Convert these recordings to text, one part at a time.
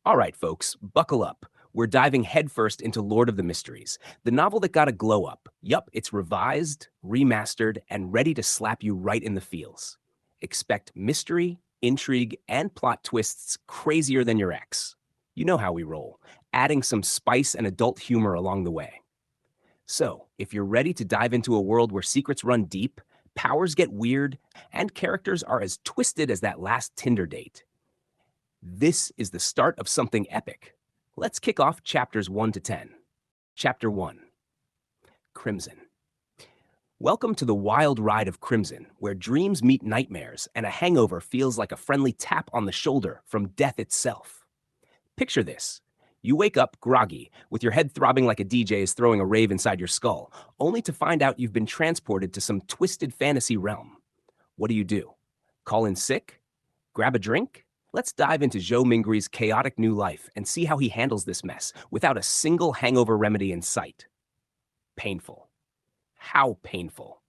All right, folks, buckle up. We're diving headfirst into Lord of the Mysteries, the novel that got a glow up. Yup, it's revised, remastered, and ready to slap you right in the feels. Expect mystery, intrigue, and plot twists crazier than your ex. You know how we roll, adding some spice and adult humor along the way. So, if you're ready to dive into a world where secrets run deep, powers get weird, and characters are as twisted as that last Tinder date, this is the start of something epic. Let's kick off chapters 1 to 10. Chapter 1, Crimson. Welcome to the wild ride of Crimson, where dreams meet nightmares and a hangover feels like a friendly tap on the shoulder from death itself. Picture this. You wake up groggy, with your head throbbing like a DJ is throwing a rave inside your skull, only to find out you've been transported to some twisted fantasy realm. What do? Call in sick? Grab a drink? Let's dive into Zhou Mingri's chaotic new life and see how he handles this mess without a single hangover remedy in sight. Painful. How painful.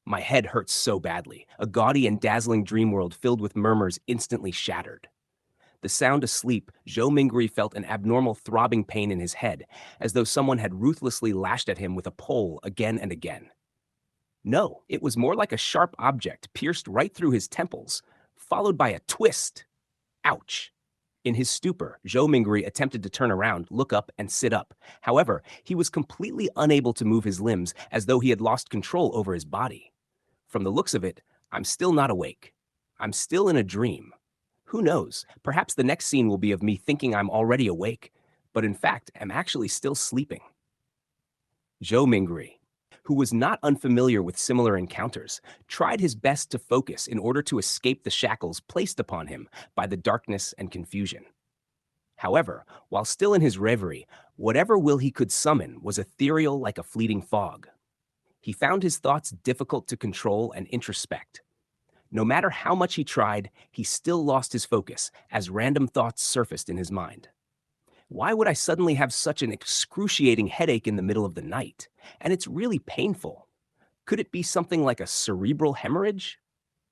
My head hurts so badly, a gaudy and dazzling dream world filled with murmurs instantly shattered. The sound asleep, Zhou Mingri felt an abnormal throbbing pain in his head, as though someone had ruthlessly lashed at him with a pole again and again. No, it was more like a sharp object pierced right through his temples, followed by a twist. Ouch. In his stupor, Zhou Mingri attempted to turn around, look up, and sit up. However, he was completely unable to move his limbs as though he had lost control over his body. From the looks of it, I'm still not awake. I'm still in a dream. Who knows? Perhaps the next scene will be of me thinking I'm already awake, but in fact, I'm actually still sleeping. Zhou Mingri, who was not unfamiliar with similar encounters, tried his best to focus in order to escape the shackles placed upon him by the darkness and confusion. However, while still in his reverie, whatever will he could summon was ethereal like a fleeting fog. He found his thoughts difficult to control and introspect. No matter how much he tried, he still lost his focus as random thoughts surfaced in his mind. Why would I suddenly have such an excruciating headache in the middle of the night? And it's really painful. Could it be something like a cerebral hemorrhage?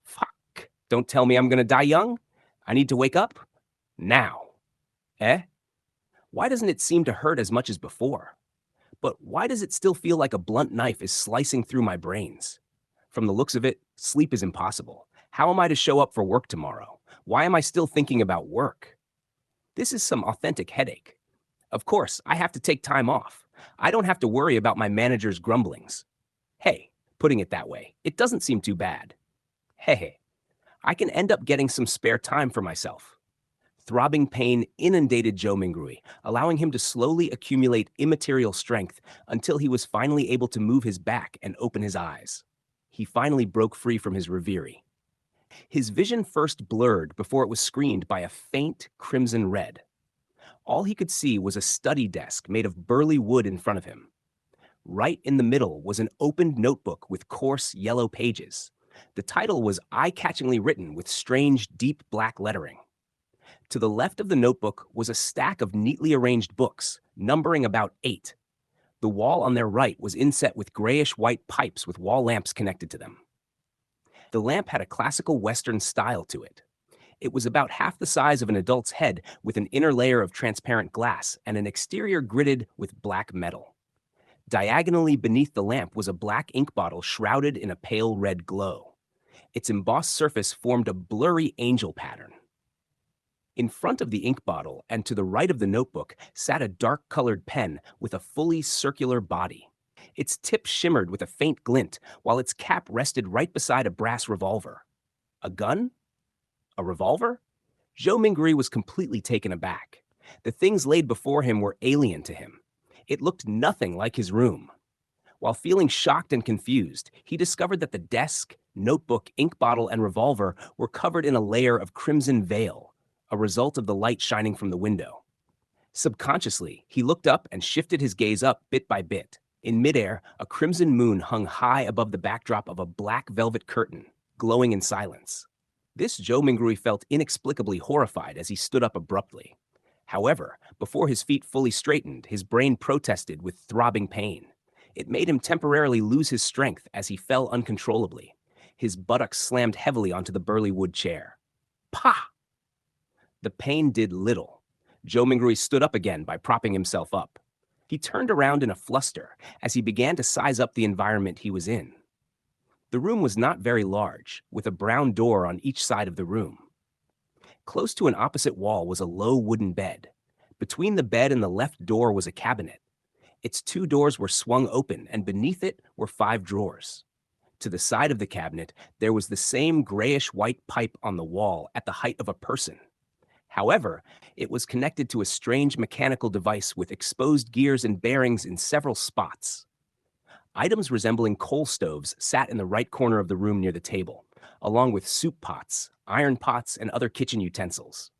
Fuck. Don't tell me I'm gonna die young. I need to wake up? Now. Eh? Why doesn't it seem to hurt as much as before? But why does it still feel like a blunt knife is slicing through my brains? From the looks of it, sleep is impossible. How am I to show up for work tomorrow? Why am I still thinking about work? This is some authentic headache. Of course, I have to take time off. I don't have to worry about my manager's grumblings. Hey, putting it that way, it doesn't seem too bad. Hey, I can end up getting some spare time for myself. Throbbing pain inundated Zhou Mingri, allowing him to slowly accumulate immaterial strength until he was finally able to move his back and open his eyes. He finally broke free from his reverie. His vision first blurred before it was screened by a faint crimson red. All he could see was a study desk made of burly wood in front of him. Right in the middle was an opened notebook with coarse yellow pages. The title was eye-catchingly written with strange, deep black lettering. To the left of the notebook was a stack of neatly arranged books, numbering about 8. The wall on their right was inset with grayish-white pipes with wall lamps connected to them. The lamp had a classical Western style to it. It was about half the size of an adult's head with an inner layer of transparent glass and an exterior gridded with black metal. Diagonally beneath the lamp was a black ink bottle shrouded in a pale red glow. Its embossed surface formed a blurry angel pattern. In front of the ink bottle and to the right of the notebook sat a dark-colored pen with a fully circular body. Its tip shimmered with a faint glint, while its cap rested right beside a brass revolver. A gun? A revolver? Zhou Mingri was completely taken aback. The things laid before him were alien to him. It looked nothing like his room. While feeling shocked and confused, he discovered that the desk, notebook, ink bottle, and revolver were covered in a layer of crimson veil, a result of the light shining from the window. Subconsciously, he looked up and shifted his gaze up bit by bit. In midair, a crimson moon hung high above the backdrop of a black velvet curtain, glowing in silence. This Zhou Mingri felt inexplicably horrified as he stood up abruptly. However, before his feet fully straightened, his brain protested with throbbing pain. It made him temporarily lose his strength as he fell uncontrollably. His buttocks slammed heavily onto the burly wood chair. Pah! The pain did little. Zhou Mingrui stood up again by propping himself up. He turned around in a fluster as he began to size up the environment he was in. The room was not very large, with a brown door on each side of the room. Close to an opposite wall was a low wooden bed. Between the bed and the left door was a cabinet. Its two doors were swung open, and beneath it were 5 drawers. To the side of the cabinet, there was the same grayish-white pipe on the wall at the height of a person. However, it was connected to a strange mechanical device with exposed gears and bearings in several spots. Items resembling coal stoves sat in the right corner of the room near the table, along with soup pots, iron pots, and other kitchen utensils.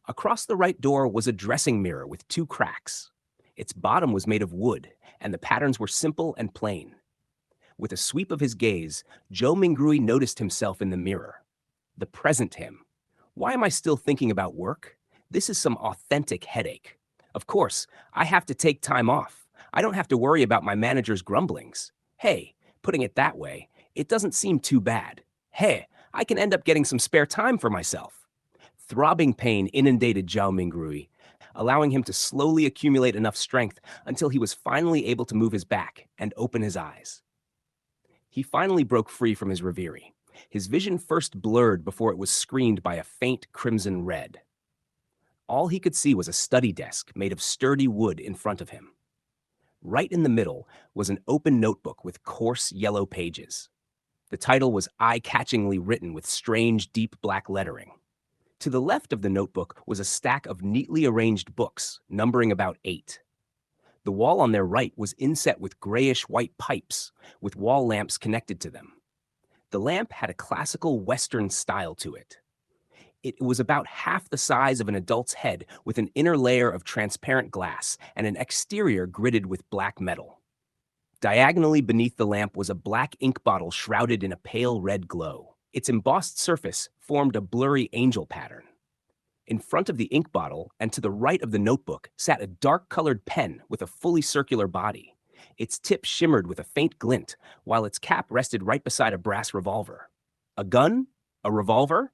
Across the right door was a dressing mirror with 2 cracks. Its bottom was made of wood, and the patterns were simple and plain. With a sweep of his gaze, Zhou Mingrui noticed himself in the mirror. The present him. Why am I still thinking about work? This is some authentic headache. Of course, I have to take time off. I don't have to worry about my manager's grumblings. Hey, putting it that way, it doesn't seem too bad. Hey, I can end up getting some spare time for myself. Throbbing pain inundated Zhou Mingrui, allowing him to slowly accumulate enough strength until he was finally able to move his back and open his eyes. He finally broke free from his reverie. His vision first blurred before it was screened by a faint crimson red. All he could see was a study desk made of sturdy wood in front of him. Right in the middle was an open notebook with coarse yellow pages. The title was eye-catchingly written with strange deep black lettering. To the left of the notebook was a stack of neatly arranged books, numbering about 8. The wall on their right was inset with grayish-white pipes, with wall lamps connected to them. The lamp had a classical Western style to it. It was about half the size of an adult's head, with an inner layer of transparent glass and an exterior gridded with black metal. Diagonally beneath the lamp was a black ink bottle shrouded in a pale red glow. Its embossed surface formed a blurry angel pattern. In front of the ink bottle and to the right of the notebook sat a dark-colored pen with a fully circular body. Its tip shimmered with a faint glint, while its cap rested right beside a brass revolver. A gun? A revolver?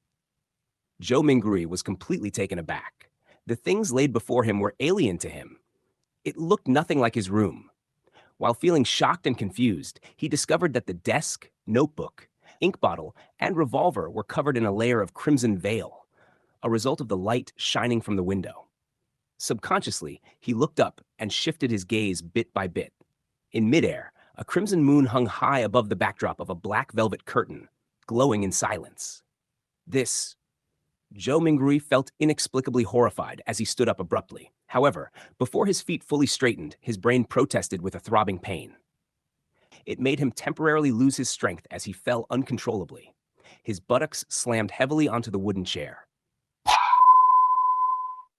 Zhou Mingrui was completely taken aback. The things laid before him were alien to him. It looked nothing like his room. While feeling shocked and confused, he discovered that the desk, notebook, ink bottle, and revolver were covered in a layer of crimson veil, a result of the light shining from the window. Subconsciously, he looked up and shifted his gaze bit by bit. In midair, a crimson moon hung high above the backdrop of a black velvet curtain, glowing in silence. Zhou Mingrui felt inexplicably horrified as he stood up abruptly. However, before his feet fully straightened, his brain protested with a throbbing pain. It made him temporarily lose his strength as he fell uncontrollably. His buttocks slammed heavily onto the wooden chair.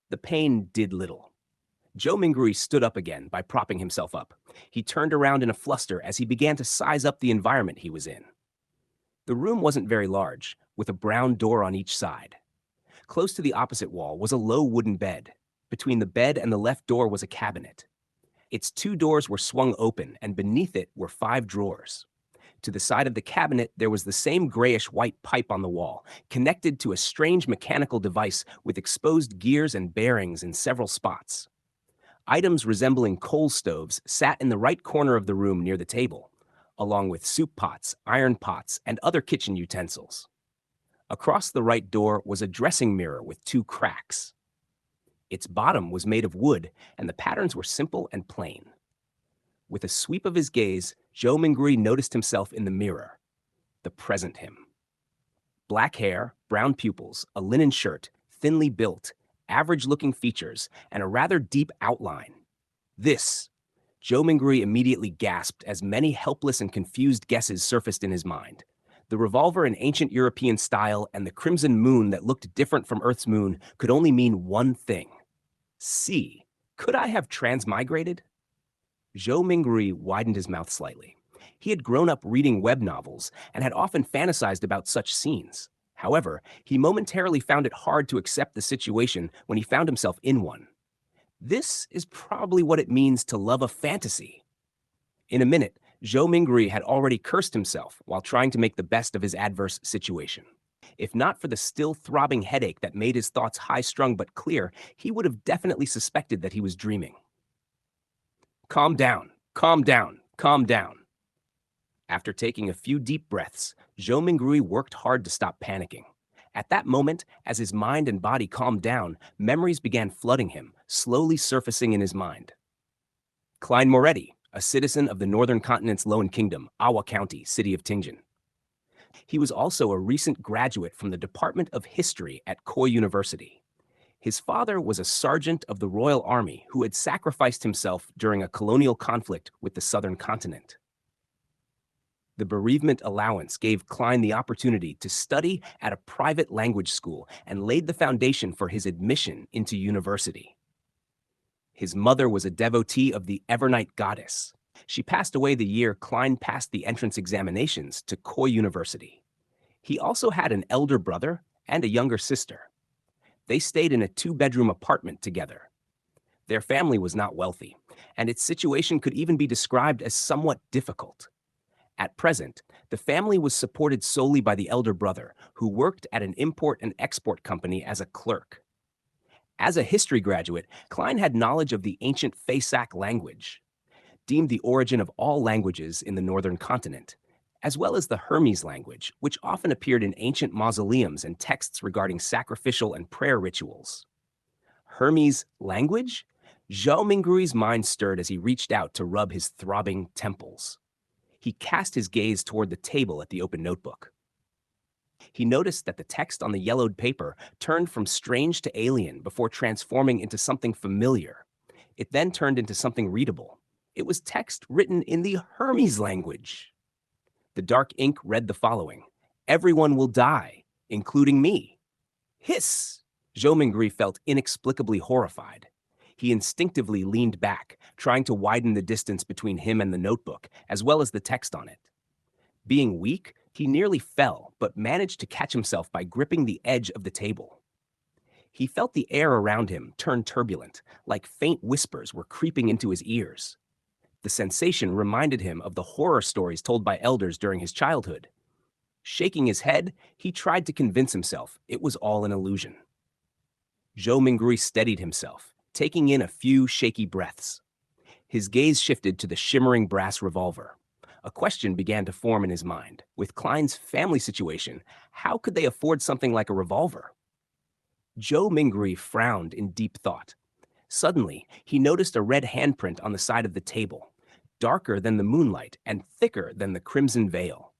The pain did little. Zhou Mingrui stood up again by propping himself up. He turned around in a fluster as he began to size up the environment he was in. The room wasn't very large, with a brown door on each side. Close to the opposite wall was a low wooden bed. Between the bed and the left door was a cabinet. Its 2 doors were swung open, and beneath it were 5 drawers. To the side of the cabinet, there was the same grayish-white pipe on the wall, connected to a strange mechanical device with exposed gears and bearings in several spots. Items resembling coal stoves sat in the right corner of the room near the table, along with soup pots, iron pots, and other kitchen utensils. Across the right door was a dressing mirror with 2 cracks. Its bottom was made of wood, and the patterns were simple and plain. With a sweep of his gaze, Zhou Mingrui noticed himself in the mirror, the present him. Black hair, brown pupils, a linen shirt, thinly built, average-looking features, and a rather deep outline. Zhou Mingrui immediately gasped as many helpless and confused guesses surfaced in his mind. The revolver in ancient European style and the crimson moon that looked different from Earth's moon could only mean one thing. Could I have transmigrated? Zhou Mingrui widened his mouth slightly. He had grown up reading web novels and had often fantasized about such scenes. However, he momentarily found it hard to accept the situation when he found himself in one. This is probably what it means to love a fantasy. In a minute, Zhou Mingrui had already cursed himself while trying to make the best of his adverse situation. If not for the still throbbing headache that made his thoughts high-strung but clear, he would have definitely suspected that he was dreaming. Calm down, calm down, calm down. After taking a few deep breaths, Zhou Mingrui worked hard to stop panicking. At that moment, as his mind and body calmed down, memories began flooding him, slowly surfacing in his mind. Klein Moretti, a citizen of the Northern Continent's Lowen Kingdom, Awa County, city of Tingjin. He was also a recent graduate from the Department of History at Koi University. His father was a sergeant of the Royal Army who had sacrificed himself during a colonial conflict with the Southern Continent. The bereavement allowance gave Klein the opportunity to study at a private language school and laid the foundation for his admission into university. His mother was a devotee of the Evernight goddess. She passed away the year Klein passed the entrance examinations to Koi University. He also had an elder brother and a younger sister. They stayed in a two-bedroom apartment together. Their family was not wealthy, and its situation could even be described as somewhat difficult. At present, the family was supported solely by the elder brother, who worked at an import and export company as a clerk. As a history graduate, Klein had knowledge of the ancient Phasak language, deemed the origin of all languages in the northern continent, as well as the Hermes language, which often appeared in ancient mausoleums and texts regarding sacrificial and prayer rituals. Hermes language? Zhou Mingrui's mind stirred as he reached out to rub his throbbing temples. He cast his gaze toward the table at the open notebook. He noticed that the text on the yellowed paper turned from strange to alien before transforming into something familiar. It then turned into something readable. It was text written in the Hermes language. The dark ink read the following: "Everyone will die, including me." Hiss! Zhou Mingrui felt inexplicably horrified. He instinctively leaned back, trying to widen the distance between him and the notebook, as well as the text on it. Being weak, he nearly fell, but managed to catch himself by gripping the edge of the table. He felt the air around him turn turbulent, like faint whispers were creeping into his ears. The sensation reminded him of the horror stories told by elders during his childhood. Shaking his head, he tried to convince himself it was all an illusion. Zhou Mingrui steadied himself, taking in a few shaky breaths. His gaze shifted to the shimmering brass revolver. A question began to form in his mind. With Klein's family situation, how could they afford something like a revolver? Zhou Mingrui frowned in deep thought. Suddenly, he noticed a red handprint on the side of the table, darker than the moonlight and thicker than the crimson veil.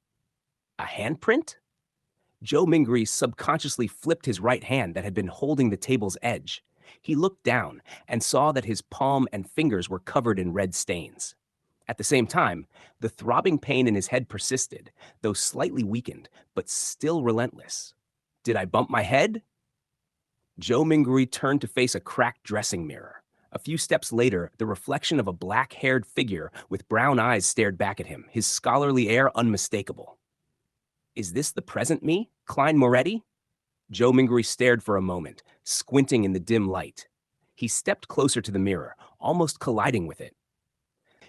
A handprint? Zhou Mingrui subconsciously flipped his right hand that had been holding the table's edge. He looked down and saw that his palm and fingers were covered in red stains. At the same time, the throbbing pain in his head persisted, though slightly weakened, but still relentless. Did I bump my head? Zhou Mingrui turned to face a cracked dressing mirror. A few steps later, the reflection of a black-haired figure with brown eyes stared back at him, his scholarly air unmistakable. Is this the present me, Klein Moretti? Zhou Mingrui stared for a moment, squinting in the dim light. He stepped closer to the mirror, almost colliding with it.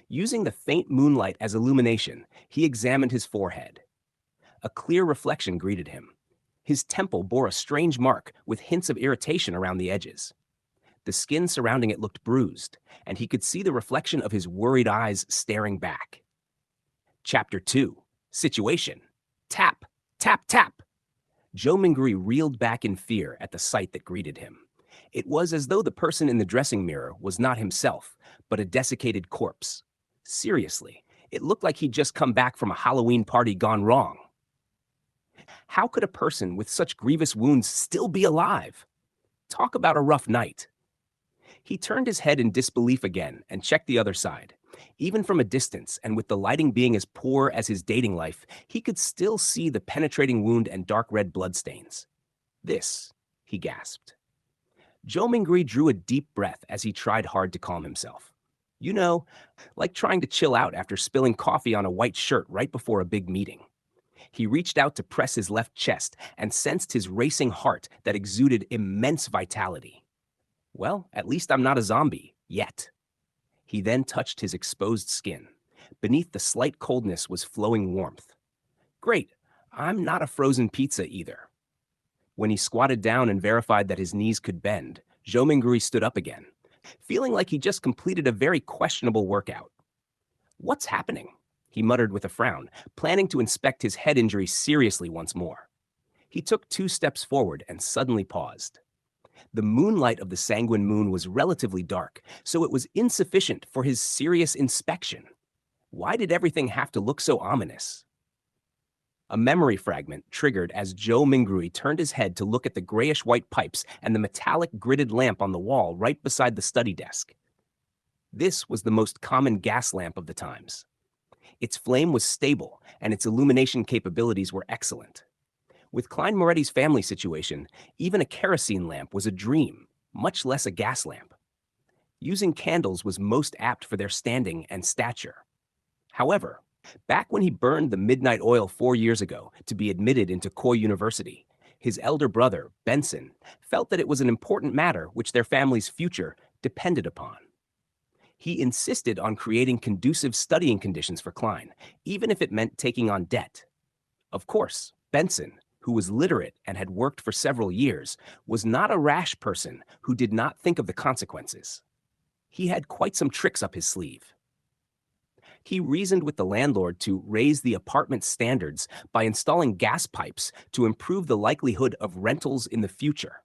Using the faint moonlight as illumination, he examined his forehead. A clear reflection greeted him. His temple bore a strange mark with hints of irritation around the edges. The skin surrounding it looked bruised, and he could see the reflection of his worried eyes staring back. Chapter 2. Situation. Tap, tap, tap. Zhou Mingrui reeled back in fear at the sight that greeted him. It was as though the person in the dressing mirror was not himself, but a desiccated corpse. Seriously, it looked like he'd just come back from a Halloween party gone wrong. How could a person with such grievous wounds still be alive? Talk about a rough night. He turned his head in disbelief again and checked the other side. Even from a distance, and with the lighting being as poor as his dating life, he could still see the penetrating wound and dark red bloodstains. This, he gasped. Zhou Mingrui drew a deep breath as he tried hard to calm himself. You know, like trying to chill out after spilling coffee on a white shirt right before a big meeting. He reached out to press his left chest and sensed his racing heart that exuded immense vitality. Well, at least I'm not a zombie, yet. He then touched his exposed skin. Beneath the slight coldness was flowing warmth. Great, I'm not a frozen pizza either. When he squatted down and verified that his knees could bend, Zhou Mingui stood up again, feeling like he just completed a very questionable workout. "What's happening?" he muttered with a frown, planning to inspect his head injury seriously once more. He took 2 steps forward and suddenly paused. The moonlight of the sanguine moon was relatively dark, so it was insufficient for his serious inspection. Why did everything have to look so ominous? A memory fragment triggered as Zhou Mingui turned his head to look at the grayish-white pipes and the metallic gridded lamp on the wall right beside the study desk. This was the most common gas lamp of the times. Its flame was stable, and its illumination capabilities were excellent. With Klein Moretti's family situation, even a kerosene lamp was a dream, much less a gas lamp. Using candles was most apt for their standing and stature. However, back when he burned the midnight oil 4 years ago to be admitted into Koi University, his elder brother, Benson, felt that it was an important matter which their family's future depended upon. He insisted on creating conducive studying conditions for Klein, even if it meant taking on debt. Of course, Benson, who was literate and had worked for several years, was not a rash person who did not think of the consequences. He had quite some tricks up his sleeve. He reasoned with the landlord to raise the apartment standards by installing gas pipes to improve the likelihood of rentals in the future.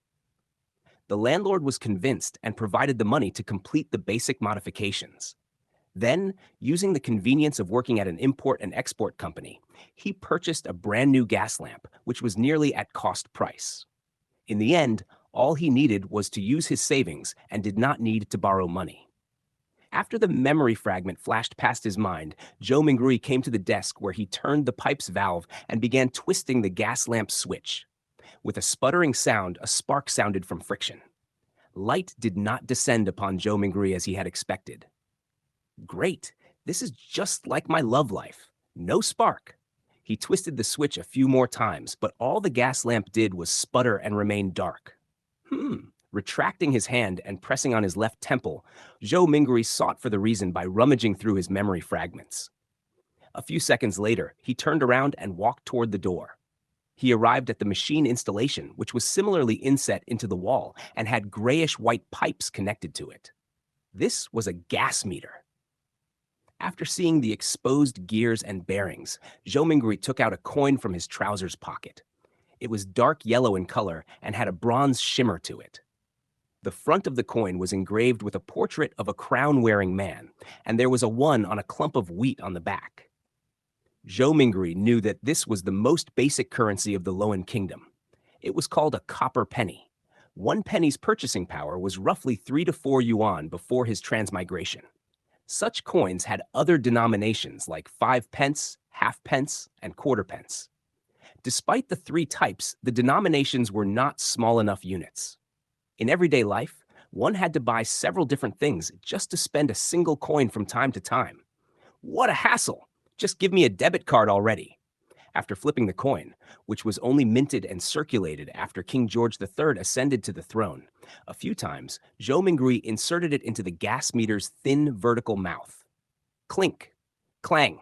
The landlord was convinced and provided the money to complete the basic modifications. Then, using the convenience of working at an import and export company, he purchased a brand new gas lamp, which was nearly at cost price. In the end, all he needed was to use his savings and did not need to borrow money. After the memory fragment flashed past his mind, Zhou Mingui came to the desk where he turned the pipe's valve and began twisting the gas lamp switch. With a sputtering sound, a spark sounded from friction. Light did not descend upon Zhou Mingui as he had expected. Great, this is just like my love life. No spark. He twisted the switch a few more times, but all the gas lamp did was sputter and remain dark. Retracting his hand and pressing on his left temple, Zhou Mingui sought for the reason by rummaging through his memory fragments. A few seconds later, he turned around and walked toward the door. He arrived at the machine installation, which was similarly inset into the wall and had grayish-white pipes connected to it. This was a gas meter. After seeing the exposed gears and bearings, Zhou Mingui took out a coin from his trousers pocket. It was dark yellow in color and had a bronze shimmer to it. The front of the coin was engraved with a portrait of a crown-wearing man, and there was a 1 on a clump of wheat on the back. Zhou Mingui knew that this was the most basic currency of the Loan Kingdom. It was called a copper penny. 1 penny's purchasing power was roughly 3 to 4 yuan before his transmigration. Such coins had other denominations like 5 pence, half pence, and quarter pence. Despite the 3 types, the denominations were not small enough units. In everyday life, one had to buy several different things just to spend a single coin from time to time. What a hassle! Just give me a debit card already. After flipping the coin, which was only minted and circulated after King George III ascended to the throne, a few times, Zhou Mingui inserted it into the gas meter's thin vertical mouth. Clink! Clang!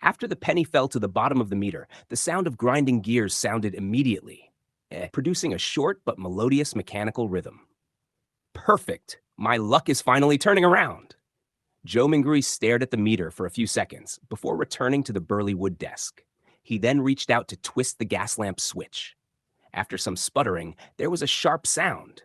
After the penny fell to the bottom of the meter, the sound of grinding gears sounded immediately, producing a short but melodious mechanical rhythm. Perfect! My luck is finally turning around! Zhou Mingui stared at the meter for a few seconds before returning to the burly wood desk. He then reached out to twist the gas lamp switch. After some sputtering, there was a sharp sound.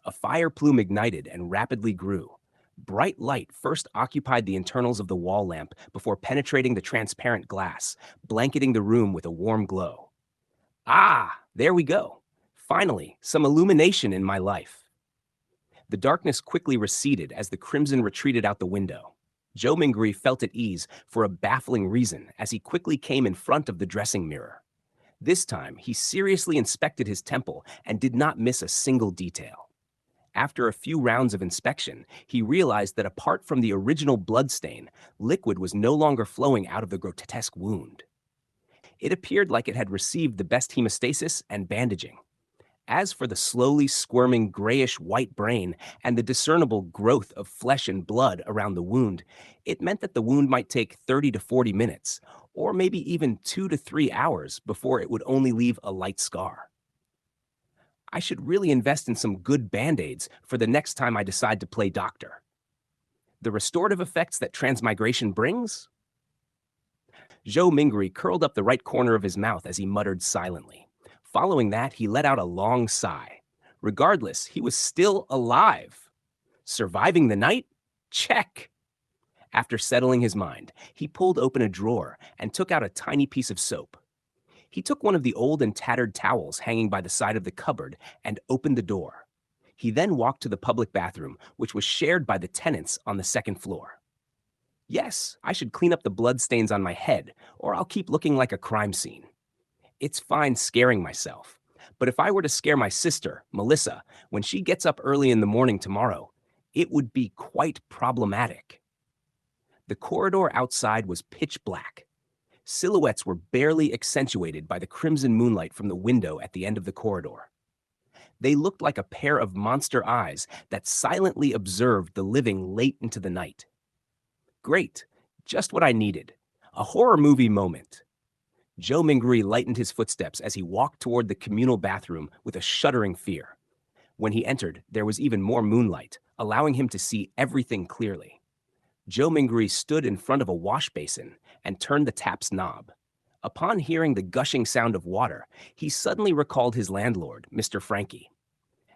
A fire plume ignited and rapidly grew. Bright light first occupied the internals of the wall lamp before penetrating the transparent glass, blanketing the room with a warm glow. Ah, there we go. Finally, some illumination in my life. The darkness quickly receded as the crimson retreated out the window. Zhou Mingui felt at ease for a baffling reason as he quickly came in front of the dressing mirror. This time, he seriously inspected his temple and did not miss a single detail. After a few rounds of inspection, he realized that apart from the original bloodstain, liquid was no longer flowing out of the grotesque wound. It appeared like it had received the best hemostasis and bandaging. As for the slowly squirming grayish-white brain and the discernible growth of flesh and blood around the wound, it meant that the wound might take 30 to 40 minutes, or maybe even 2 to 3 hours before it would only leave a light scar. I should really invest in some good band-aids for the next time I decide to play doctor. The restorative effects that transmigration brings? Zhou Mingri curled up the right corner of his mouth as he muttered silently. Following that, he let out a long sigh. Regardless, he was still alive. Surviving the night? Check. After settling his mind, he pulled open a drawer and took out a tiny piece of soap. He took one of the old and tattered towels hanging by the side of the cupboard and opened the door. He then walked to the public bathroom, which was shared by the tenants on the second floor. Yes, I should clean up the bloodstains on my head, or I'll keep looking like a crime scene. It's fine scaring myself, but if I were to scare my sister, Melissa, when she gets up early in the morning tomorrow, it would be quite problematic. The corridor outside was pitch black. Silhouettes were barely accentuated by the crimson moonlight from the window at the end of the corridor. They looked like a pair of monster eyes that silently observed the living late into the night. Great, just what I needed. A horror movie moment. Joe Mingri lightened his footsteps as he walked toward the communal bathroom with a shuddering fear. When he entered, there was even more moonlight, allowing him to see everything clearly. Joe Mingri stood in front of a wash basin and turned the tap's knob. Upon hearing the gushing sound of water, he suddenly recalled his landlord, Mr. Frankie.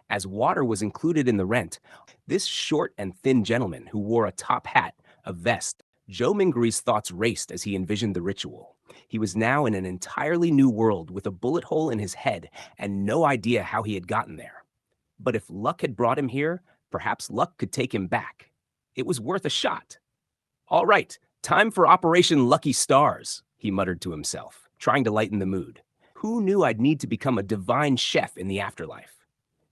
As water was included in the rent, this short and thin gentleman who wore a top hat, a vest, Joe Mingri's thoughts raced as he envisioned the ritual. He was now in an entirely new world with a bullet hole in his head and no idea how he had gotten there. But if luck had brought him here, perhaps luck could take him back. It was worth a shot. All right, time for Operation Lucky Stars, he muttered to himself, trying to lighten the mood. Who knew I'd need to become a divine chef in the afterlife?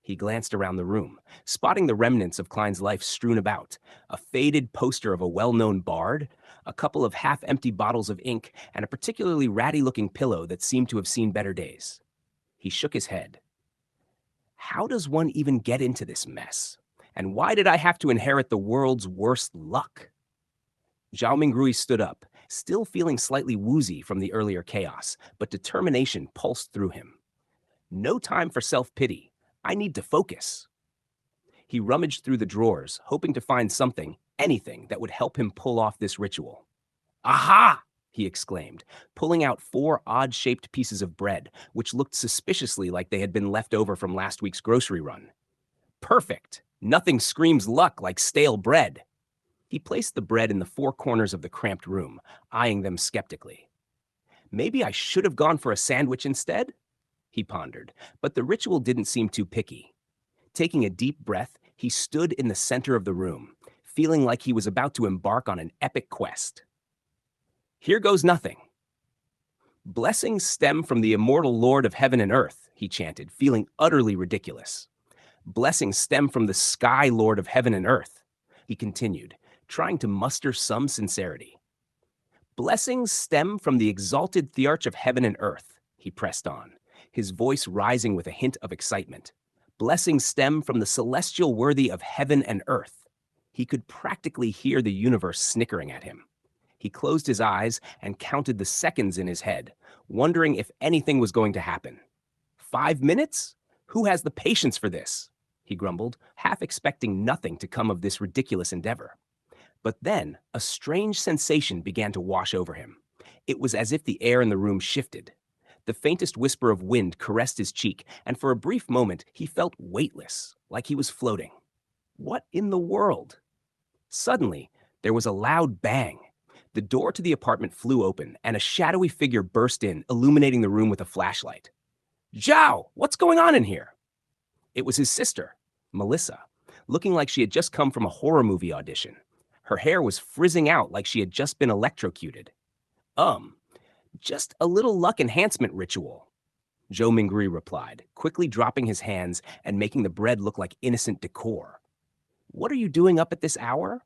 He glanced around the room, spotting the remnants of Klein's life strewn about, a faded poster of a well-known bard, a couple of half-empty bottles of ink, and a particularly ratty-looking pillow that seemed to have seen better days. He shook his head. How does one even get into this mess? And why did I have to inherit the world's worst luck? Zhao Mingrui stood up, still feeling slightly woozy from the earlier chaos, but determination pulsed through him. No time for self-pity. I need to focus. He rummaged through the drawers, hoping to find something, anything, that would help him pull off this ritual. Aha! He exclaimed, pulling out 4 odd-shaped pieces of bread, which looked suspiciously like they had been left over from last week's grocery run. Perfect! Nothing screams luck like stale bread. He placed the bread in the 4 corners of the cramped room, eyeing them skeptically. Maybe I should have gone for a sandwich instead? He pondered, but the ritual didn't seem too picky. Taking a deep breath, he stood in the center of the room, feeling like he was about to embark on an epic quest. Here goes nothing. Blessings stem from the immortal Lord of heaven and earth, he chanted, feeling utterly ridiculous. Blessings stem from the Sky Lord of heaven and earth, he continued, trying to muster some sincerity. Blessings stem from the exalted Thearch of heaven and earth, he pressed on, his voice rising with a hint of excitement. Blessings stem from the celestial worthy of heaven and earth. He could practically hear the universe snickering at him. He closed his eyes and counted the seconds in his head, wondering if anything was going to happen. 5 minutes? Who has the patience for this? He grumbled, half expecting nothing to come of this ridiculous endeavor. But then, a strange sensation began to wash over him. It was as if the air in the room shifted. The faintest whisper of wind caressed his cheek, and for a brief moment he felt weightless, like he was floating. What in the world? Suddenly, there was a loud bang. The door to the apartment flew open, and a shadowy figure burst in, illuminating the room with a flashlight. Zhao, what's going on in here? It was his sister, Melissa, looking like she had just come from a horror movie audition. Her hair was frizzing out like she had just been electrocuted. Just a little luck enhancement ritual, Zhou Mingri replied, quickly dropping his hands and making the bread look like innocent decor. What are you doing up at this hour?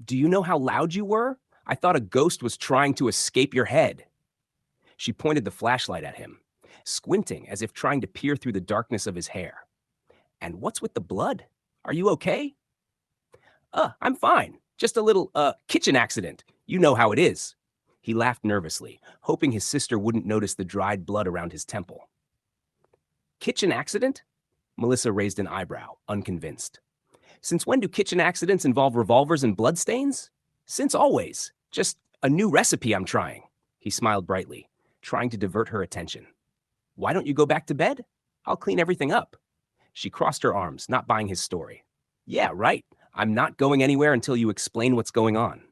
Do you know how loud you were? I thought a ghost was trying to escape your head. She pointed the flashlight at him, squinting as if trying to peer through the darkness of his hair. And what's with the blood? Are you okay? I'm fine. Just a little, kitchen accident. You know how it is. He laughed nervously, hoping his sister wouldn't notice the dried blood around his temple. Kitchen accident? Melissa raised an eyebrow, unconvinced. Since when do kitchen accidents involve revolvers and bloodstains? Since always. Just a new recipe I'm trying. He smiled brightly, trying to divert her attention. Why don't you go back to bed? I'll clean everything up. She crossed her arms, not buying his story. Yeah, right. I'm not going anywhere until you explain what's going on.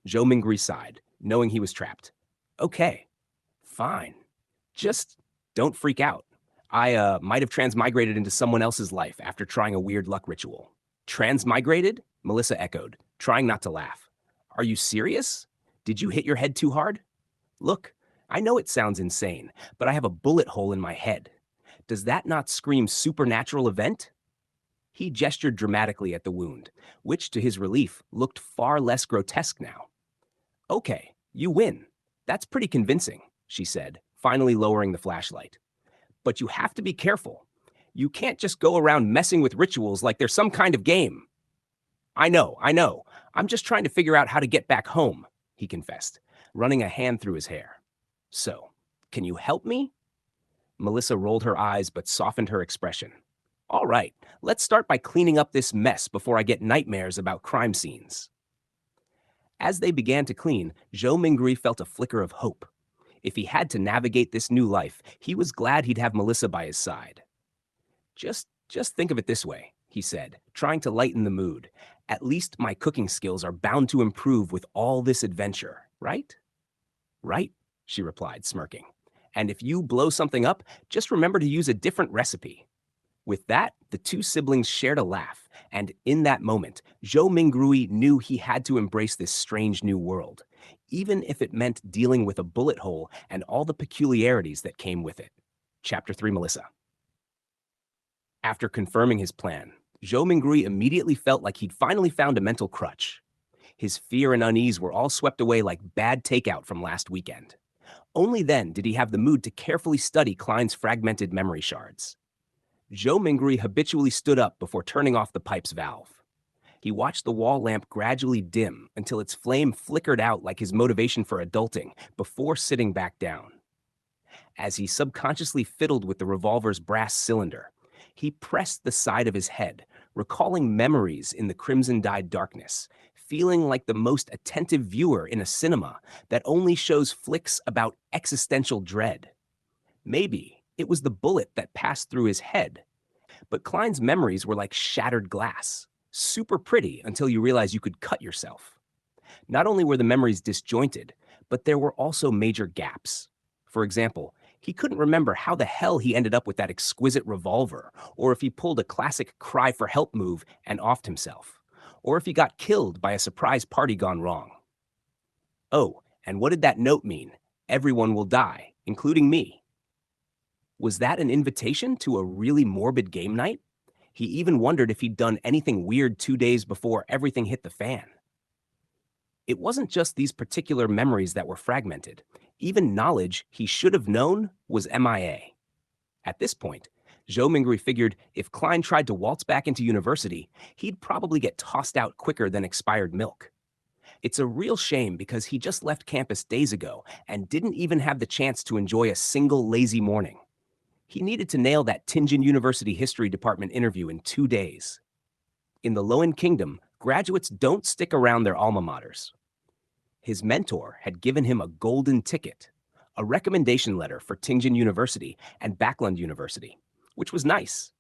Zhou Mingri sighed, knowing he was trapped. Okay, fine. Just don't freak out. I might have transmigrated into someone else's life after trying a weird luck ritual. Transmigrated? Melissa echoed, trying not to laugh. Are you serious? Did you hit your head too hard? Look, I know it sounds insane, but I have a bullet hole in my head. Does that not scream supernatural event? He gestured dramatically at the wound, which, to his relief, looked far less grotesque now. Okay, you win. That's pretty convincing, she said, finally lowering the flashlight. But you have to be careful. You can't just go around messing with rituals like they're some kind of game. I know. I'm just trying to figure out how to get back home, he confessed, running a hand through his hair. So, can you help me? Melissa rolled her eyes but softened her expression. All right, let's start by cleaning up this mess before I get nightmares about crime scenes. As they began to clean, Zhou Mingri felt a flicker of hope. If he had to navigate this new life, he was glad he'd have Melissa by his side. Just think of it this way, he said, trying to lighten the mood. At least my cooking skills are bound to improve with all this adventure, right? Right, she replied, smirking. And if you blow something up, just remember to use a different recipe. With that, the two siblings shared a laugh, and in that moment, Zhou Mingrui knew he had to embrace this strange new world, even if it meant dealing with a bullet hole and all the peculiarities that came with it. Chapter 3, Melissa. After confirming his plan, Zhou Mingrui immediately felt like he'd finally found a mental crutch. His fear and unease were all swept away like bad takeout from last weekend. Only then did he have the mood to carefully study Klein's fragmented memory shards. Zhou Mingri habitually stood up before turning off the pipe's valve. He watched the wall lamp gradually dim until its flame flickered out like his motivation for adulting before sitting back down. As he subconsciously fiddled with the revolver's brass cylinder, he pressed the side of his head, recalling memories in the crimson-dyed darkness, feeling like the most attentive viewer in a cinema that only shows flicks about existential dread. Maybe it was the bullet that passed through his head. But Klein's memories were like shattered glass, super pretty until you realize you could cut yourself. Not only were the memories disjointed, but there were also major gaps. For example, he couldn't remember how the hell he ended up with that exquisite revolver, or if he pulled a classic cry for help move and offed himself, or if he got killed by a surprise party gone wrong. Oh, and what did that note mean? Everyone will die, including me. Was that an invitation to a really morbid game night? He even wondered if he'd done anything weird 2 days before everything hit the fan. It wasn't just these particular memories that were fragmented. Even knowledge he should have known was MIA. At this point, Zhou Mingri figured if Klein tried to waltz back into university, he'd probably get tossed out quicker than expired milk. It's a real shame because he just left campus days ago and didn't even have the chance to enjoy a single lazy morning. He needed to nail that Tianjin University History Department interview in 2 days. In the Lowen Kingdom, graduates don't stick around their alma maters. His mentor had given him a golden ticket, a recommendation letter for Tianjin University and Backlund University, which was nice.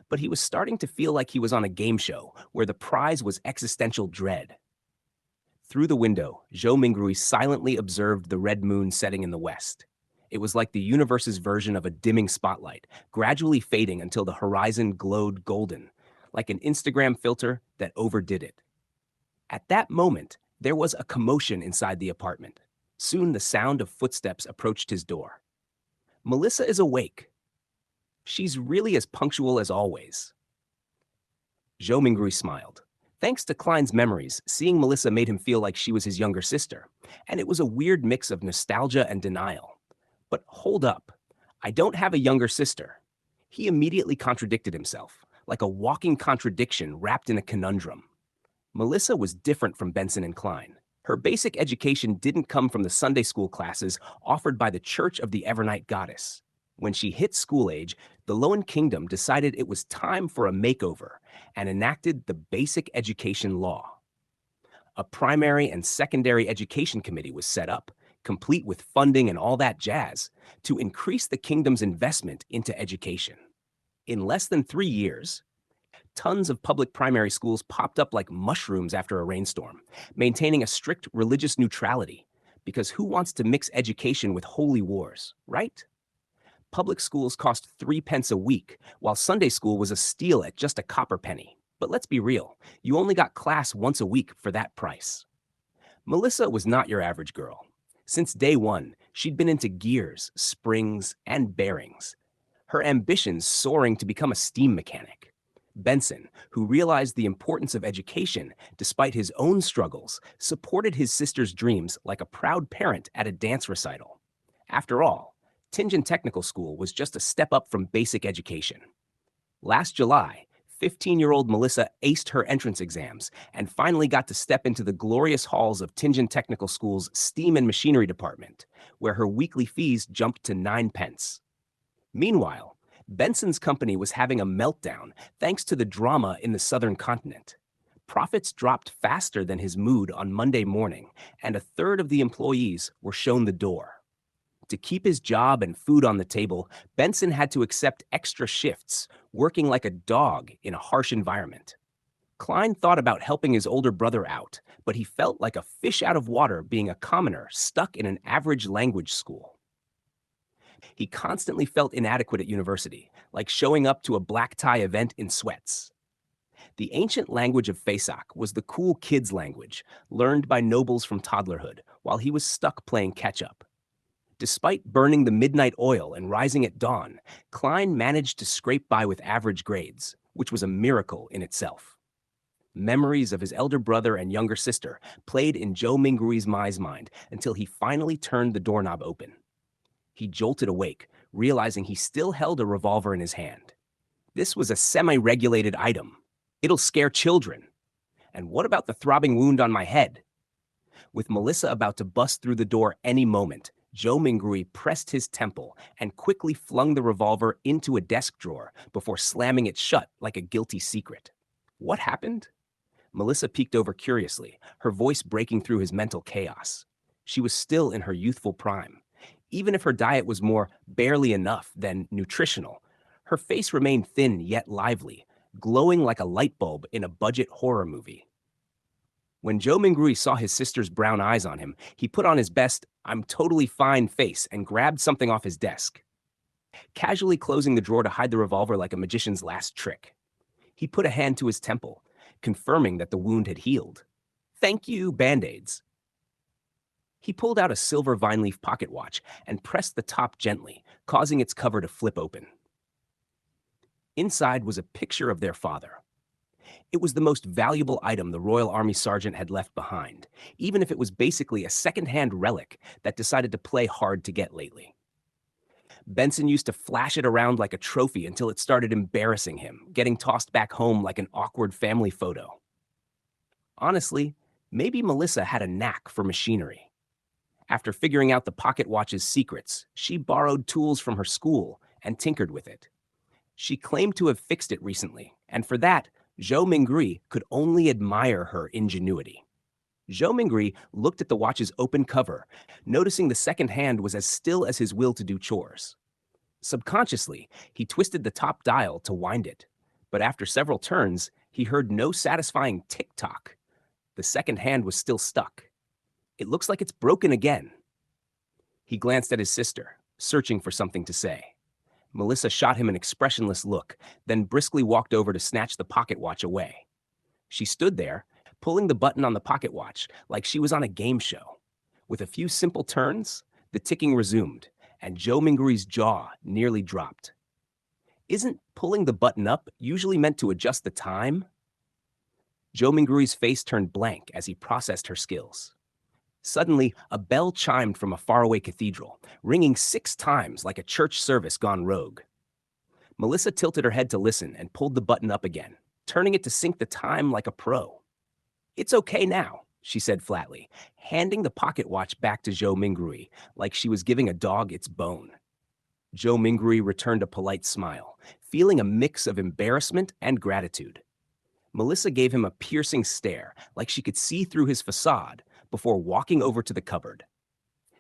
But he was starting to feel like he was on a game show where the prize was existential dread. Through the window, Zhou Mingrui silently observed the red moon setting in the west. It was like the universe's version of a dimming spotlight, gradually fading until the horizon glowed golden, like an Instagram filter that overdid it. At that moment, there was a commotion inside the apartment. Soon the sound of footsteps approached his door. Melissa is awake. She's really as punctual as always. Zhou Mingrui smiled. Thanks to Klein's memories, seeing Melissa made him feel like she was his younger sister, and it was a weird mix of nostalgia and denial. But hold up, I don't have a younger sister. He immediately contradicted himself, like a walking contradiction wrapped in a conundrum. Melissa was different from Benson and Klein. Her basic education didn't come from the Sunday school classes offered by the Church of the Evernight Goddess. When she hit school age, the Lowen Kingdom decided it was time for a makeover and enacted the Basic Education Law. A primary and secondary education committee was set up, complete with funding and all that jazz, to increase the kingdom's investment into education. In less than 3 years, tons of public primary schools popped up like mushrooms after a rainstorm, maintaining a strict religious neutrality. Because who wants to mix education with holy wars, right? Public schools cost 3 pence a week, while Sunday school was a steal at just a copper penny. But let's be real, you only got class once a week for that price. Melissa was not your average girl. Since day one, she'd been into gears, springs, and bearings, her ambitions soaring to become a steam mechanic. Benson, who realized the importance of education despite his own struggles, supported his sister's dreams like a proud parent at a dance recital. After all, Tingen Technical School was just a step up from basic education. Last July, 15-year-old Melissa aced her entrance exams and finally got to step into the glorious halls of Tingen Technical School's Steam and Machinery Department, where her weekly fees jumped to 9 pence. Meanwhile, Benson's company was having a meltdown thanks to the drama in the southern continent. Profits dropped faster than his mood on Monday morning, and a third of the employees were shown the door. To keep his job and food on the table, Benson had to accept extra shifts, working like a dog in a harsh environment. Klein thought about helping his older brother out, but he felt like a fish out of water being a commoner stuck in an average language school. He constantly felt inadequate at university, like showing up to a black tie event in sweats. The ancient language of Faesak was the cool kids' language, learned by nobles from toddlerhood, while he was stuck playing catch-up. Despite burning the midnight oil and rising at dawn, Klein managed to scrape by with average grades, which was a miracle in itself. Memories of his elder brother and younger sister played in Zhou Mingrui's mind until he finally turned the doorknob open. He jolted awake, realizing he still held a revolver in his hand. This was a semi-regulated item. It'll scare children. And what about the throbbing wound on my head? With Melissa about to bust through the door any moment, Zhou Mingrui pressed his temple and quickly flung the revolver into a desk drawer before slamming it shut like a guilty secret. What happened? Melissa peeked over curiously, her voice breaking through his mental chaos. She was still in her youthful prime. Even if her diet was more barely enough than nutritional, her face remained thin yet lively, glowing like a light bulb in a budget horror movie. When Zhou Mingrui saw his sister's brown eyes on him, he put on his best "I'm totally fine" face and grabbed something off his desk, casually closing the drawer to hide the revolver like a magician's last trick. He put a hand to his temple, confirming that the wound had healed. "Thank you, Band-Aids." He pulled out a silver vine leaf pocket watch and pressed the top gently, causing its cover to flip open. Inside was a picture of their father. It was the most valuable item the Royal Army Sergeant had left behind, even if it was basically a second-hand relic that decided to play hard to get lately. Benson used to flash it around like a trophy until it started embarrassing him, getting tossed back home like an awkward family photo. Honestly, maybe Melissa had a knack for machinery. After figuring out the pocket watch's secrets, she borrowed tools from her school and tinkered with it. She claimed to have fixed it recently, and for that, Zhou Mingrui could only admire her ingenuity. Zhou Mingrui looked at the watch's open cover, noticing the second hand was as still as his will to do chores. Subconsciously, he twisted the top dial to wind it, but after several turns, he heard no satisfying tick-tock. The second hand was still stuck. "It looks like it's broken again." He glanced at his sister, searching for something to say. Melissa shot him an expressionless look, then briskly walked over to snatch the pocket watch away. She stood there, pulling the button on the pocket watch like she was on a game show. With a few simple turns, the ticking resumed, and Zhou Mingrui's jaw nearly dropped. Isn't pulling the button up usually meant to adjust the time? Zhou Mingrui's face turned blank as he processed her skills. Suddenly, a bell chimed from a faraway cathedral, ringing 6 times like a church service gone rogue. Melissa tilted her head to listen and pulled the button up again, turning it to sync the time like a pro. "It's okay now," she said flatly, handing the pocket watch back to Zhou Mingrui like she was giving a dog its bone. Joe Mingui returned a polite smile, feeling a mix of embarrassment and gratitude. Melissa gave him a piercing stare, like she could see through his facade, before walking over to the cupboard.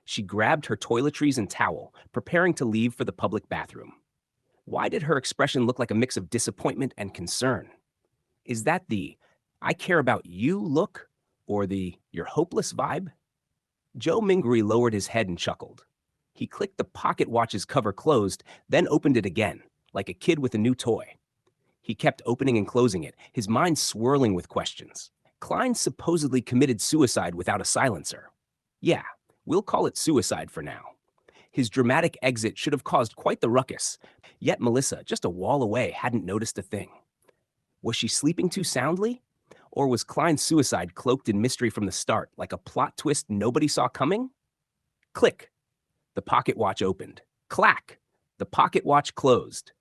She grabbed her toiletries and towel, preparing to leave for the public bathroom. Why did her expression look like a mix of disappointment and concern? Is that the "I care about you" look, or the "you're hopeless" vibe? Joe Mingui lowered his head and chuckled. He clicked the pocket watch's cover closed, then opened it again, like a kid with a new toy. He kept opening and closing it, his mind swirling with questions. Klein supposedly committed suicide without a silencer. Yeah, we'll call it suicide for now. His dramatic exit should have caused quite the ruckus, yet Melissa, just a wall away, hadn't noticed a thing. Was she sleeping too soundly? Or was Klein's suicide cloaked in mystery from the start, like a plot twist nobody saw coming? Click. The pocket watch opened. Clack. The pocket watch closed.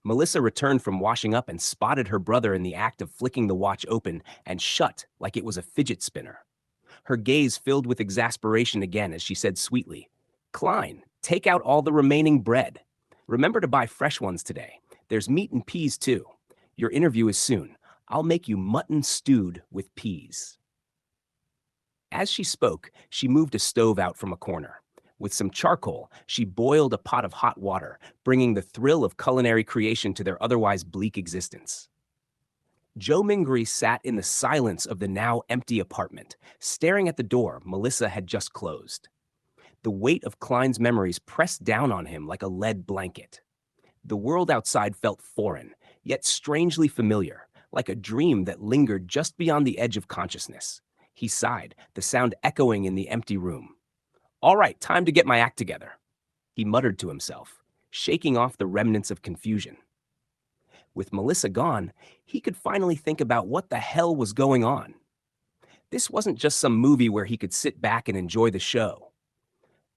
Melissa returned from washing up and spotted her brother in the act of flicking the watch open and shut like it was a fidget spinner. Her gaze filled with exasperation again as she said sweetly, "Klein, take out all the remaining bread. Remember to buy fresh ones today. There's meat and peas too. Your interview is soon. I'll make you mutton stewed with peas." As she spoke, she moved a stove out from a corner. With some charcoal, she boiled a pot of hot water, bringing the thrill of culinary creation to their otherwise bleak existence. Joe Mingui sat in the silence of the now empty apartment, staring at the door Melissa had just closed. The weight of Klein's memories pressed down on him like a lead blanket. The world outside felt foreign, yet strangely familiar, like a dream that lingered just beyond the edge of consciousness. He sighed, the sound echoing in the empty room. "All right, time to get my act together," he muttered to himself, shaking off the remnants of confusion. With Melissa gone, he could finally think about what the hell was going on. This wasn't just some movie where he could sit back and enjoy the show.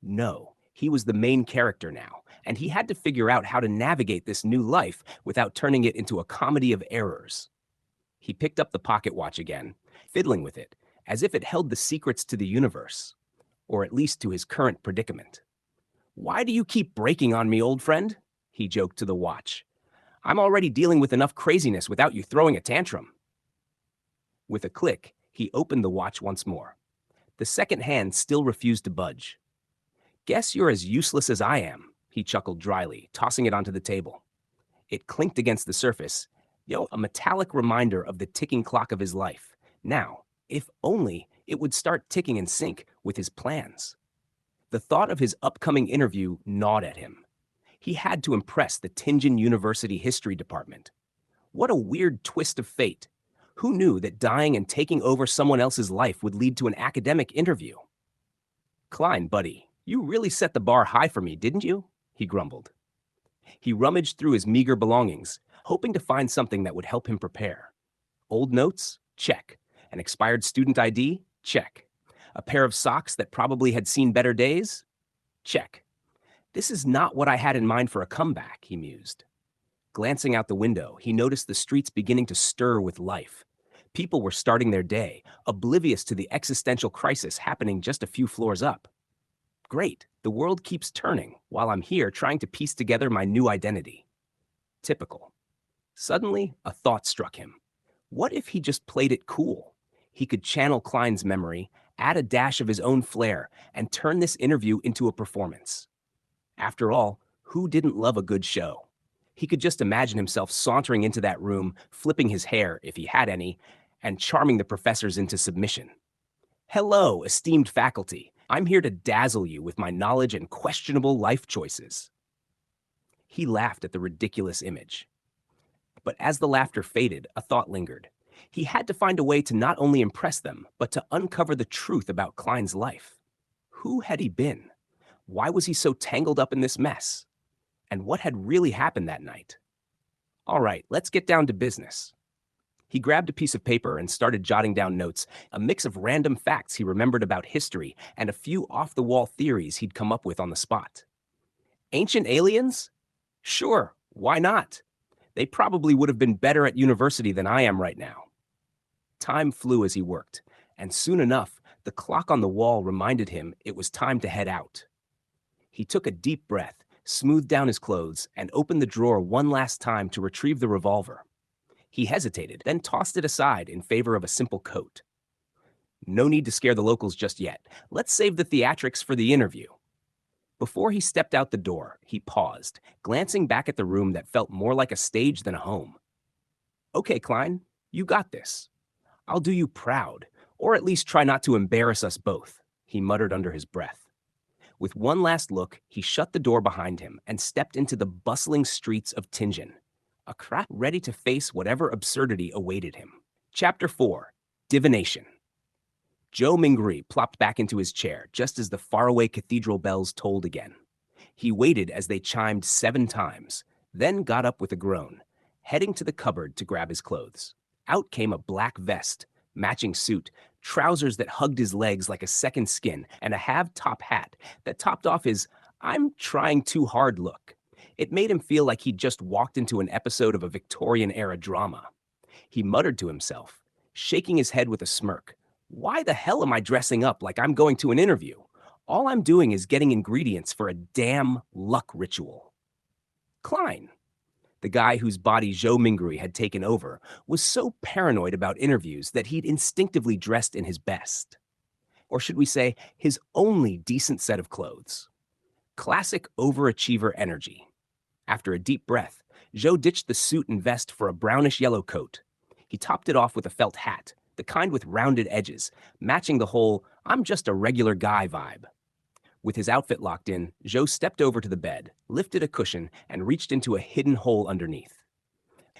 No, he was the main character now, and he had to figure out how to navigate this new life without turning it into a comedy of errors. He picked up the pocket watch again, fiddling with it, as if it held the secrets to the universe, or at least to his current predicament. "Why do you keep breaking on me, old friend?" he joked to the watch. "I'm already dealing with enough craziness without you throwing a tantrum." With a click, he opened the watch once more. The second hand still refused to budge. "Guess you're as useless as I am," he chuckled dryly, tossing it onto the table. It clinked against the surface, a metallic reminder of the ticking clock of his life. Now, if only it would start ticking in sync with his plans. The thought of his upcoming interview gnawed at him. He had to impress the Tingen University History Department. What a weird twist of fate. Who knew that dying and taking over someone else's life would lead to an academic interview? "Klein, buddy, you really set the bar high for me, didn't you?" he grumbled. He rummaged through his meager belongings, hoping to find something that would help him prepare. Old notes? Check. An expired student ID? Check. A pair of socks that probably had seen better days? Check. This is not what I had in mind for a comeback, he mused. Glancing out the window, he noticed the streets beginning to stir with life. People were starting their day, oblivious to the existential crisis happening just a few floors up. Great, the world keeps turning while I'm here trying to piece together my new identity. Typical. Suddenly, a thought struck him. What if he just played it cool? He could channel Klein's memory, add a dash of his own flair, and turn this interview into a performance. After all, who didn't love a good show? He could just imagine himself sauntering into that room, flipping his hair, if he had any, and charming the professors into submission. "Hello, esteemed faculty. I'm here to dazzle you with my knowledge and questionable life choices." He laughed at the ridiculous image. But as the laughter faded, a thought lingered. He had to find a way to not only impress them, but to uncover the truth about Klein's life. Who had he been? Why was he so tangled up in this mess? And what had really happened that night? All right, let's get down to business. He grabbed a piece of paper and started jotting down notes, a mix of random facts he remembered about history and a few off-the-wall theories he'd come up with on the spot. Ancient aliens? Sure, why not? They probably would have been better at university than I am right now. Time flew as he worked, and soon enough, the clock on the wall reminded him it was time to head out. He took a deep breath, smoothed down his clothes, and opened the drawer one last time to retrieve the revolver. He hesitated, then tossed it aside in favor of a simple coat. No need to scare the locals just yet. Let's save the theatrics for the interview. Before he stepped out the door, he paused, glancing back at the room that felt more like a stage than a home. Okay, Klein, you got this. I'll do you proud, or at least try not to embarrass us both, he muttered under his breath. With one last look, he shut the door behind him and stepped into the bustling streets of Tianjin, a crack ready to face whatever absurdity awaited him. Chapter 4. Divination. Zhou Mingri plopped back into his chair just as the faraway cathedral bells tolled again. He waited as they chimed 7 times, then got up with a groan, heading to the cupboard to grab his clothes. Out came a black vest, matching suit, trousers that hugged his legs like a second skin, and a half-top hat that topped off his "I'm trying too hard" look. It made him feel like he'd just walked into an episode of a Victorian-era drama. He muttered to himself, shaking his head with a smirk. Why the hell am I dressing up like I'm going to an interview? All I'm doing is getting ingredients for a damn luck ritual. Klein, the guy whose body Zhou Mingri had taken over, was so paranoid about interviews that he'd instinctively dressed in his best. Or should we say, his only decent set of clothes. Classic overachiever energy. After a deep breath, Zhou ditched the suit and vest for a brownish-yellow coat. He topped it off with a felt hat, the kind with rounded edges, matching the whole "I'm just a regular guy" vibe. With his outfit locked in, Zhou stepped over to the bed, lifted a cushion, and reached into a hidden hole underneath.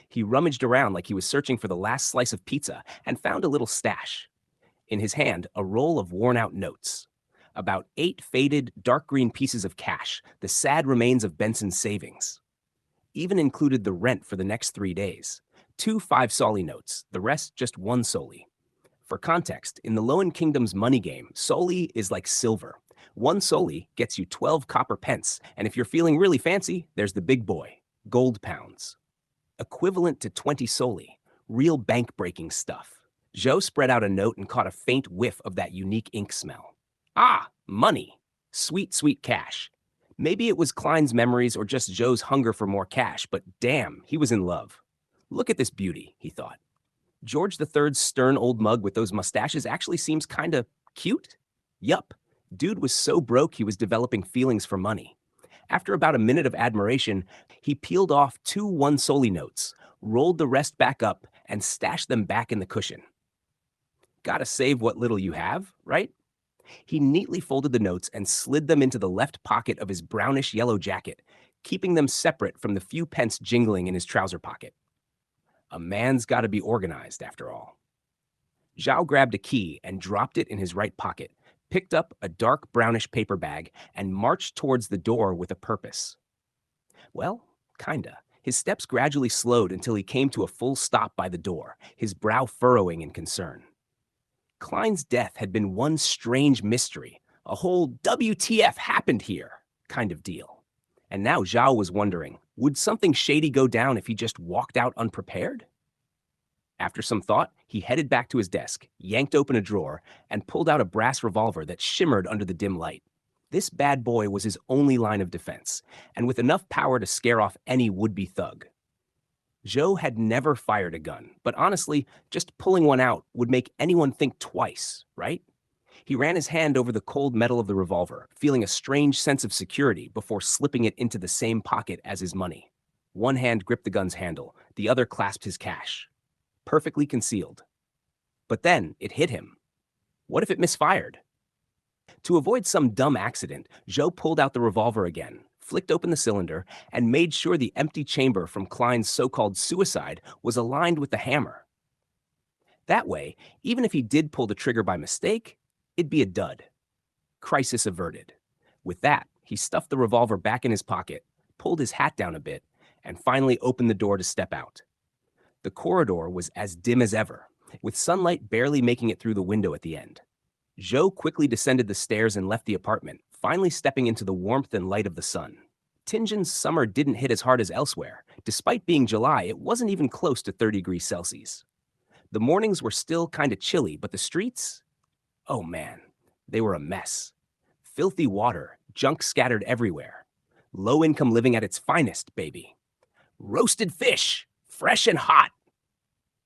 He rummaged around like he was searching for the last slice of pizza and found a little stash. In his hand, a roll of worn-out notes. About 8 faded, dark green pieces of cash, the sad remains of Benson's savings. Even included the rent for the next 3 days. 2 5 solly notes, the rest just 1 solly. For context, in the Lowen Kingdom's money game, solly is like silver. 1 solly gets you 12 copper pence, and if you're feeling really fancy, there's the big boy, gold pounds. Equivalent to 20 solly, real bank-breaking stuff. Zhou spread out a note and caught a faint whiff of that unique ink smell. Ah, money. Sweet, sweet cash. Maybe it was Klein's memories or just Zhou's hunger for more cash, but damn, he was in love. Look at this beauty, he thought. George III's stern old mug with those mustaches actually seems kinda cute? Yup. Dude was so broke he was developing feelings for money. After about a minute of admiration, he peeled off 2 1 solly notes, rolled the rest back up, and stashed them back in the cushion. Gotta save what little you have, right? He neatly folded the notes and slid them into the left pocket of his brownish-yellow jacket, keeping them separate from the few pence jingling in his trouser pocket. A man's gotta be organized, after all. Zhao grabbed a key and dropped it in his right pocket, picked up a dark brownish paper bag, and marched towards the door with a purpose. Well, kinda. His steps gradually slowed until he came to a full stop by the door, his brow furrowing in concern. Klein's death had been one strange mystery, a whole WTF happened here kind of deal. And now Zhao was wondering, would something shady go down if he just walked out unprepared? After some thought, he headed back to his desk, yanked open a drawer, and pulled out a brass revolver that shimmered under the dim light. This bad boy was his only line of defense, and with enough power to scare off any would-be thug. Zhou had never fired a gun, but honestly, just pulling one out would make anyone think twice, right? He ran his hand over the cold metal of the revolver, feeling a strange sense of security before slipping it into the same pocket as his money. One hand gripped the gun's handle, the other clasped his cash. Perfectly concealed. But then it hit him. What if it misfired? To avoid some dumb accident, Zhou pulled out the revolver again, flicked open the cylinder, and made sure the empty chamber from Klein's so-called suicide was aligned with the hammer. That way, even if he did pull the trigger by mistake, it'd be a dud. Crisis averted. With that, he stuffed the revolver back in his pocket, pulled his hat down a bit, and finally opened the door to step out. The corridor was as dim as ever, with sunlight barely making it through the window at the end. Zhou quickly descended the stairs and left the apartment, finally stepping into the warmth and light of the sun. Tianjin's summer didn't hit as hard as elsewhere. Despite being July, it wasn't even close to 30 degrees Celsius. The mornings were still kinda chilly, but the streets? Oh man, they were a mess. Filthy water, junk scattered everywhere. Low-income living at its finest, baby. Roasted fish, fresh and hot.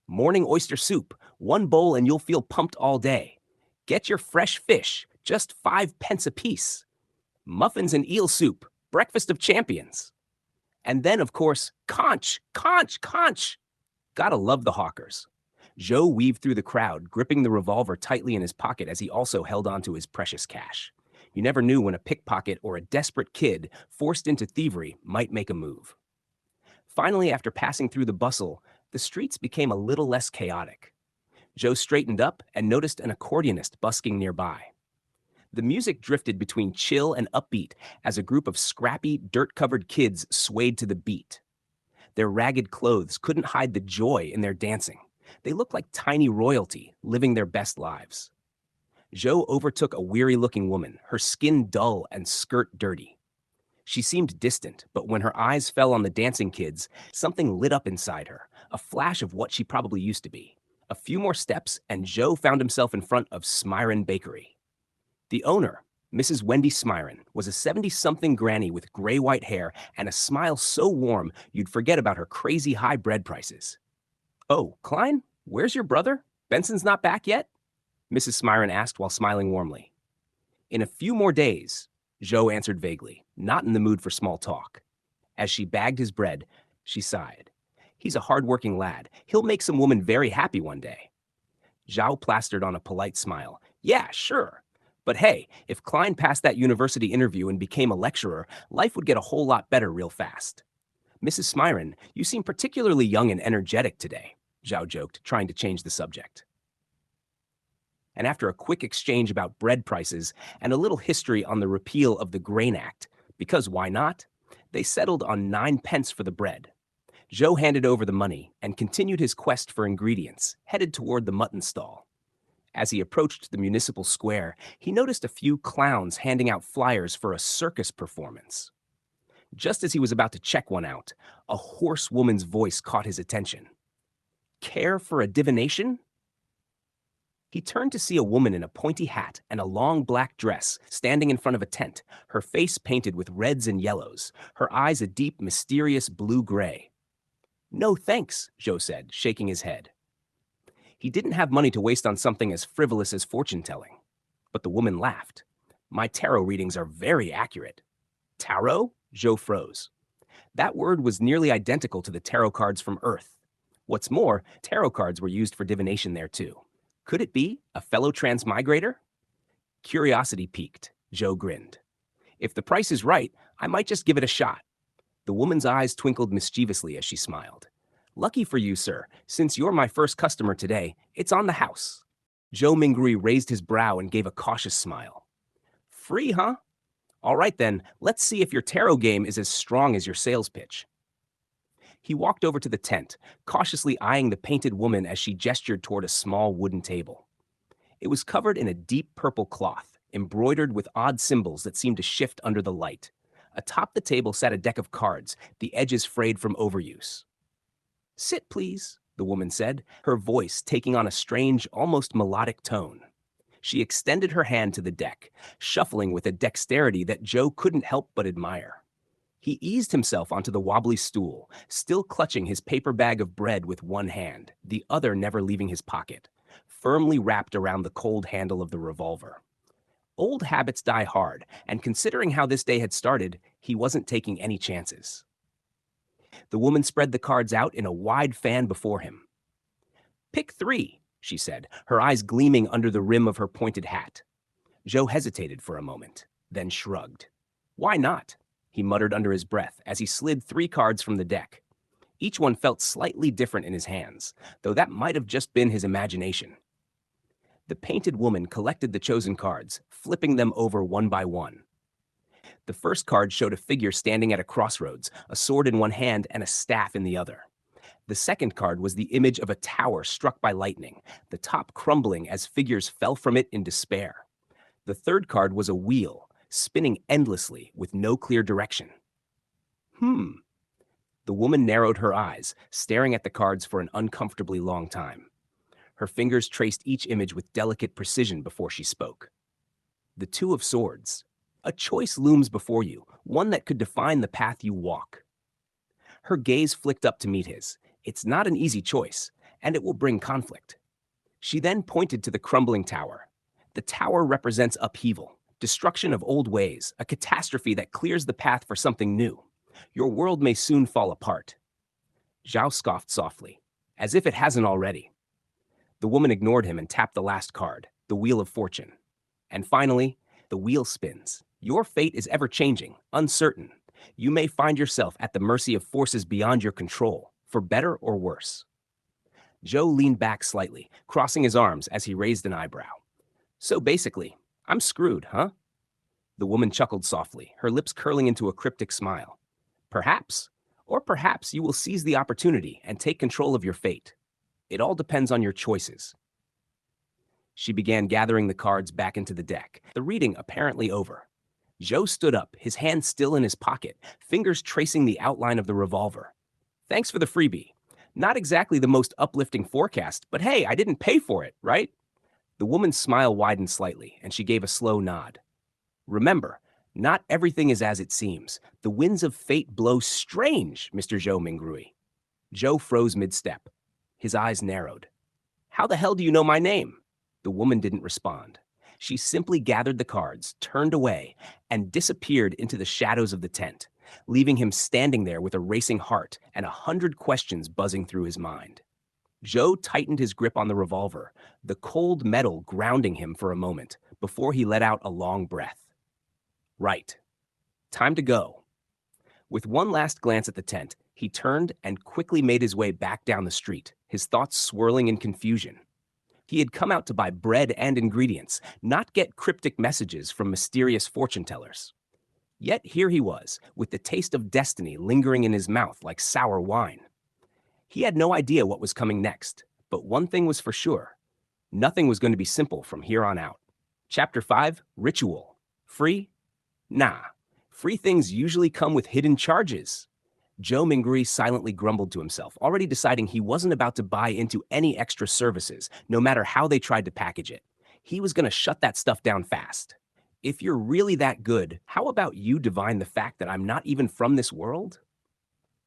Morning oyster soup, one bowl and you'll feel pumped all day. Get your fresh fish, just 5 pence a piece. Muffins and eel soup, breakfast of champions. And then, of course, conch, conch, conch. Gotta love the hawkers. Joe weaved through the crowd, gripping the revolver tightly in his pocket as he also held onto his precious cash. You never knew when a pickpocket or a desperate kid forced into thievery might make a move. Finally, after passing through the bustle, the streets became a little less chaotic. Joe straightened up and noticed an accordionist busking nearby. The music drifted between chill and upbeat as a group of scrappy, dirt-covered kids swayed to the beat. Their ragged clothes couldn't hide the joy in their dancing. They looked like tiny royalty, living their best lives. Joe overtook a weary-looking woman, her skin dull and skirt dirty. She seemed distant, but when her eyes fell on the dancing kids, something lit up inside her, a flash of what she probably used to be. A few more steps, and Joe found himself in front of Smyron Bakery. The owner, Mrs. Wendy Smyron, was a 70-something granny with gray-white hair and a smile so warm you'd forget about her crazy high bread prices. "Oh, Klein, where's your brother? Benson's not back yet?" Mrs. Smyron asked while smiling warmly. "In a few more days," Joe answered vaguely, not in the mood for small talk. As she bagged his bread, she sighed. "He's a hard-working lad. He'll make some woman very happy one day." Zhao plastered on a polite smile. "Yeah, sure. But hey, if Klein passed that university interview and became a lecturer, life would get a whole lot better real fast." "Mrs. Smyron, you seem particularly young and energetic today," Zhao joked, trying to change the subject. And after a quick exchange about bread prices and a little history on the repeal of the Grain Act, because why not, they settled on 9 pence for the bread. Joe handed over the money and continued his quest for ingredients, headed toward the mutton stall. As he approached the municipal square, he noticed a few clowns handing out flyers for a circus performance. Just as he was about to check one out, a hoarse woman's voice caught his attention. "Care for a divination?" He turned to see a woman in a pointy hat and a long black dress standing in front of a tent, her face painted with reds and yellows, her eyes a deep, mysterious blue-gray. "No thanks," Joe said, shaking his head. He didn't have money to waste on something as frivolous as fortune-telling. But the woman laughed. "My tarot readings are very accurate." "Tarot?" Joe froze. That word was nearly identical to the tarot cards from Earth. What's more, tarot cards were used for divination there too. Could it be a fellow transmigrator? Curiosity piqued. Joe grinned. "If the price is right, I might just give it a shot." The woman's eyes twinkled mischievously as she smiled. "Lucky for you, sir. Since you're my first customer today, it's on the house." Joe Mingrui raised his brow and gave a cautious smile. "Free, huh? All right then, let's see if your tarot game is as strong as your sales pitch." He walked over to the tent, cautiously eyeing the painted woman as she gestured toward a small wooden table. It was covered in a deep purple cloth, embroidered with odd symbols that seemed to shift under the light. Atop the table sat a deck of cards, the edges frayed from overuse. "Sit, please," the woman said, her voice taking on a strange, almost melodic tone. She extended her hand to the deck, shuffling with a dexterity that Joe couldn't help but admire. He eased himself onto the wobbly stool, still clutching his paper bag of bread with one hand, the other never leaving his pocket, firmly wrapped around the cold handle of the revolver. Old habits die hard, and considering how this day had started, he wasn't taking any chances. The woman spread the cards out in a wide fan before him. "Pick 3, she said, her eyes gleaming under the rim of her pointed hat. Joe hesitated for a moment, then shrugged. "Why not?" he muttered under his breath as he slid 3 cards from the deck. Each one felt slightly different in his hands, though that might have just been his imagination. The painted woman collected the chosen cards, flipping them over one by one. The first card showed a figure standing at a crossroads, a sword in one hand and a staff in the other. The second card was the image of a tower struck by lightning, the top crumbling as figures fell from it in despair. The third card was a wheel, spinning endlessly with no clear direction. The woman narrowed her eyes, staring at the cards for an uncomfortably long time. Her fingers traced each image with delicate precision before she spoke. The 2 of Swords. A choice looms before you, one that could define the path you walk. Her gaze flicked up to meet his. It's not an easy choice, and it will bring conflict. She then pointed to the crumbling tower. The tower represents upheaval, destruction of old ways, a catastrophe that clears the path for something new. Your world may soon fall apart. Zhao scoffed softly, as if it hasn't already. The woman ignored him and tapped the last card, the Wheel of Fortune. And finally, the wheel spins. Your fate is ever-changing, uncertain. You may find yourself at the mercy of forces beyond your control, for better or worse. Joe leaned back slightly, crossing his arms as he raised an eyebrow. So basically, I'm screwed, huh? The woman chuckled softly, her lips curling into a cryptic smile. Perhaps, or perhaps you will seize the opportunity and take control of your fate. It all depends on your choices. She began gathering the cards back into the deck, the reading apparently over. Joe stood up, his hand still in his pocket, fingers tracing the outline of the revolver. Thanks for the freebie. Not exactly the most uplifting forecast, but hey, I didn't pay for it, right? The woman's smile widened slightly, and she gave a slow nod. Remember, not everything is as it seems. The winds of fate blow strange, Mr. Zhou Mingrui. Joe froze mid-step. His eyes narrowed. How the hell do you know my name? The woman didn't respond. She simply gathered the cards, turned away, and disappeared into the shadows of the tent, leaving him standing there with a racing heart and 100 questions buzzing through his mind. Joe tightened his grip on the revolver, the cold metal grounding him for a moment before he let out a long breath. Right. Time to go. With one last glance at the tent, he turned and quickly made his way back down the street, his thoughts swirling in confusion. He had come out to buy bread and ingredients, not get cryptic messages from mysterious fortune tellers. Yet here he was, with the taste of destiny lingering in his mouth like sour wine. He had no idea what was coming next, but one thing was for sure. Nothing was going to be simple from here on out. Chapter 5, Ritual. Free? Nah. Free things usually come with hidden charges. Joe Mingrui silently grumbled to himself, already deciding he wasn't about to buy into any extra services, no matter how they tried to package it. He was going to shut that stuff down fast. If you're really that good, how about you divine the fact that I'm not even from this world?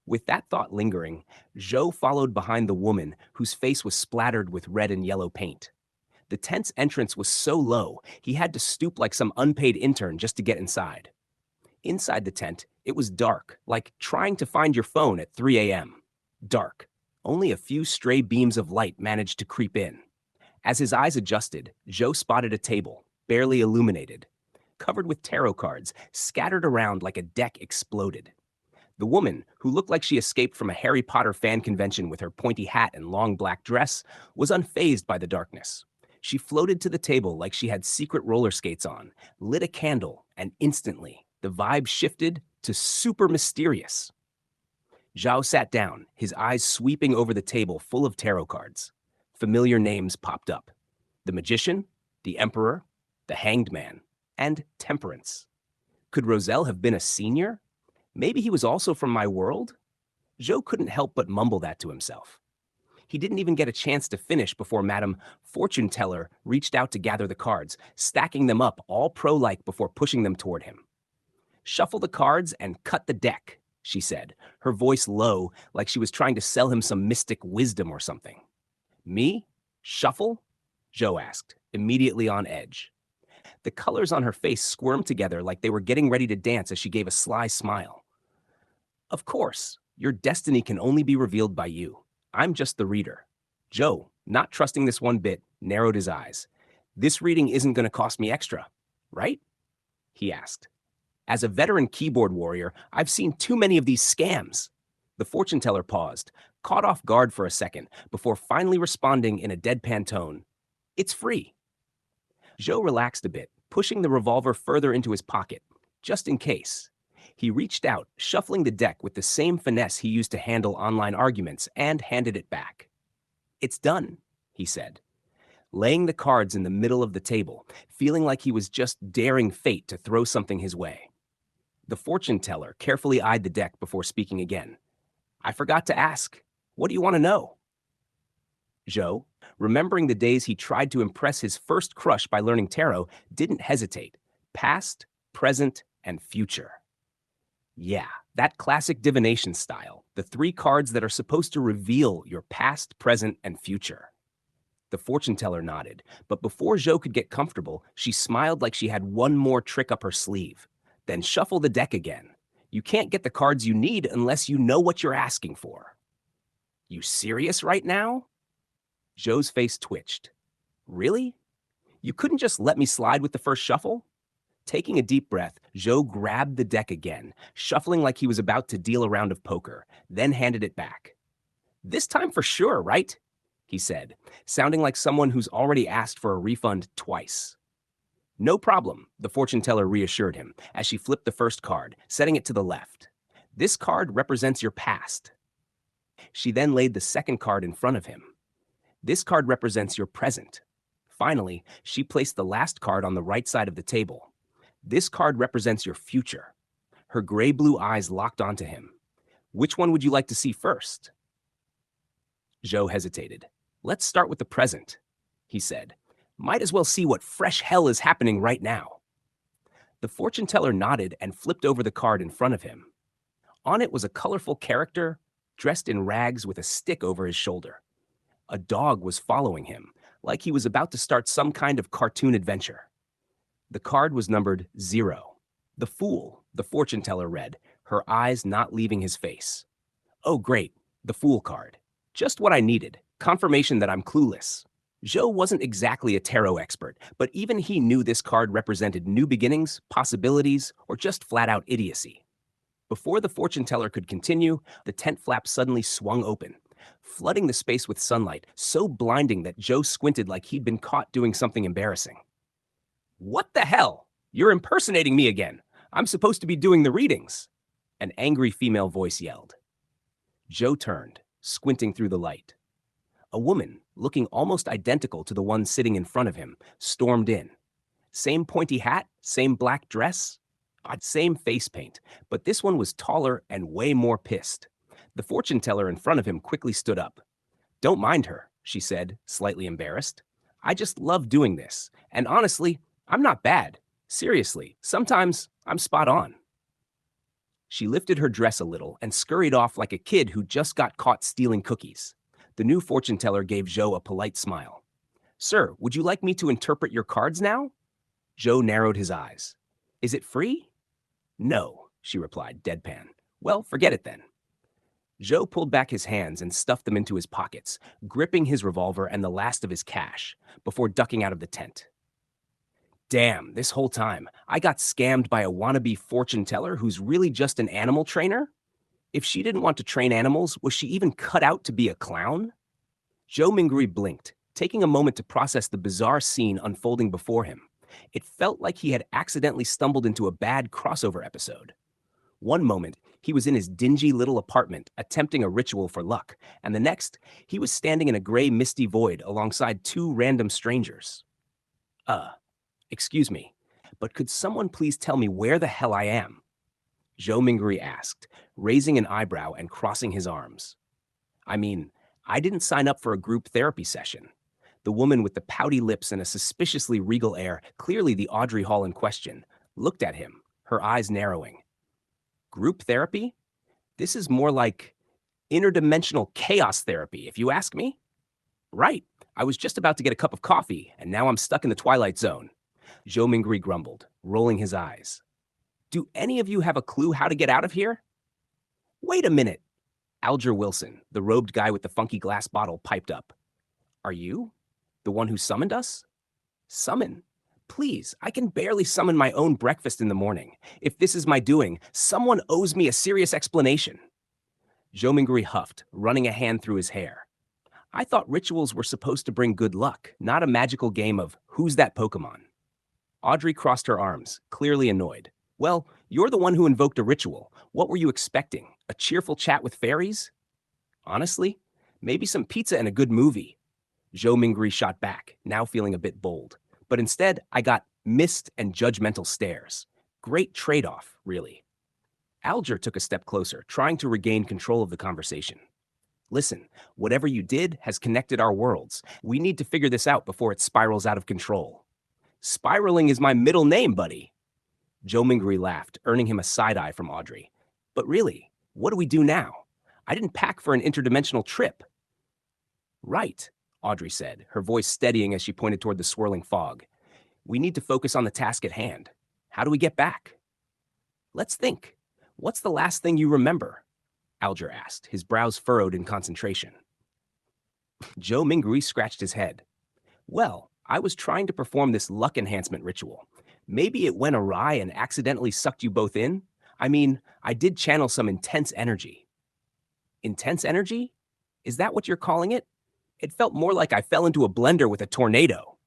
With that thought lingering, Joe followed behind the woman whose face was splattered with red and yellow paint. The tent's entrance was so low, he had to stoop like some unpaid intern just to get inside. Inside the tent, it was dark, like trying to find your phone at 3 a.m. Dark. Only a few stray beams of light managed to creep in. As his eyes adjusted, Joe spotted a table, barely illuminated, covered with tarot cards, scattered around like a deck exploded. The woman, who looked like she escaped from a Harry Potter fan convention with her pointy hat and long black dress, was unfazed by the darkness. She floated to the table like she had secret roller skates on, lit a candle, and instantly, the vibe shifted to super mysterious. Zhao sat down, his eyes sweeping over the table full of tarot cards. Familiar names popped up. The Magician, the Emperor, the Hanged Man, and Temperance. Could Roselle have been a senior? Maybe he was also from my world? Zhou couldn't help but mumble that to himself. He didn't even get a chance to finish before Madame Fortune Teller reached out to gather the cards, stacking them up all pro-like before pushing them toward him. Shuffle the cards and cut the deck, she said, her voice low like she was trying to sell him some mystic wisdom or something. Me? Shuffle? Zhou asked, immediately on edge. The colors on her face squirmed together like they were getting ready to dance as she gave a sly smile. Of course, your destiny can only be revealed by you. I'm just the reader. Zhou, not trusting this one bit, narrowed his eyes. This reading isn't going to cost me extra, right? He asked. As a veteran keyboard warrior, I've seen too many of these scams. The fortune teller paused, caught off guard for a second, before finally responding in a deadpan tone. It's free. Zhou relaxed a bit, pushing the revolver further into his pocket, just in case. He reached out, shuffling the deck with the same finesse he used to handle online arguments, and handed it back. It's done, he said, laying the cards in the middle of the table, feeling like he was just daring fate to throw something his way. The fortune teller carefully eyed the deck before speaking again. I forgot to ask, what do you want to know? Zhou, remembering the days he tried to impress his first crush by learning tarot, didn't hesitate, passed present, and future. Yeah, that classic divination style, the three cards that are supposed to reveal your past, present, and future. The fortune teller nodded, but before Zhou could get comfortable, she smiled like she had one more trick up her sleeve. Then shuffle the deck again. You can't get the cards you need unless you know what you're asking for. You serious right now? Zhou's face twitched. Really? You couldn't just let me slide with the first shuffle? Taking a deep breath, Zhou grabbed the deck again, shuffling like he was about to deal a round of poker, then handed it back. This time for sure, right? He said, sounding like someone who's already asked for a refund twice. No problem, the fortune teller reassured him as she flipped the first card, setting it to the left. This card represents your past. She then laid the second card in front of him. This card represents your present. Finally, she placed the last card on the right side of the table. This card represents your future. Her gray-blue eyes locked onto him. Which one would you like to see first? Zhou hesitated. Let's start with the present, he said. Might as well see what fresh hell is happening right now. The fortune teller nodded and flipped over the card in front of him. On it was a colorful character dressed in rags with a stick over his shoulder. A dog was following him, like he was about to start some kind of cartoon adventure. The card was numbered 0. The Fool, the fortune teller read, her eyes not leaving his face. Oh great, the Fool card. Just what I needed, confirmation that I'm clueless. Zhou wasn't exactly a tarot expert, but even he knew this card represented new beginnings, possibilities, or just flat-out idiocy. Before the fortune teller could continue, the tent flap suddenly swung open, flooding the space with sunlight, so blinding that Zhou squinted like he'd been caught doing something embarrassing. What the hell? You're impersonating me again. I'm supposed to be doing the readings, an angry female voice yelled. Zhou turned, squinting through the light. A woman, looking almost identical to the one sitting in front of him, stormed in. Same pointy hat, same black dress, same face paint, but this one was taller and way more pissed. The fortune teller in front of him quickly stood up. Don't mind her, she said, slightly embarrassed. I just love doing this, and honestly, I'm not bad. Seriously, sometimes I'm spot on. She lifted her dress a little and scurried off like a kid who just got caught stealing cookies. The new fortune teller gave Zhou a polite smile. Sir, would you like me to interpret your cards now? Zhou narrowed his eyes. Is it free? No, she replied, deadpan. Well, forget it then. Zhou pulled back his hands and stuffed them into his pockets, gripping his revolver and the last of his cash, before ducking out of the tent. Damn, this whole time, I got scammed by a wannabe fortune teller who's really just an animal trainer? If she didn't want to train animals, was she even cut out to be a clown? Zhou Mingui blinked, taking a moment to process the bizarre scene unfolding before him. It felt like he had accidentally stumbled into a bad crossover episode. One moment, he was in his dingy little apartment attempting a ritual for luck, and the next, he was standing in a gray misty void alongside two random strangers. Excuse me, but could someone please tell me where the hell I am? Zhou Mingui asked, raising an eyebrow and crossing his arms. I mean, I didn't sign up for a group therapy session. The woman with the pouty lips and a suspiciously regal air, clearly the Audrey Hall in question, looked at him, her eyes narrowing. Group therapy? This is more like interdimensional chaos therapy, if you ask me. Right, I was just about to get a cup of coffee, and now I'm stuck in the Twilight Zone. Zhou Mingui grumbled, rolling his eyes. Do any of you have a clue how to get out of here? Wait a minute. Alger Wilson, the robed guy with the funky glass bottle, piped up. Are you? The one who summoned us? Summon? Please, I can barely summon my own breakfast in the morning. If this is my doing, someone owes me a serious explanation. Zhou Mingui huffed, running a hand through his hair. I thought rituals were supposed to bring good luck, not a magical game of who's that Pokemon. Audrey crossed her arms, clearly annoyed. Well, you're the one who invoked a ritual. What were you expecting? A cheerful chat with fairies? Honestly, maybe some pizza and a good movie. Zhou Mingui shot back, now feeling a bit bold. But instead, I got mist and judgmental stares. Great trade-off, really. Alger took a step closer, trying to regain control of the conversation. Listen, whatever you did has connected our worlds. We need to figure this out before it spirals out of control. Spiraling is my middle name, buddy. Joe Mingri laughed, earning him a side-eye from Audrey. But really, what do we do now? I didn't pack for an interdimensional trip. Right, Audrey said, her voice steadying as she pointed toward the swirling fog. We need to focus on the task at hand. How do we get back? Let's think. What's the last thing you remember? Alger asked, his brows furrowed in concentration. Joe Mingri scratched his head. Well, I was trying to perform this luck enhancement ritual. Maybe it went awry and accidentally sucked you both in? I mean, I did channel some intense energy. Intense energy? Is that what you're calling it? It felt more like I fell into a blender with a tornado,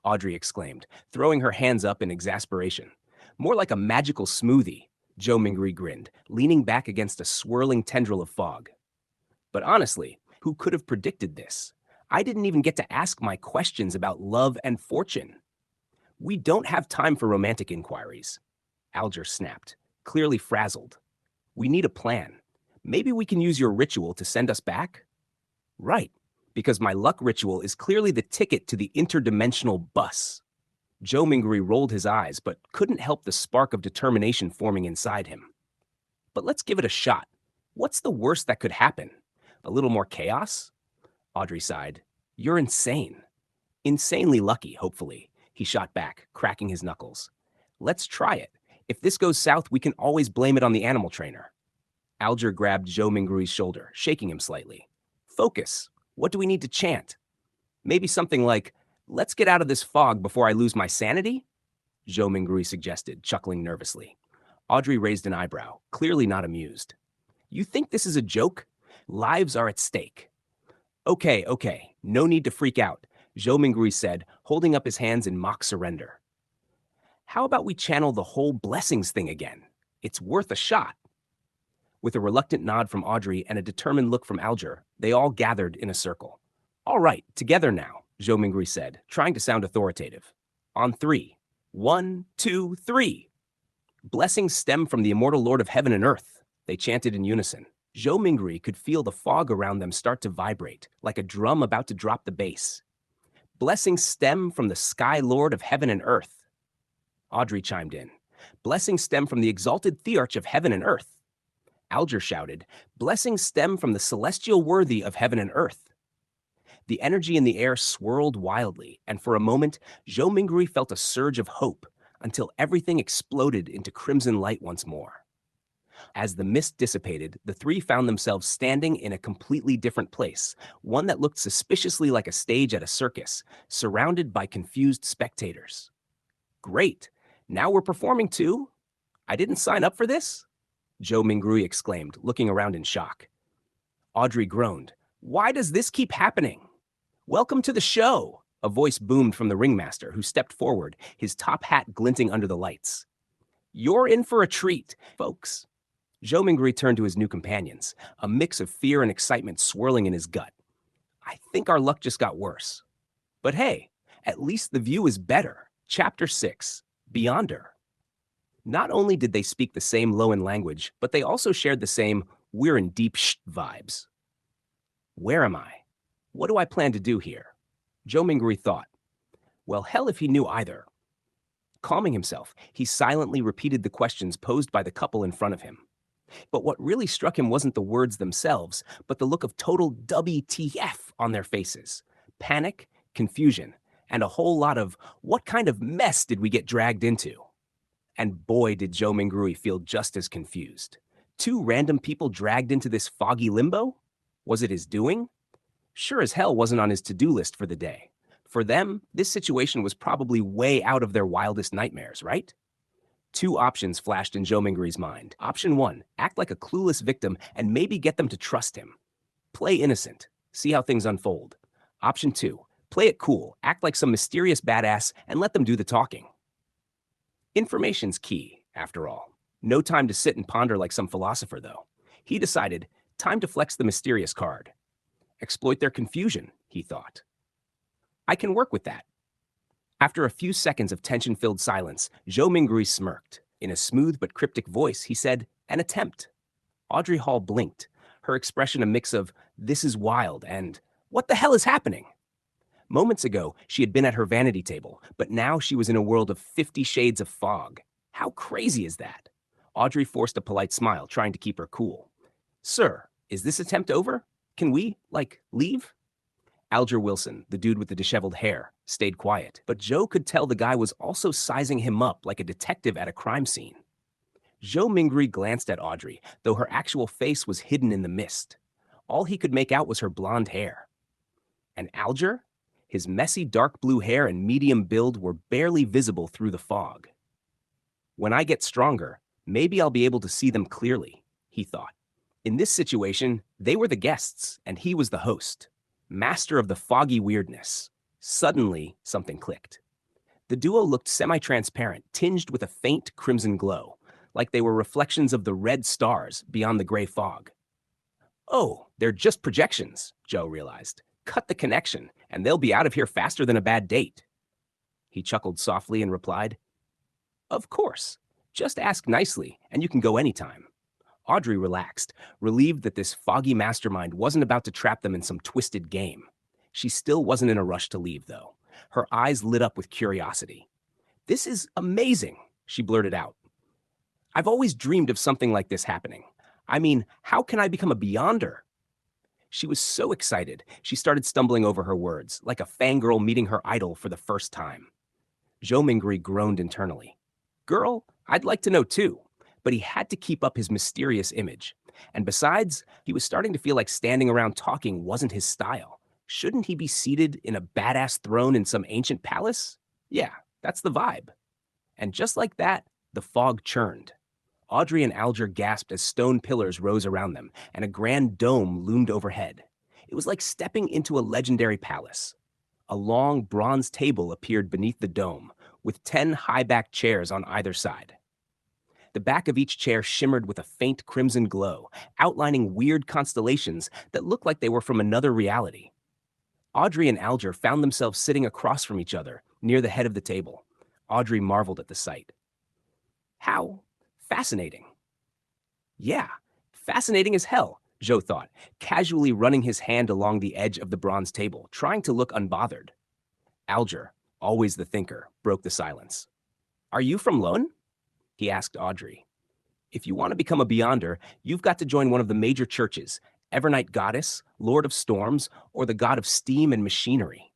Audrey exclaimed, throwing her hands up in exasperation. More like a magical smoothie, Joe Mingri grinned, leaning back against a swirling tendril of fog. But honestly, who could have predicted this? I didn't even get to ask my questions about love and fortune. We don't have time for romantic inquiries, Alger snapped, clearly frazzled. We need a plan. Maybe we can use your ritual to send us back? Right, because my luck ritual is clearly the ticket to the interdimensional bus. Joe Mingri rolled his eyes, but couldn't help the spark of determination forming inside him. But let's give it a shot. What's the worst that could happen? A little more chaos? Audrey sighed. You're insane. Insanely lucky, hopefully, he shot back, cracking his knuckles. Let's try it. If this goes south, we can always blame it on the animal trainer. Alger grabbed Joe Mingri's shoulder, shaking him slightly. Focus. What do we need to chant? Maybe something like, let's get out of this fog before I lose my sanity? Joe Mingri suggested, chuckling nervously. Audrey raised an eyebrow, clearly not amused. You think this is a joke? Lives are at stake. Okay, no need to freak out, Joe Mingri said, holding up his hands in mock surrender. How about we channel the whole blessings thing again? It's worth a shot. With a reluctant nod from Audrey and a determined look from Alger, they all gathered in a circle. All right, together now, Joe Mingri said, trying to sound authoritative. On 3. 1, 2, 3. Blessings stem from the immortal Lord of Heaven and Earth, they chanted in unison. Joe Mingri could feel the fog around them start to vibrate, like a drum about to drop the bass. Blessings stem from the Sky Lord of Heaven and Earth. Audrey chimed in. Blessings stem from the exalted Thearch of Heaven and Earth. Alger shouted, blessings stem from the celestial worthy of heaven and earth. The energy in the air swirled wildly, and for a moment, Joe Mingri felt a surge of hope until everything exploded into crimson light once more. As the mist dissipated, the three found themselves standing in a completely different place, one that looked suspiciously like a stage at a circus, surrounded by confused spectators. Great, now we're performing too? I didn't sign up for this? Joe Mingri exclaimed, looking around in shock. Audrey groaned. Why does this keep happening? Welcome to the show, a voice boomed from the ringmaster, who stepped forward, his top hat glinting under the lights. You're in for a treat, folks. Joe Mingri turned to his new companions, a mix of fear and excitement swirling in his gut. I think our luck just got worse. But hey, at least the view is better. Chapter 6, Beyonder. Not only did they speak the same Loan language, but they also shared the same we're in deep sh vibes. Where am I? What do I plan to do here? Joe Mingri thought. Well, hell if he knew either. Calming himself, he silently repeated the questions posed by the couple in front of him. But what really struck him wasn't the words themselves, but the look of total WTF on their faces. Panic, confusion, and a whole lot of, what kind of mess did we get dragged into? And boy, did Joe Mingri feel just as confused. 2 random people dragged into this foggy limbo? Was it his doing? Sure as hell wasn't on his to-do list for the day. For them, this situation was probably way out of their wildest nightmares, right? 2 options flashed in Joe Mingri's mind. Option 1, act like a clueless victim and maybe get them to trust him. Play innocent, see how things unfold. Option 2, play it cool, act like some mysterious badass and let them do the talking. Information's key, after all. No time to sit and ponder like some philosopher, though. He decided, time to flex the mysterious card. Exploit their confusion, he thought. I can work with that. After a few seconds of tension-filled silence, Joe Mingri smirked. In a smooth but cryptic voice, he said, an attempt. Audrey Hall blinked, her expression a mix of, this is wild, and, what the hell is happening? Moments ago, she had been at her vanity table, but now she was in a world of 50 shades of fog. How crazy is that? Audrey forced a polite smile, trying to keep her cool. Sir, is this attempt over? Can we, leave? Alger Wilson, the dude with the disheveled hair, stayed quiet, but Joe could tell the guy was also sizing him up like a detective at a crime scene. Zhou Mingri glanced at Audrey, though her actual face was hidden in the mist. All he could make out was her blonde hair. And Alger? His messy dark blue hair and medium build were barely visible through the fog. When I get stronger, maybe I'll be able to see them clearly, he thought. In this situation, they were the guests, and he was the host, master of the foggy weirdness. Suddenly, something clicked. The duo looked semi-transparent, tinged with a faint crimson glow, like they were reflections of the red stars beyond the gray fog. Oh, they're just projections, Joe realized. Cut the connection, and they'll be out of here faster than a bad date. He chuckled softly and replied, Of course. Just ask nicely, and you can go anytime. Audrey relaxed, relieved that this foggy mastermind wasn't about to trap them in some twisted game. She still wasn't in a rush to leave, though. Her eyes lit up with curiosity. This is amazing, she blurted out. I've always dreamed of something like this happening. I mean, how can I become a beyonder? She was so excited, she started stumbling over her words, like a fangirl meeting her idol for the first time. Zhou Mingri groaned internally. Girl, I'd like to know too. But he had to keep up his mysterious image. And besides, he was starting to feel like standing around talking wasn't his style. Shouldn't he be seated in a badass throne in some ancient palace? Yeah, that's the vibe. And just like that, the fog churned. Audrey and Alger gasped as stone pillars rose around them, and a grand dome loomed overhead. It was like stepping into a legendary palace. A long bronze table appeared beneath the dome, with 10 high-backed chairs on either side. The back of each chair shimmered with a faint crimson glow, outlining weird constellations that looked like they were from another reality. Audrey and Alger found themselves sitting across from each other, near the head of the table. Audrey marveled at the sight. How fascinating. Yeah, fascinating as hell, Zhou thought, casually running his hand along the edge of the bronze table, trying to look unbothered. Alger, always the thinker, broke the silence. Are you from Lone? He asked Audrey. If you want to become a Beyonder, you've got to join one of the major churches, Evernight Goddess, Lord of Storms, or the God of Steam and Machinery.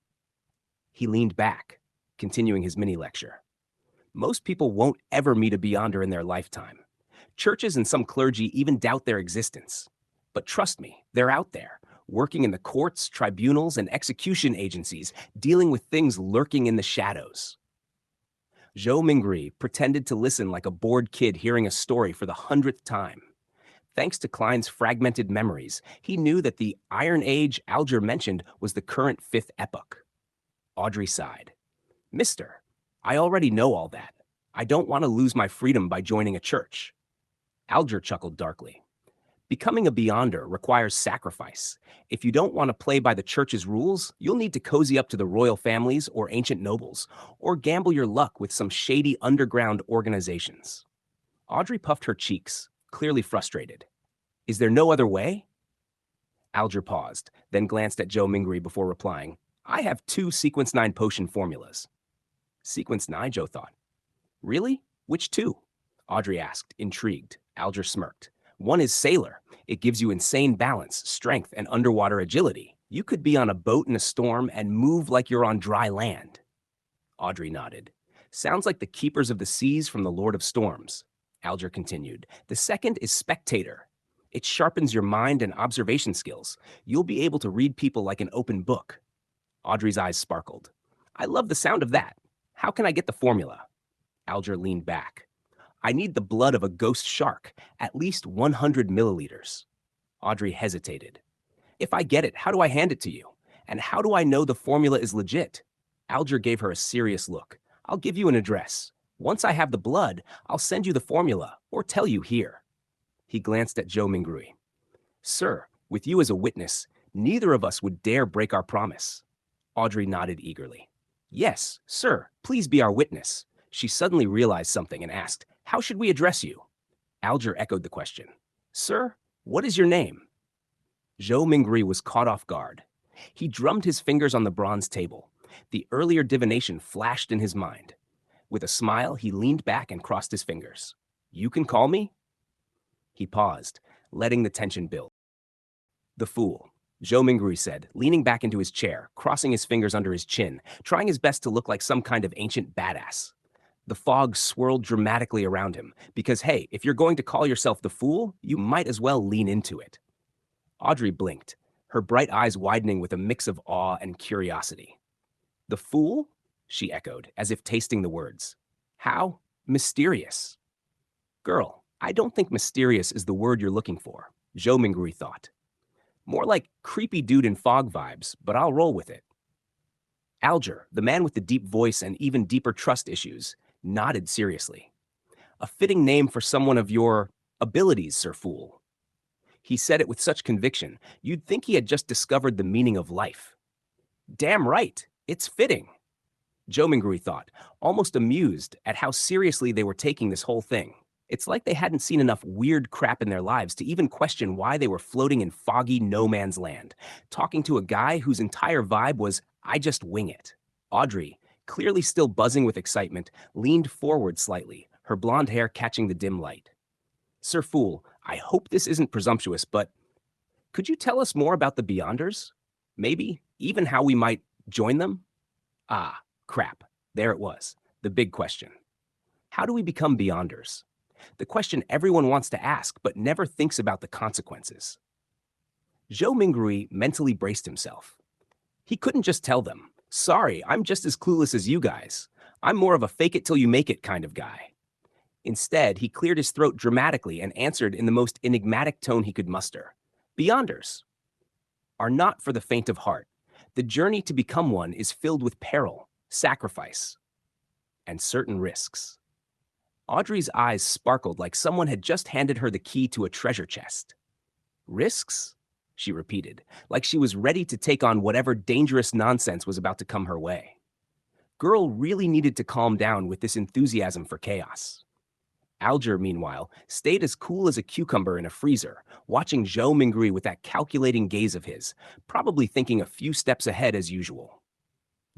He leaned back, continuing his mini-lecture. Most people won't ever meet a Beyonder in their lifetime. Churches and some clergy even doubt their existence. But trust me, they're out there, working in the courts, tribunals, and execution agencies, dealing with things lurking in the shadows. Zhou Mingri pretended to listen like a bored kid hearing a story for the 100th time. Thanks to Klein's fragmented memories, he knew that the Iron Age Alger mentioned was the current 5th epoch. Audrey sighed. Mister, I already know all that. I don't want to lose my freedom by joining a church. Alger chuckled darkly. Becoming a Beyonder requires sacrifice. If you don't want to play by the church's rules, you'll need to cozy up to the royal families or ancient nobles, or gamble your luck with some shady underground organizations. Audrey puffed her cheeks, clearly frustrated. Is there no other way? Alger paused, then glanced at Zhou Mingri before replying. I have 2 Sequence 9 potion formulas. Sequence 9, Zhou thought. Really? Which 2? Audrey asked, intrigued. Alger smirked. One is Sailor. It gives you insane balance, strength, and underwater agility. You could be on a boat in a storm and move like you're on dry land. Audrey nodded. Sounds like the Keepers of the Seas from the Lord of Storms. Alger continued. The second is Spectator. It sharpens your mind and observation skills. You'll be able to read people like an open book. Audrey's eyes sparkled. I love the sound of that. How can I get the formula? Alger leaned back. I need the blood of a ghost shark, at least 100 milliliters. Audrey hesitated. If I get it, how do I hand it to you? And how do I know the formula is legit? Alger gave her a serious look. I'll give you an address. Once I have the blood, I'll send you the formula, or tell you here. He glanced at Zhou Mingri. Sir, with you as a witness, neither of us would dare break our promise. Audrey nodded eagerly. Yes, sir, please be our witness. She suddenly realized something and asked, How should we address you? Alger echoed the question. Sir, what is your name? Zhou Mingri was caught off guard. He drummed his fingers on the bronze table. The earlier divination flashed in his mind. With a smile, he leaned back and crossed his fingers. You can call me? He paused, letting the tension build. The fool, Zhou Minggui said, leaning back into his chair, crossing his fingers under his chin, trying his best to look like some kind of ancient badass. The fog swirled dramatically around him, because hey, if you're going to call yourself the fool, you might as well lean into it. Audrey blinked, her bright eyes widening with a mix of awe and curiosity. The fool? She echoed, as if tasting the words. How mysterious. Girl, I don't think mysterious is the word you're looking for, Zhou Minggui thought. More like creepy dude in fog vibes, but I'll roll with it. Alger, the man with the deep voice and even deeper trust issues, nodded seriously. A fitting name for someone of your abilities, Sir Fool. He said it with such conviction, you'd think he had just discovered the meaning of life. Damn right, it's fitting. Zhou Minggui thought, almost amused at how seriously they were taking this whole thing. It's like they hadn't seen enough weird crap in their lives to even question why they were floating in foggy no man's land, talking to a guy whose entire vibe was, I just wing it. Audrey, clearly still buzzing with excitement, leaned forward slightly, her blonde hair catching the dim light. Sir Fool, I hope this isn't presumptuous, but could you tell us more about the Beyonders? Maybe even how we might join them? Ah, crap. There it was. The big question. How do we become Beyonders? The question everyone wants to ask, but never thinks about the consequences. Zhou Minggui mentally braced himself. He couldn't just tell them, sorry, I'm just as clueless as you guys. I'm more of a fake it till you make it kind of guy. Instead, he cleared his throat dramatically and answered in the most enigmatic tone he could muster. Beyonders are not for the faint of heart. The journey to become one is filled with peril, sacrifice, and certain risks. Audrey's eyes sparkled like someone had just handed her the key to a treasure chest. Risks? She repeated, like she was ready to take on whatever dangerous nonsense was about to come her way. Girl really needed to calm down with this enthusiasm for chaos. Alger, meanwhile, stayed as cool as a cucumber in a freezer, watching Zhou Minggui with that calculating gaze of his, probably thinking a few steps ahead as usual.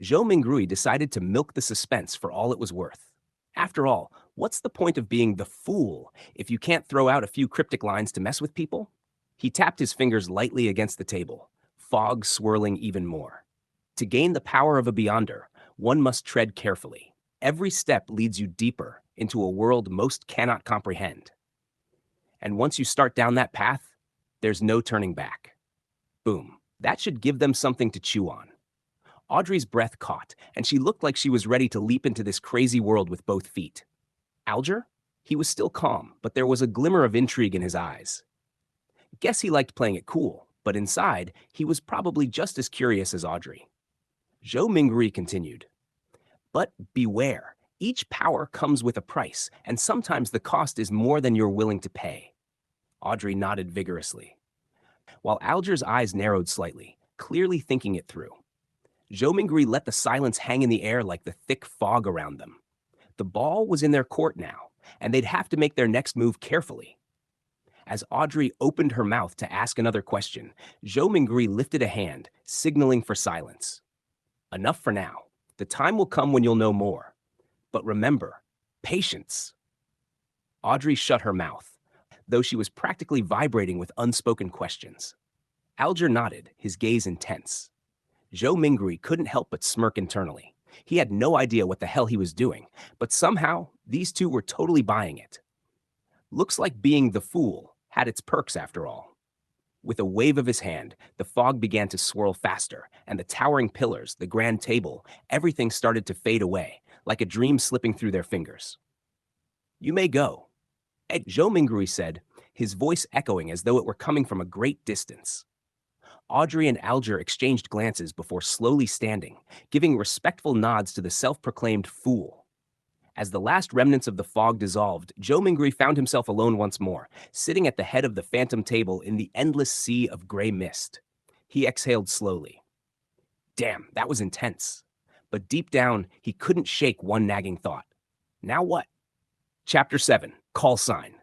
Zhou Minggui decided to milk the suspense for all it was worth. After all, what's the point of being the fool if you can't throw out a few cryptic lines to mess with people? He tapped his fingers lightly against the table, fog swirling even more. To gain the power of a Beyonder, one must tread carefully. Every step leads you deeper into a world most cannot comprehend. And once you start down that path, there's no turning back. Boom. That should give them something to chew on. Audrey's breath caught, and she looked like she was ready to leap into this crazy world with both feet. Alger? He was still calm, but there was a glimmer of intrigue in his eyes. Guess he liked playing it cool, but inside, he was probably just as curious as Audrey. Zhou Minggui continued. But beware, each power comes with a price, and sometimes the cost is more than you're willing to pay. Audrey nodded vigorously, while Alger's eyes narrowed slightly, clearly thinking it through. Zhou Minggui let the silence hang in the air like the thick fog around them. The ball was in their court now, and they'd have to make their next move carefully. As Audrey opened her mouth to ask another question, Zhou Minggui lifted a hand, signaling for silence. Enough for now. The time will come when you'll know more. But remember, patience. Audrey shut her mouth, though she was practically vibrating with unspoken questions. Alger nodded, his gaze intense. Zhou Minggui couldn't help but smirk internally. He had no idea what the hell he was doing, but somehow these two were totally buying it. Looks like being the fool had its perks after all. With a wave of his hand, the fog began to swirl faster, and the towering pillars, the grand table, everything started to fade away, like a dream slipping through their fingers. You may go, Zhou Minggui said, his voice echoing as though it were coming from a great distance. Audrey and Alger exchanged glances before slowly standing, giving respectful nods to the self-proclaimed fool. As the last remnants of the fog dissolved, Zhou Minggui found himself alone once more, sitting at the head of the phantom table in the endless sea of gray mist. He exhaled slowly. Damn, that was intense. But deep down, he couldn't shake one nagging thought. Now what? Chapter 7, Call Sign.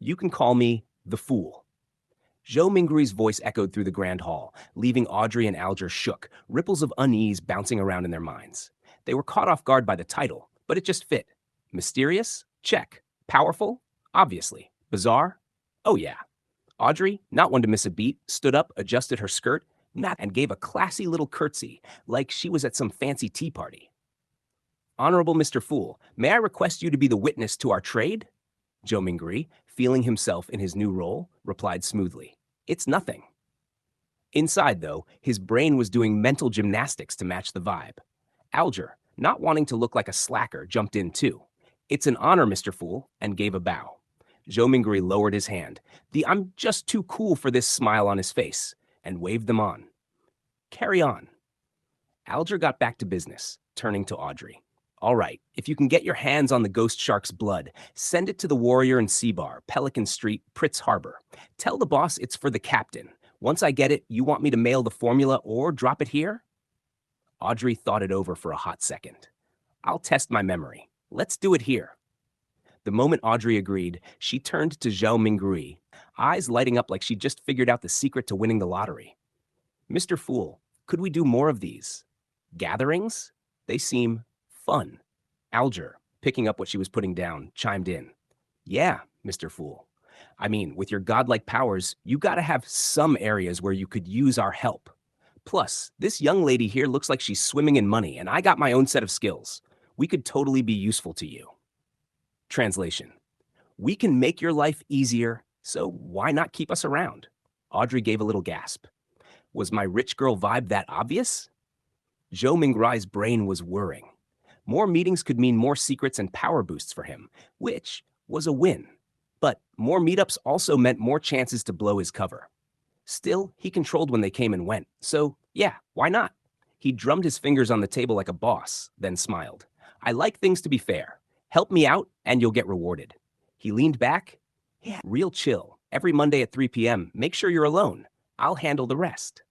You can call me the Fool. Zhou Minggui's voice echoed through the grand hall, leaving Audrey and Alger shook, ripples of unease bouncing around in their minds. They were caught off guard by the title, but it just fit. Mysterious? Check. Powerful? Obviously. Bizarre? Oh yeah. Audrey, not one to miss a beat, stood up, adjusted her skirt, and gave a classy little curtsy, like she was at some fancy tea party. Honorable Mr. Fool, may I request you to be the witness to our trade? Zhou Mingri, feeling himself in his new role, replied smoothly. It's nothing. Inside, though, his brain was doing mental gymnastics to match the vibe. Alger, not wanting to look like a slacker, jumped in too. It's an honor, Mr. Fool, and gave a bow. Zhou Mingri lowered his hand, the I'm just too cool for this smile on his face, and waved them on. Carry on. Alger got back to business, turning to Audrey. All right, if you can get your hands on the ghost shark's blood, send it to the Warrior and Sea Bar, Pelican Street, Pritz Harbor. Tell the boss it's for the captain. Once I get it, you want me to mail the formula or drop it here? Audrey thought it over for a hot second. I'll test my memory. Let's do it here. The moment Audrey agreed, she turned to Zhou Mingri, eyes lighting up like she'd just figured out the secret to winning the lottery. Mr. Fool, could we do more of these? Gatherings? They seem fun. Alger, picking up what she was putting down, chimed in. Yeah, Mr. Fool. I mean, with your godlike powers, you gotta have some areas where you could use our help. Plus, this young lady here looks like she's swimming in money, and I got my own set of skills. We could totally be useful to you. Translation. We can make your life easier, so why not keep us around? Audrey gave a little gasp. Was my rich girl vibe that obvious? Zhou Mingri's brain was whirring. More meetings could mean more secrets and power boosts for him, which was a win. But more meetups also meant more chances to blow his cover. Still, he controlled when they came and went, so yeah, why not? He drummed his fingers on the table like a boss, then smiled. I like things to be fair. Help me out, and you'll get rewarded. He leaned back. Yeah, real chill. Every Monday at 3 p.m., make sure you're alone. I'll handle the rest.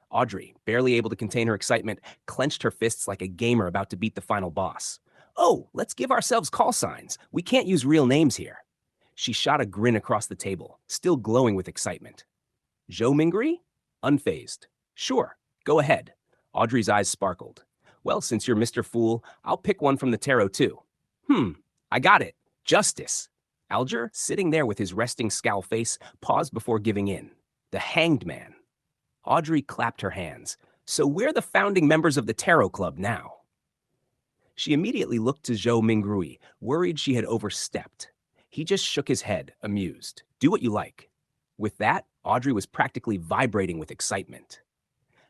Audrey, barely able to contain her excitement, clenched her fists like a gamer about to beat the final boss. Oh, let's give ourselves call signs. We can't use real names here. She shot a grin across the table, still glowing with excitement. Zhou Mingri? Unfazed. Sure, go ahead. Audrey's eyes sparkled. Well, since you're Mr. Fool, I'll pick one from the tarot too. I got it. Justice. Alger, sitting there with his resting scowl face, paused before giving in. The Hanged Man. Audrey clapped her hands. So we're the founding members of the Tarot Club now. She immediately looked to Zhou Mingri, worried she had overstepped. He just shook his head, amused. Do what you like. With that, Audrey was practically vibrating with excitement.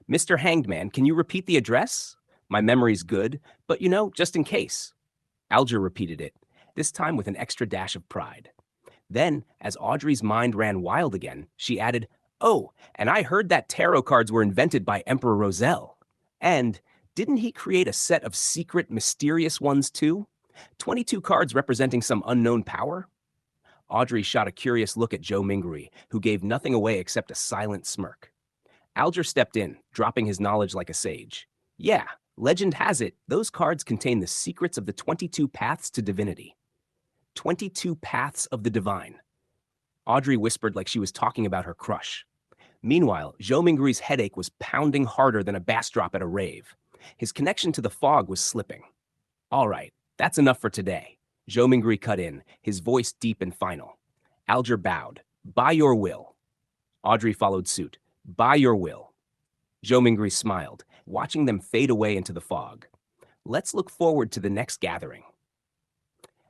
Mr. Hanged Man, can you repeat the address? My memory's good, but just in case. Alger repeated it, this time with an extra dash of pride. Then, as Audrey's mind ran wild again, she added, oh, and I heard that tarot cards were invented by Emperor Roselle. And didn't he create a set of secret, mysterious ones too? 22 cards representing some unknown power? Audrey shot a curious look at Zhou Mingri, who gave nothing away except a silent smirk. Alger stepped in, dropping his knowledge like a sage. Yeah, legend has it, those cards contain the secrets of the 22 paths to divinity. 22 paths of the divine. Audrey whispered like she was talking about her crush. Meanwhile, Zhou Mingri's headache was pounding harder than a bass drop at a rave. His connection to the fog was slipping. All right, that's enough for today. Zhou Mingri cut in, his voice deep and final. Alger bowed. By your will. Audrey followed suit. By your will. Zhou Mingri smiled, watching them fade away into the fog. Let's look forward to the next gathering.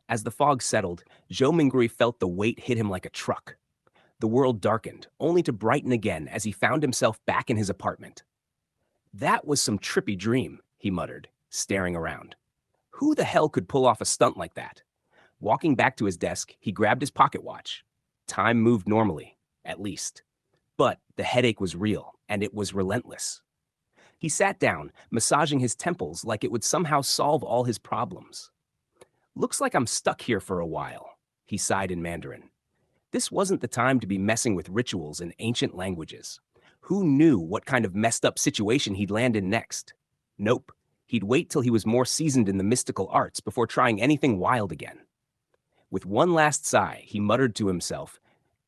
As the fog settled, Zhou Mingri felt the weight hit him like a truck. The world darkened, only to brighten again as he found himself back in his apartment. That was some trippy dream, he muttered, staring around. Who the hell could pull off a stunt like that? Walking back to his desk, he grabbed his pocket watch. Time moved normally, at least. But the headache was real, and it was relentless. He sat down, massaging his temples like it would somehow solve all his problems. Looks like I'm stuck here for a while, he sighed in Mandarin. This wasn't the time to be messing with rituals and ancient languages. Who knew what kind of messed up situation he'd land in next? Nope, he'd wait till he was more seasoned in the mystical arts before trying anything wild again. With one last sigh, he muttered to himself,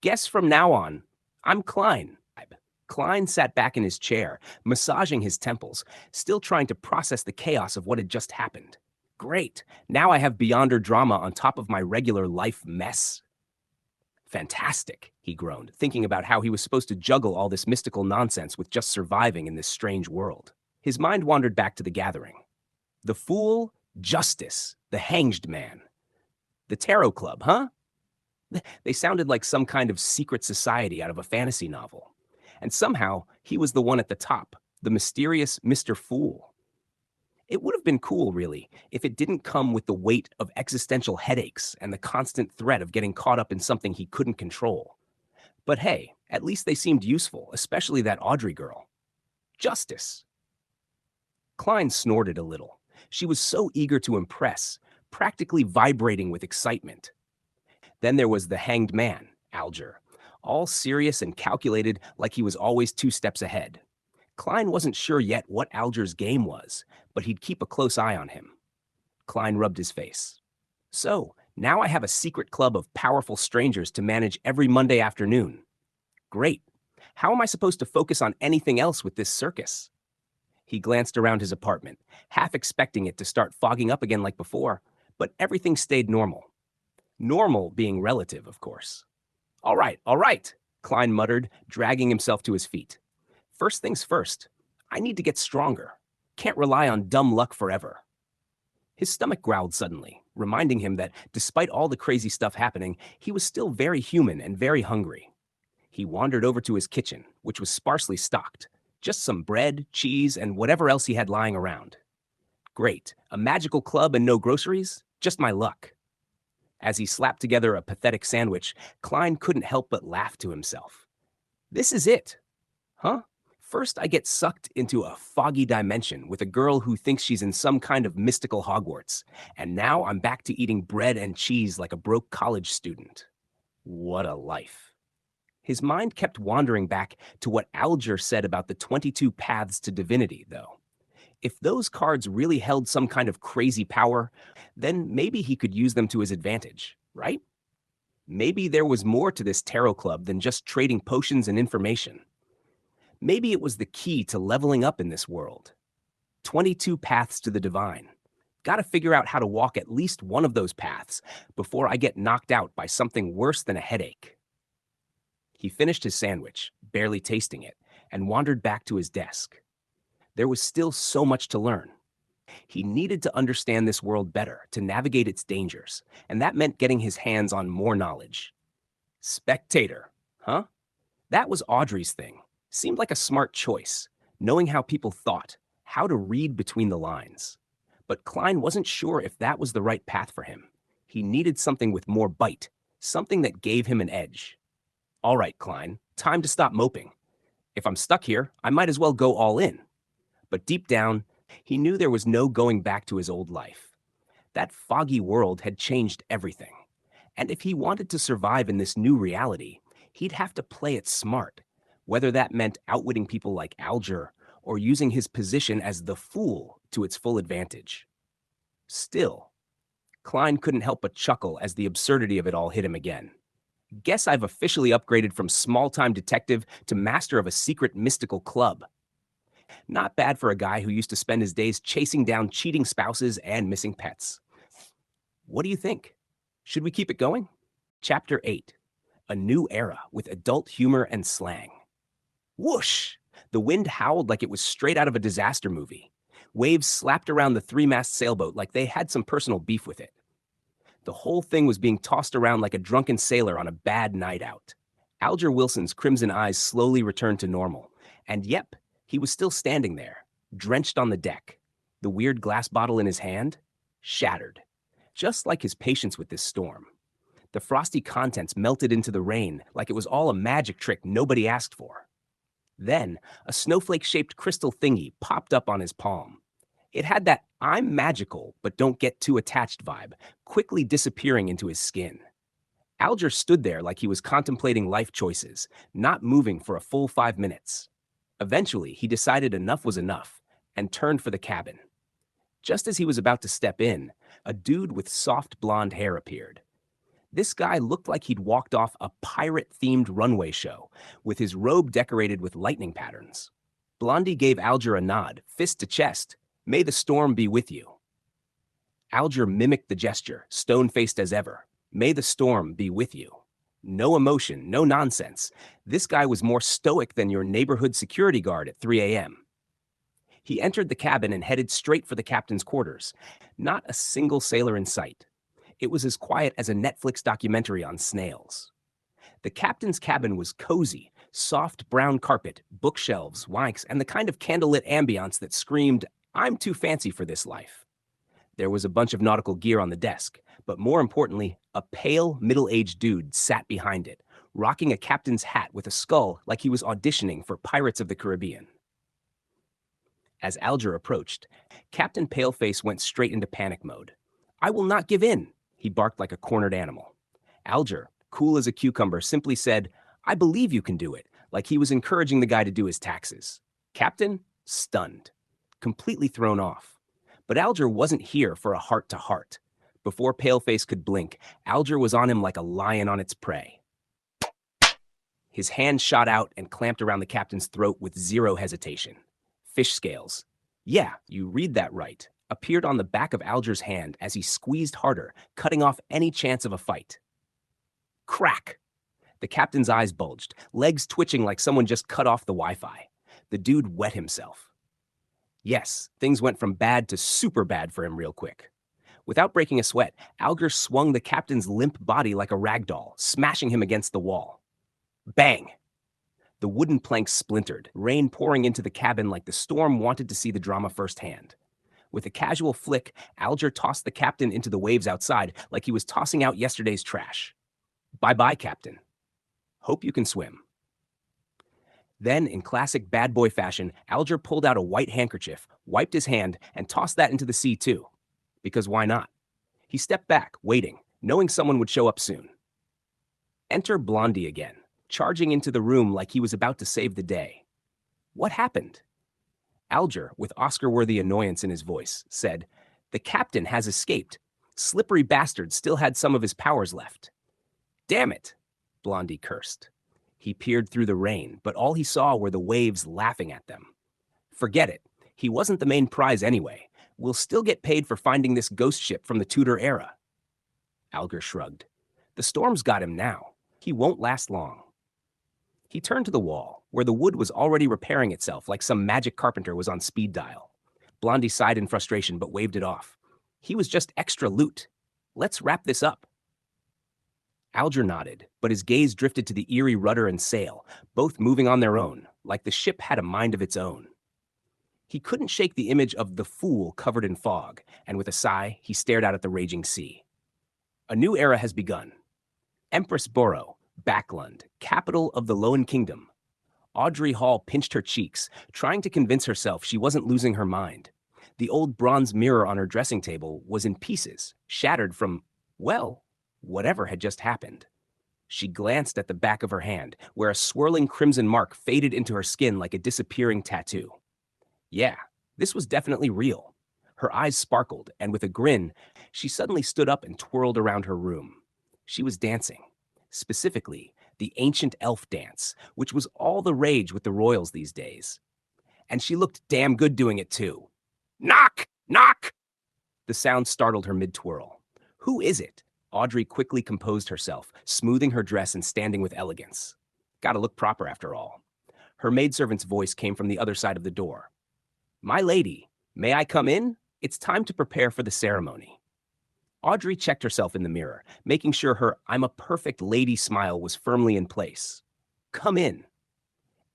Guess from now on, I'm Klein. Klein sat back in his chair, massaging his temples, still trying to process the chaos of what had just happened. Great. Now I have Beyonder drama on top of my regular life mess. Fantastic, he groaned, thinking about how he was supposed to juggle all this mystical nonsense with just surviving in this strange world. His mind wandered back to the gathering. The fool, justice, the hanged man. The tarot club, huh? They sounded like some kind of secret society out of a fantasy novel. And somehow, he was the one at the top, the mysterious Mr. Fool. It would have been cool, really, if it didn't come with the weight of existential headaches and the constant threat of getting caught up in something he couldn't control. But hey, at least they seemed useful, especially that Audrey girl. Justice. Klein snorted a little. She was so eager to impress, practically vibrating with excitement. Then there was the hanged man, Alger, all serious and calculated like he was always 2 steps ahead. Klein wasn't sure yet what Alger's game was, but he'd keep a close eye on him. Klein rubbed his face. So, now I have a secret club of powerful strangers to manage every Monday afternoon. Great. How am I supposed to focus on anything else with this circus? He glanced around his apartment, half expecting it to start fogging up again like before, but everything stayed normal. Normal being relative, of course. All right, Klein muttered, dragging himself to his feet. First things first, I need to get stronger. Can't rely on dumb luck forever. His stomach growled suddenly, reminding him that despite all the crazy stuff happening, he was still very human and very hungry. He wandered over to his kitchen, which was sparsely stocked, just some bread, cheese, and whatever else he had lying around. Great, a magical club and no groceries? Just my luck. As he slapped together a pathetic sandwich, Klein couldn't help but laugh to himself. This is it. Huh? First, I get sucked into a foggy dimension with a girl who thinks she's in some kind of mystical Hogwarts, and now I'm back to eating bread and cheese like a broke college student. What a life. His mind kept wandering back to what Alger said about the 22 paths to divinity, though. If those cards really held some kind of crazy power, then maybe he could use them to his advantage, right? Maybe there was more to this tarot club than just trading potions and information. Maybe it was the key to leveling up in this world. 22 paths to the divine. Gotta figure out how to walk at least one of those paths before I get knocked out by something worse than a headache. He finished his sandwich, barely tasting it, and wandered back to his desk. There was still so much to learn. He needed to understand this world better, to navigate its dangers, and that meant getting his hands on more knowledge. Spectator, huh? That was Audrey's thing. Seemed like a smart choice, knowing how people thought, how to read between the lines. But Klein wasn't sure if that was the right path for him. He needed something with more bite, something that gave him an edge. All right, Klein, time to stop moping. If I'm stuck here, I might as well go all in. But deep down, he knew there was no going back to his old life. That foggy world had changed everything. And if he wanted to survive in this new reality, he'd have to play it smart, whether that meant outwitting people like Alger or using his position as the fool to its full advantage. Still, Klein couldn't help but chuckle as the absurdity of it all hit him again. Guess I've officially upgraded from small-time detective to master of a secret mystical club. Not bad for a guy who used to spend his days chasing down cheating spouses and missing pets. What do you think? Should we keep it going? Chapter 8. A New Era with Adult Humor and Slang. Whoosh! The wind howled like it was straight out of a disaster movie. Waves slapped around the 3-mast sailboat like they had some personal beef with it. The whole thing was being tossed around like a drunken sailor on a bad night out. Alger Wilson's crimson eyes slowly returned to normal, and yep, he was still standing there, drenched on the deck. The weird glass bottle in his hand? Shattered. Just like his patience with this storm. The frosty contents melted into the rain like it was all a magic trick nobody asked for. Then, a snowflake-shaped crystal thingy popped up on his palm. It had that I'm magical, but don't get too attached vibe, quickly disappearing into his skin. Alger stood there like he was contemplating life choices, not moving for a full 5 minutes. Eventually, he decided enough was enough and turned for the cabin. Just as he was about to step in, a dude with soft blonde hair appeared. This guy looked like he'd walked off a pirate-themed runway show, with his robe decorated with lightning patterns. Blondie gave Alger a nod, fist to chest. May the storm be with you. Alger mimicked the gesture, stone-faced as ever. May the storm be with you. No emotion, no nonsense. This guy was more stoic than your neighborhood security guard at 3 a.m. He entered the cabin and headed straight for the captain's quarters. Not a single sailor in sight. It was as quiet as a Netflix documentary on snails. The captain's cabin was cozy, soft brown carpet, bookshelves, wanks, and the kind of candlelit ambiance that screamed, "I'm too fancy for this life." There was a bunch of nautical gear on the desk, but more importantly, a pale, middle-aged dude sat behind it, rocking a captain's hat with a skull like he was auditioning for Pirates of the Caribbean. As Alger approached, Captain Paleface went straight into panic mode. "I will not give in," he barked like a cornered animal. Alger, cool as a cucumber, simply said, "I believe you can do it," like he was encouraging the guy to do his taxes. Captain, stunned, completely thrown off. But Alger wasn't here for a heart-to-heart. Before Paleface could blink, Alger was on him like a lion on its prey. His hand shot out and clamped around the captain's throat with zero hesitation. Fish scales. Yeah, you read that right. Appeared on the back of Alger's hand as he squeezed harder, cutting off any chance of a fight. Crack! The captain's eyes bulged, legs twitching like someone just cut off the Wi-Fi. The dude wet himself. Yes, things went from bad to super bad for him real quick. Without breaking a sweat, Alger swung the captain's limp body like a rag doll, smashing him against the wall. Bang! The wooden planks splintered, rain pouring into the cabin like the storm wanted to see the drama firsthand. With a casual flick, Alger tossed the captain into the waves outside like he was tossing out yesterday's trash. Bye-bye, Captain. Hope you can swim. Then, in classic bad boy fashion, Alger pulled out a white handkerchief, wiped his hand, and tossed that into the sea too. Because why not? He stepped back, waiting, knowing someone would show up soon. Enter Blondie again, charging into the room like he was about to save the day. What happened? Alger, with Oscar-worthy annoyance in his voice, said, "The captain has escaped. Slippery bastard still had some of his powers left." "Damn it," Blondie cursed. He peered through the rain, but all he saw were the waves laughing at them. "Forget it. He wasn't the main prize anyway. We'll still get paid for finding this ghost ship from the Tudor era." Alger shrugged. "The storm's got him now. He won't last long." He turned to the wall, where the wood was already repairing itself like some magic carpenter was on speed dial. Blondie sighed in frustration but waved it off. He was just extra loot. Let's wrap this up. Alger nodded, but his gaze drifted to the eerie rudder and sail, both moving on their own, like the ship had a mind of its own. He couldn't shake the image of the fool covered in fog, and with a sigh, he stared out at the raging sea. A new era has begun. Empress Boro, Backlund, capital of the Loan Kingdom. Audrey Hall pinched her cheeks, trying to convince herself she wasn't losing her mind. The old bronze mirror on her dressing table was in pieces, shattered from, well, whatever had just happened. She glanced at the back of her hand, where a swirling crimson mark faded into her skin like a disappearing tattoo. Yeah, this was definitely real. Her eyes sparkled, and with a grin, she suddenly stood up and twirled around her room. She was dancing. Specifically, the ancient elf dance, which was all the rage with the royals these days. And she looked damn good doing it too. Knock! Knock! The sound startled her mid-twirl. Who is it? Audrey quickly composed herself, smoothing her dress and standing with elegance. Gotta look proper after all. Her maidservant's voice came from the other side of the door. "My lady, may I come in? It's time to prepare for the ceremony." Audrey checked herself in the mirror, making sure her "I'm a perfect lady" smile was firmly in place. "Come in."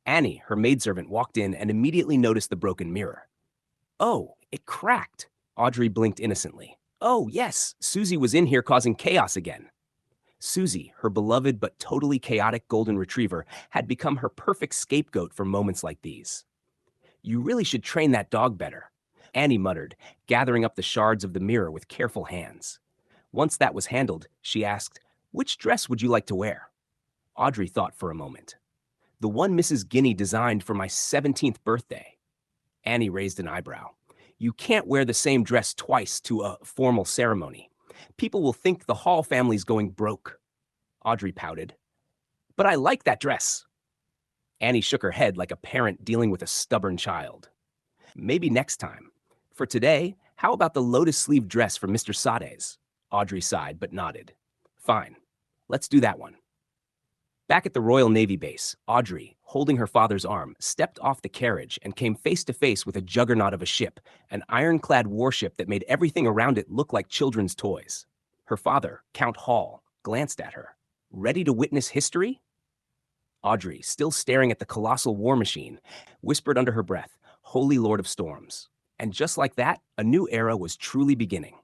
Annie, her maidservant, walked in and immediately noticed the broken mirror. "Oh, it cracked." Audrey blinked innocently. "Oh, yes, Susie was in here causing chaos again." Susie, her beloved but totally chaotic golden retriever, had become her perfect scapegoat for moments like these. "You really should train that dog better," Annie muttered, gathering up the shards of the mirror with careful hands. Once that was handled, she asked, "Which dress would you like to wear?" Audrey thought for a moment. "The one Mrs. Guinea designed for my 17th birthday." Annie raised an eyebrow. "You can't wear the same dress twice to a formal ceremony. People will think the Hall family's going broke." Audrey pouted. "But I like that dress." Annie shook her head like a parent dealing with a stubborn child. "Maybe next time. For today, How about the lotus sleeve dress from Mr. Sade's? Audrey sighed but nodded. Fine. Let's do that one. Back at the Royal Navy base, Audrey, holding her father's arm, stepped off the carriage and came face to face with a juggernaut of a ship, an ironclad warship that made everything around it look like children's toys. Her father, Count Hall, glanced at her. Ready to witness history? Audrey, still staring at the colossal war machine, whispered under her breath, Holy Lord of Storms. And just like that, a new era was truly beginning.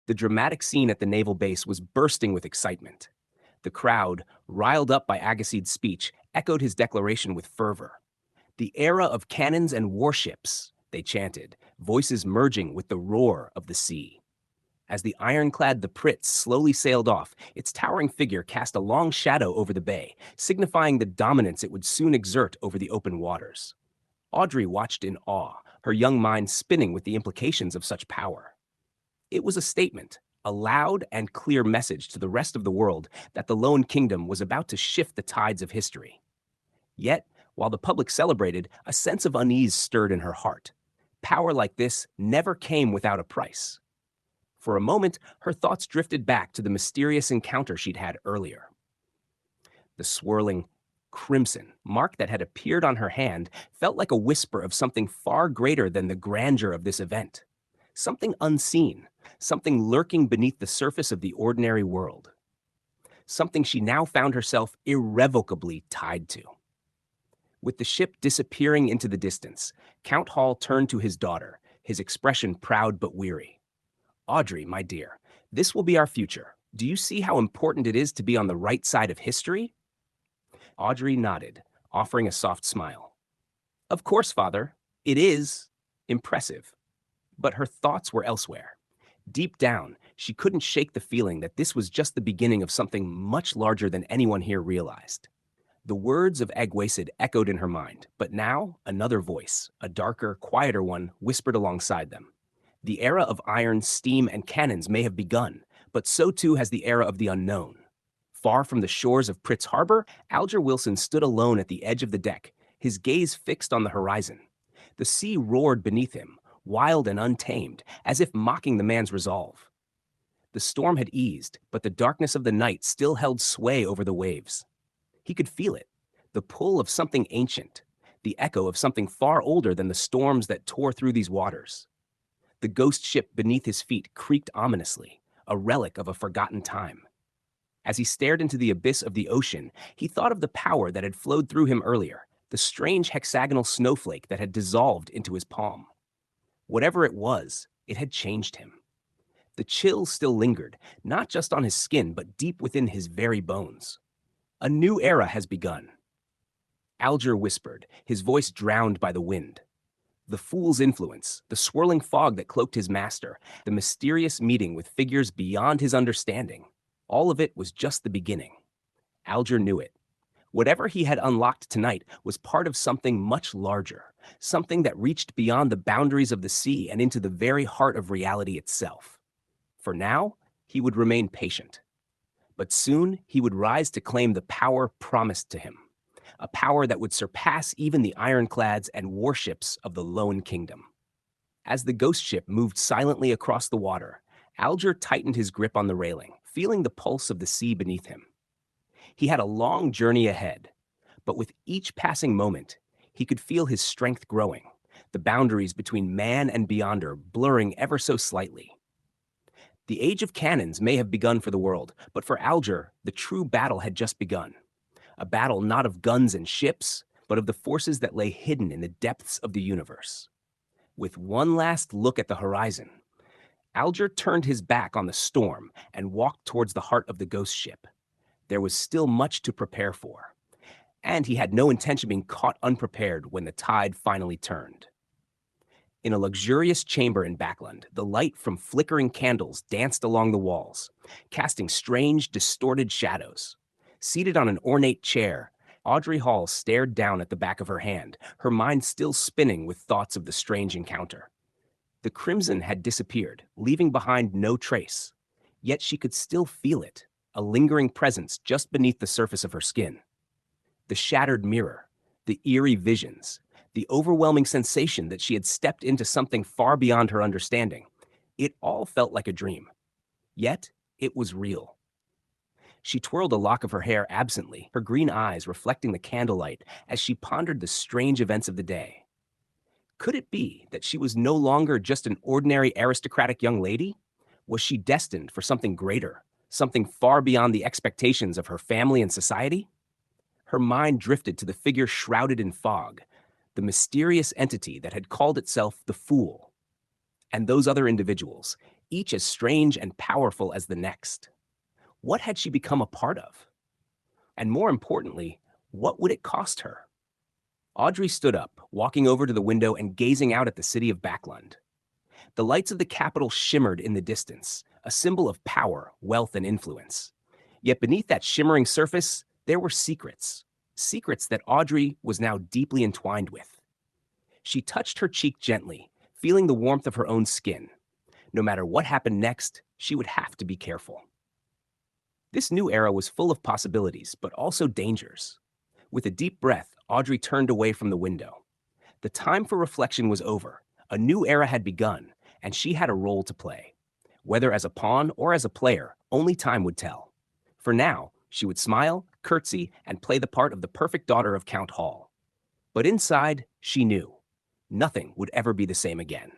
The dramatic scene at the naval base was bursting with excitement. The crowd, riled up by Agasside's speech, echoed his declaration with fervor. The era of cannons and warships, they chanted, voices merging with the roar of the sea. As the ironclad the Pritz slowly sailed off, its towering figure cast a long shadow over the bay, signifying the dominance it would soon exert over the open waters. Audrey watched in awe, her young mind spinning with the implications of such power. It was a statement, a loud and clear message to the rest of the world that the Lone Kingdom was about to shift the tides of history. Yet, while the public celebrated, a sense of unease stirred in her heart. Power like this never came without a price. For a moment, her thoughts drifted back to the mysterious encounter she'd had earlier. The swirling crimson mark that had appeared on her hand felt like a whisper of something far greater than the grandeur of this event. Something unseen, something lurking beneath the surface of the ordinary world. Something she now found herself irrevocably tied to. With the ship disappearing into the distance, Count Hall turned to his daughter, his expression proud but weary. Audrey, my dear, this will be our future. Do you see how important it is to be on the right side of history? Audrey nodded, offering a soft smile. Of course, father. It is impressive. But her thoughts were elsewhere. Deep down, she couldn't shake the feeling that this was just the beginning of something much larger than anyone here realized. The words of Egwacid echoed in her mind, but now another voice, a darker, quieter one, whispered alongside them. The era of iron, steam, and cannons may have begun, but so too has the era of the unknown. Far from the shores of Pritz Harbor, Alger Wilson stood alone at the edge of the deck, his gaze fixed on the horizon. The sea roared beneath him, wild and untamed, as if mocking the man's resolve. The storm had eased, but the darkness of the night still held sway over the waves. He could feel it, the pull of something ancient, the echo of something far older than the storms that tore through these waters. The ghost ship beneath his feet creaked ominously, a relic of a forgotten time. As he stared into the abyss of the ocean, he thought of the power that had flowed through him earlier, the strange hexagonal snowflake that had dissolved into his palm. Whatever it was, it had changed him. The chill still lingered, not just on his skin, but deep within his very bones. A new era has begun. Alger whispered, his voice drowned by the wind. The fool's influence, the swirling fog that cloaked his master, the mysterious meeting with figures beyond his understanding. All of it was just the beginning. Alger knew it. Whatever he had unlocked tonight was part of something much larger, something that reached beyond the boundaries of the sea and into the very heart of reality itself. For now, he would remain patient. But soon he would rise to claim the power promised to him, a power that would surpass even the ironclads and warships of the Lone Kingdom. As the ghost ship moved silently across the water, Alger tightened his grip on the railing, feeling the pulse of the sea beneath him. He had a long journey ahead, but with each passing moment, he could feel his strength growing, the boundaries between man and beyonder blurring ever so slightly. The age of cannons may have begun for the world, but for Alger, the true battle had just begun. A battle not of guns and ships, but of the forces that lay hidden in the depths of the universe. With one last look at the horizon, Alger turned his back on the storm and walked towards the heart of the ghost ship. There was still much to prepare for, and he had no intention of being caught unprepared when the tide finally turned. In a luxurious chamber in Backland, the light from flickering candles danced along the walls, casting strange, distorted shadows. Seated on an ornate chair, Audrey Hall stared down at the back of her hand, her mind still spinning with thoughts of the strange encounter. The crimson had disappeared, leaving behind no trace, yet she could still feel it, a lingering presence just beneath the surface of her skin. The shattered mirror, the eerie visions, the overwhelming sensation that she had stepped into something far beyond her understanding, It all felt like a dream. Yet, it was real. She twirled a lock of her hair absently, her green eyes reflecting the candlelight as she pondered the strange events of the day. Could it be that she was no longer just an ordinary aristocratic young lady? Was she destined for something greater, something far beyond the expectations of her family and society? Her mind drifted to the figure shrouded in fog, the mysterious entity that had called itself the Fool, and those other individuals, each as strange and powerful as the next. What had she become a part of? And more importantly, what would it cost her? Audrey stood up, walking over to the window and gazing out at the city of Backlund. The lights of the capital shimmered in the distance, a symbol of power, wealth, and influence. Yet beneath that shimmering surface, there were secrets. Secrets that Audrey was now deeply entwined with. She touched her cheek gently, feeling the warmth of her own skin. No matter what happened next, she would have to be careful. This new era was full of possibilities, but also dangers. With a deep breath, Audrey turned away from the window. The time for reflection was over. A new era had begun, and she had a role to play. Whether as a pawn or as a player, only time would tell. For now, she would smile, curtsy, and play the part of the perfect daughter of Count Hall. But inside, she knew. Nothing would ever be the same again.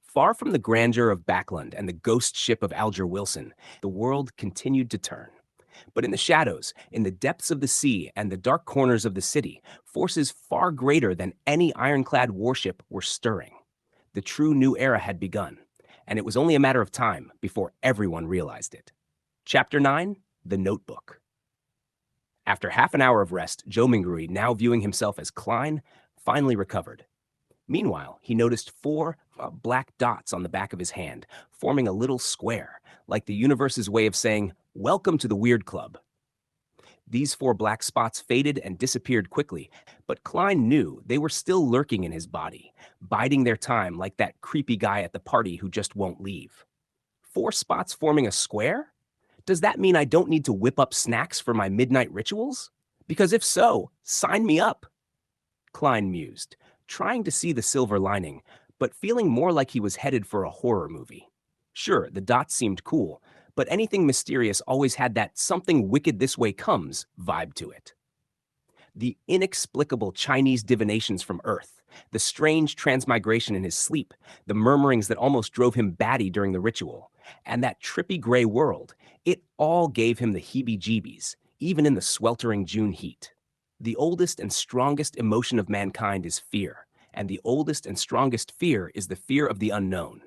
Far from the grandeur of Backlund and the ghost ship of Alger Wilson, the world continued to turn. But in the shadows, in the depths of the sea and the dark corners of the city, forces far greater than any ironclad warship were stirring. The true new era had begun, and it was only a matter of time before everyone realized it. Chapter 9, The Notebook. After half an hour of rest, Joe Minguri, now viewing himself as Klein, finally recovered. Meanwhile, he noticed four black dots on the back of his hand, forming a little square, like the universe's way of saying, "Welcome to the Weird Club." These four black spots faded and disappeared quickly, but Klein knew they were still lurking in his body, biding their time like that creepy guy at the party who just won't leave. 4 spots forming a square? Does that mean I don't need to whip up snacks for my midnight rituals? Because if so, sign me up. Klein mused, trying to see the silver lining, but feeling more like he was headed for a horror movie. Sure, the dots seemed cool, but anything mysterious always had that something wicked this way comes vibe to it. The inexplicable Chinese divinations from Earth, the strange transmigration in his sleep, the murmurings that almost drove him batty during the ritual, and that trippy gray world, it all gave him the heebie-jeebies, even in the sweltering June heat. The oldest and strongest emotion of mankind is fear, and the oldest and strongest fear is the fear of the unknown.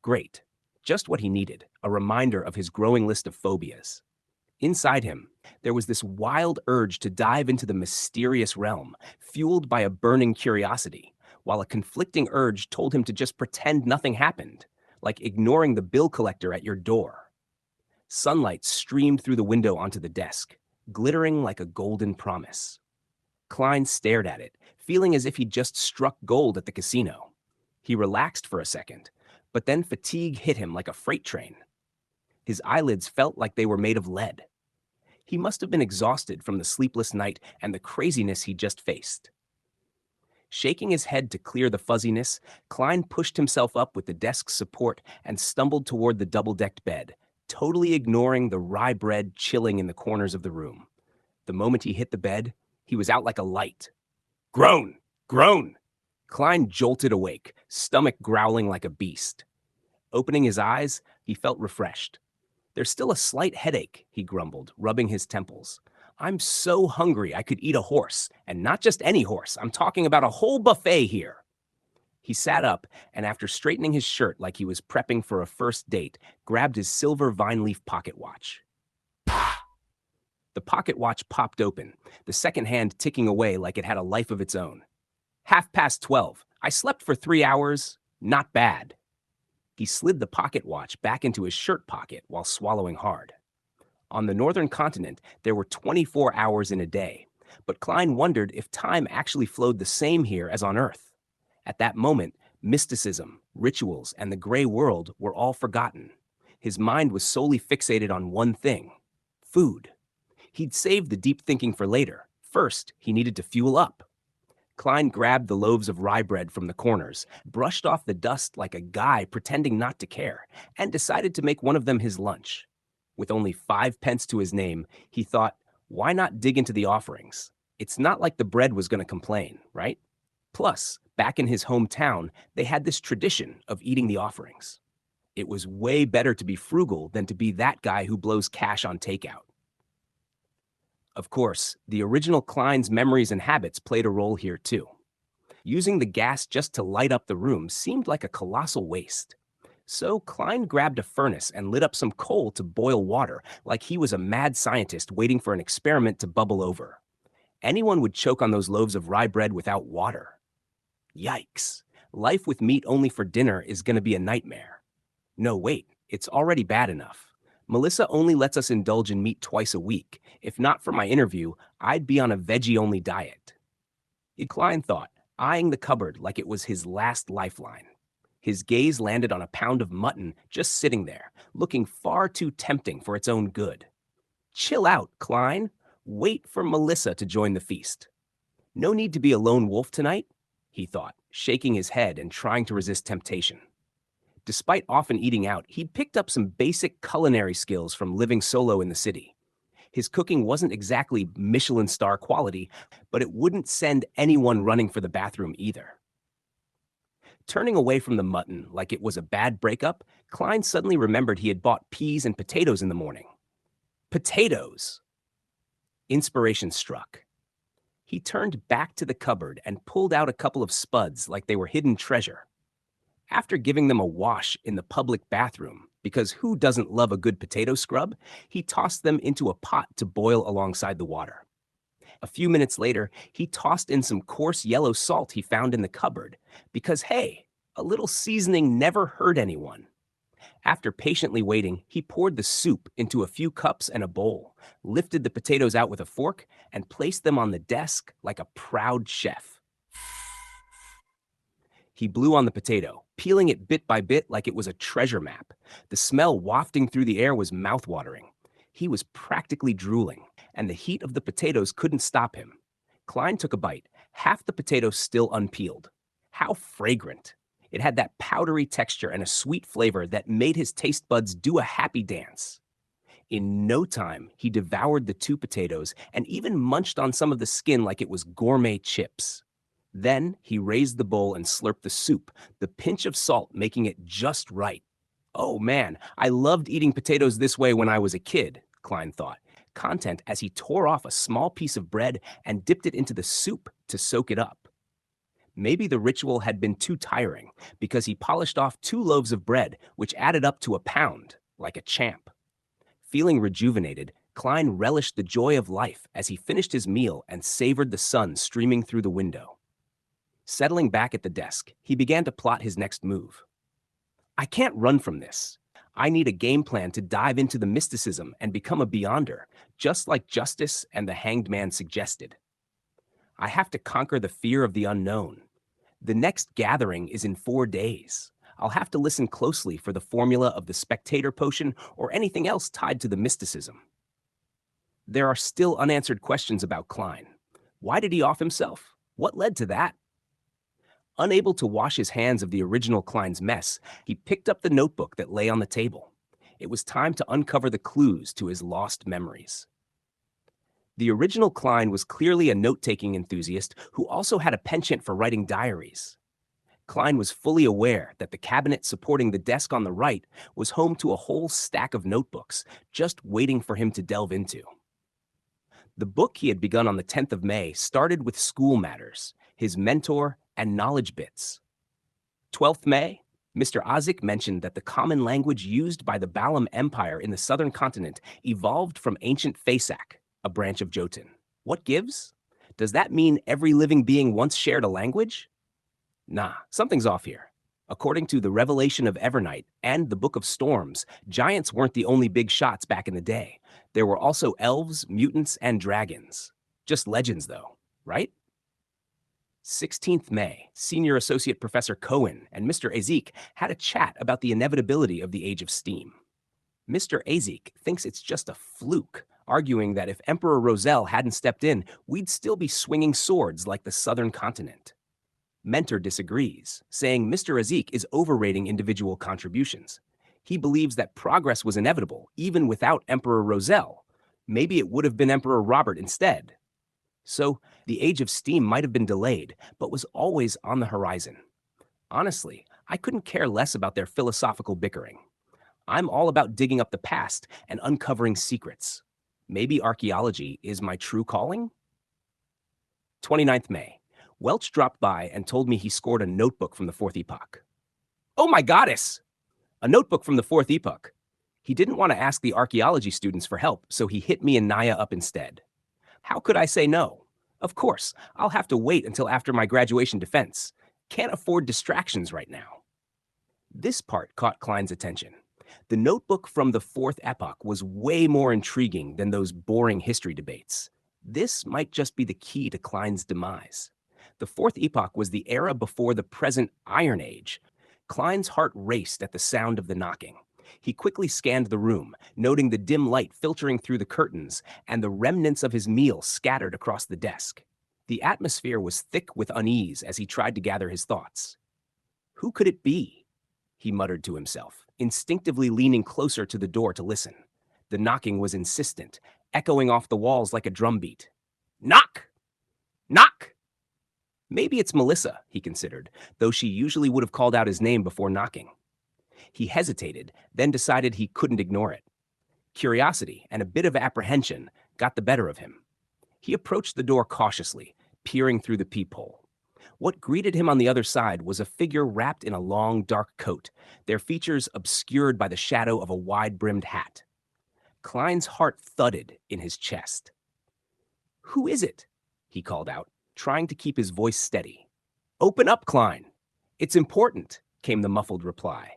Great. Just what he needed, a reminder of his growing list of phobias. Inside him, there was this wild urge to dive into the mysterious realm, fueled by a burning curiosity, while a conflicting urge told him to just pretend nothing happened, like ignoring the bill collector at your door. Sunlight streamed through the window onto the desk, glittering like a golden promise. Klein stared at it, feeling as if he'd just struck gold at the casino. He relaxed for a second, but then fatigue hit him like a freight train. His eyelids felt like they were made of lead. He must have been exhausted from the sleepless night and the craziness he'd just faced. Shaking his head to clear the fuzziness, Klein pushed himself up with the desk's support and stumbled toward the double-decked bed, totally ignoring the rye bread chilling in the corners of the room. The moment he hit the bed, he was out like a light. Groan! Groan! Klein jolted awake, stomach growling like a beast. Opening his eyes, he felt refreshed. There's still a slight headache, he grumbled, rubbing his temples. I'm so hungry I could eat a horse, and not just any horse. I'm talking about a whole buffet here. He sat up, and after straightening his shirt like he was prepping for a first date, grabbed his silver vine leaf pocket watch. The pocket watch popped open, the second hand ticking away like it had a life of its own. 12:30. I slept for 3 hours. Not bad. He slid the pocket watch back into his shirt pocket while swallowing hard. On the northern continent, there were 24 hours in a day, but Klein wondered if time actually flowed the same here as on Earth. At that moment, mysticism, rituals, and the gray world were all forgotten. His mind was solely fixated on one thing: food. He'd saved the deep thinking for later. First, he needed to fuel up. Klein grabbed the loaves of rye bread from the corners, brushed off the dust like a guy pretending not to care, and decided to make one of them his lunch. With only 5 pence to his name, he thought, why not dig into the offerings? It's not like the bread was going to complain, right? Plus, back in his hometown, they had this tradition of eating the offerings. It was way better to be frugal than to be that guy who blows cash on takeout. Of course, the original Klein's memories and habits played a role here too. Using the gas just to light up the room seemed like a colossal waste. So Klein grabbed a furnace and lit up some coal to boil water, like he was a mad scientist waiting for an experiment to bubble over. Anyone would choke on those loaves of rye bread without water. Yikes. Life with meat only for dinner is going to be a nightmare. No, wait, it's already bad enough. Melissa only lets us indulge in meat twice a week. If not for my interview, I'd be on a veggie-only diet. Klein thought, eyeing the cupboard like it was his last lifeline. His gaze landed on a pound of mutton just sitting there, looking far too tempting for its own good. Chill out, Klein. Wait for Melissa to join the feast. No need to be a lone wolf tonight, he thought, shaking his head and trying to resist temptation. Despite often eating out, he'd picked up some basic culinary skills from living solo in the city. His cooking wasn't exactly Michelin star quality, but it wouldn't send anyone running for the bathroom either. Turning away from the mutton like it was a bad breakup, Klein suddenly remembered he had bought peas and potatoes in the morning. Potatoes! Inspiration struck. He turned back to the cupboard and pulled out a couple of spuds like they were hidden treasure. After giving them a wash in the public bathroom, because who doesn't love a good potato scrub, he tossed them into a pot to boil alongside the water. A few minutes later, he tossed in some coarse yellow salt he found in the cupboard, because hey, a little seasoning never hurt anyone. After patiently waiting, he poured the soup into a few cups and a bowl, lifted the potatoes out with a fork, and placed them on the desk like a proud chef. He blew on the potato, peeling it bit by bit like it was a treasure map. The smell wafting through the air was mouthwatering. He was practically drooling, and the heat of the potatoes couldn't stop him. Klein took a bite, half the potato still unpeeled. How fragrant! It had that powdery texture and a sweet flavor that made his taste buds do a happy dance. In no time, he devoured the 2 potatoes and even munched on some of the skin like it was gourmet chips. Then he raised the bowl and slurped the soup, the pinch of salt making it just right. Oh man, I loved eating potatoes this way when I was a kid, Klein thought, content as he tore off a small piece of bread and dipped it into the soup to soak it up. Maybe the ritual had been too tiring because he polished off 2 loaves of bread, which added up to a pound, like a champ. Feeling rejuvenated, Klein relished the joy of life as he finished his meal and savored the sun streaming through the window. Settling back at the desk, he began to plot his next move. I can't run from this. I need a game plan to dive into the mysticism and become a beyonder, just like Justice and the Hanged Man suggested. I have to conquer the fear of the unknown. The next gathering is in 4 days. I'll have to listen closely for the formula of the spectator potion or anything else tied to the mysticism. There are still unanswered questions about Klein. Why did he off himself? What led to that? Unable to wash his hands of the original Klein's mess, he picked up the notebook that lay on the table. It was time to uncover the clues to his lost memories. The original Klein was clearly a note-taking enthusiast who also had a penchant for writing diaries. Klein was fully aware that the cabinet supporting the desk on the right was home to a whole stack of notebooks, just waiting for him to delve into. The book he had begun on the 10th of May started with school matters, his mentor, and knowledge bits. 12th May, Mr. Ozick mentioned that the common language used by the Balam Empire in the southern continent evolved from ancient Fasak, a branch of Jotun. What gives? Does that mean every living being once shared a language? Nah, something's off here. According to the Revelation of Evernight and the Book of Storms, giants weren't the only big shots back in the day. There were also elves, mutants, and dragons. Just legends, though, right? 16th May, Senior Associate Professor Cohen and Mr. Azik had a chat about the inevitability of the Age of Steam. Mr. Azik thinks it's just a fluke, arguing that if Emperor Roselle hadn't stepped in, we'd still be swinging swords like the southern continent. Mentor disagrees, saying Mr. Azik is overrating individual contributions. He believes that progress was inevitable, even without Emperor Roselle. Maybe it would have been Emperor Robert instead. So, the age of steam might have been delayed, but was always on the horizon. Honestly, I couldn't care less about their philosophical bickering. I'm all about digging up the past and uncovering secrets. Maybe archaeology is my true calling? 29th May. Welch dropped by and told me he scored a notebook from the Fourth Epoch. Oh my goddess! A notebook from the Fourth Epoch. He didn't want to ask the archaeology students for help, so he hit me and Naya up instead. How could I say no? Of course, I'll have to wait until after my graduation defense. Can't afford distractions right now. This part caught Klein's attention. The notebook from the Fourth Epoch was way more intriguing than those boring history debates. This might just be the key to Klein's demise. The Fourth Epoch was the era before the present Iron Age. Klein's heart raced at the sound of the knocking. He quickly scanned the room, noting the dim light filtering through the curtains and the remnants of his meal scattered across the desk. The atmosphere was thick with unease as he tried to gather his thoughts. Who could it be? He muttered to himself, instinctively leaning closer to the door to listen. The knocking was insistent, echoing off the walls like a drumbeat. Knock! Knock! Maybe it's Melissa, he considered, though she usually would have called out his name before knocking. He hesitated, then decided he couldn't ignore it. Curiosity and a bit of apprehension got the better of him. He approached the door cautiously, peering through the peephole. What greeted him on the other side was a figure wrapped in a long, dark coat, their features obscured by the shadow of a wide-brimmed hat. Klein's heart thudded in his chest. Who is it? He called out, trying to keep his voice steady. Open up, Klein. It's important, came the muffled reply.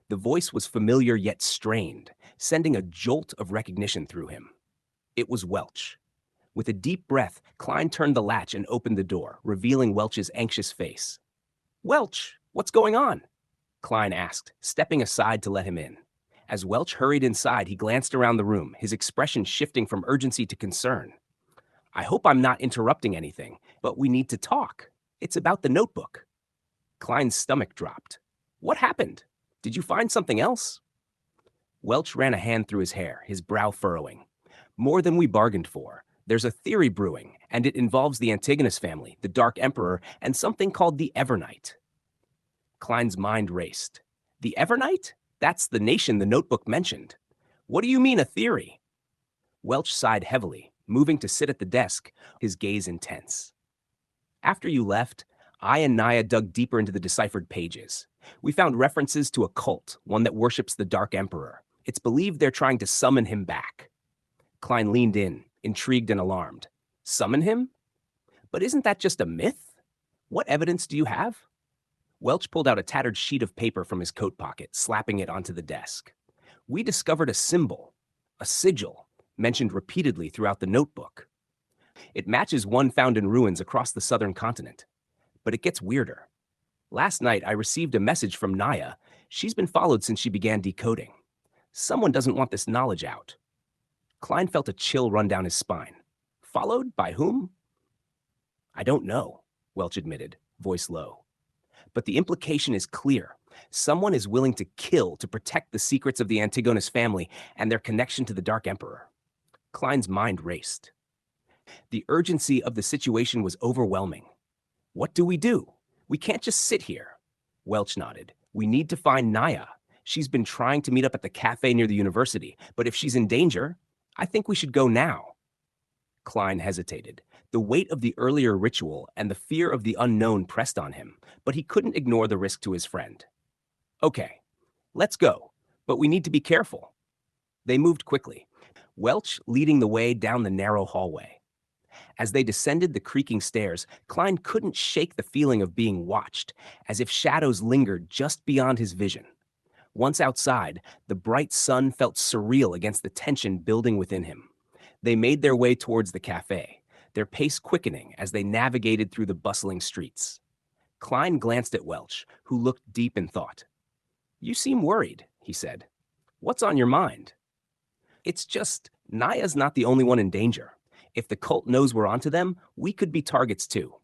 The voice was familiar yet strained, sending a jolt of recognition through him. It was Welch. With a deep breath, Klein turned the latch and opened the door, revealing Welch's anxious face. Welch, what's going on? Klein asked, stepping aside to let him in. As Welch hurried inside, he glanced around the room, his expression shifting from urgency to concern. I hope I'm not interrupting anything, but we need to talk. It's about the notebook. Klein's stomach dropped. What happened? Did you find something else? Welch ran a hand through his hair, his brow furrowing. More than we bargained for. There's a theory brewing, and it involves the Antigonus family, the Dark Emperor, and something called the Evernight. Klein's mind raced. The Evernight? That's the nation the notebook mentioned. What do you mean, a theory? Welch sighed heavily, moving to sit at the desk, his gaze intense. After you left, I and Naya dug deeper into the deciphered pages. We found references to a cult, one that worships the Dark Emperor. It's believed they're trying to summon him back. Klein leaned in, intrigued and alarmed. Summon him? But isn't that just a myth? What evidence do you have? Welch pulled out a tattered sheet of paper from his coat pocket, slapping it onto the desk. We discovered a symbol, a sigil, mentioned repeatedly throughout the notebook. It matches one found in ruins across the southern continent. But it gets weirder. Last night, I received a message from Naya. She's been followed since she began decoding. Someone doesn't want this knowledge out. Klein felt a chill run down his spine. Followed by whom? I don't know, Welch admitted, voice low. But the implication is clear. Someone is willing to kill to protect the secrets of the Antigonus family and their connection to the Dark Emperor. Klein's mind raced. The urgency of the situation was overwhelming. What do? We can't just sit here. Welch nodded. We need to find Naya. She's been trying to meet up at the cafe near the university, but if she's in danger, I think we should go now. Klein hesitated. The weight of the earlier ritual and the fear of the unknown pressed on him, but he couldn't ignore the risk to his friend. Okay, let's go, but we need to be careful. They moved quickly, Welch leading the way down the narrow hallway. As they descended the creaking stairs, Klein couldn't shake the feeling of being watched, as if shadows lingered just beyond his vision. Once outside, the bright sun felt surreal against the tension building within him. They made their way towards the cafe, their pace quickening as they navigated through the bustling streets. Klein glanced at Welch, who looked deep in thought. You seem worried, he said. What's on your mind? It's just, Naya's not the only one in danger. If the cult knows we're onto them, we could be targets too.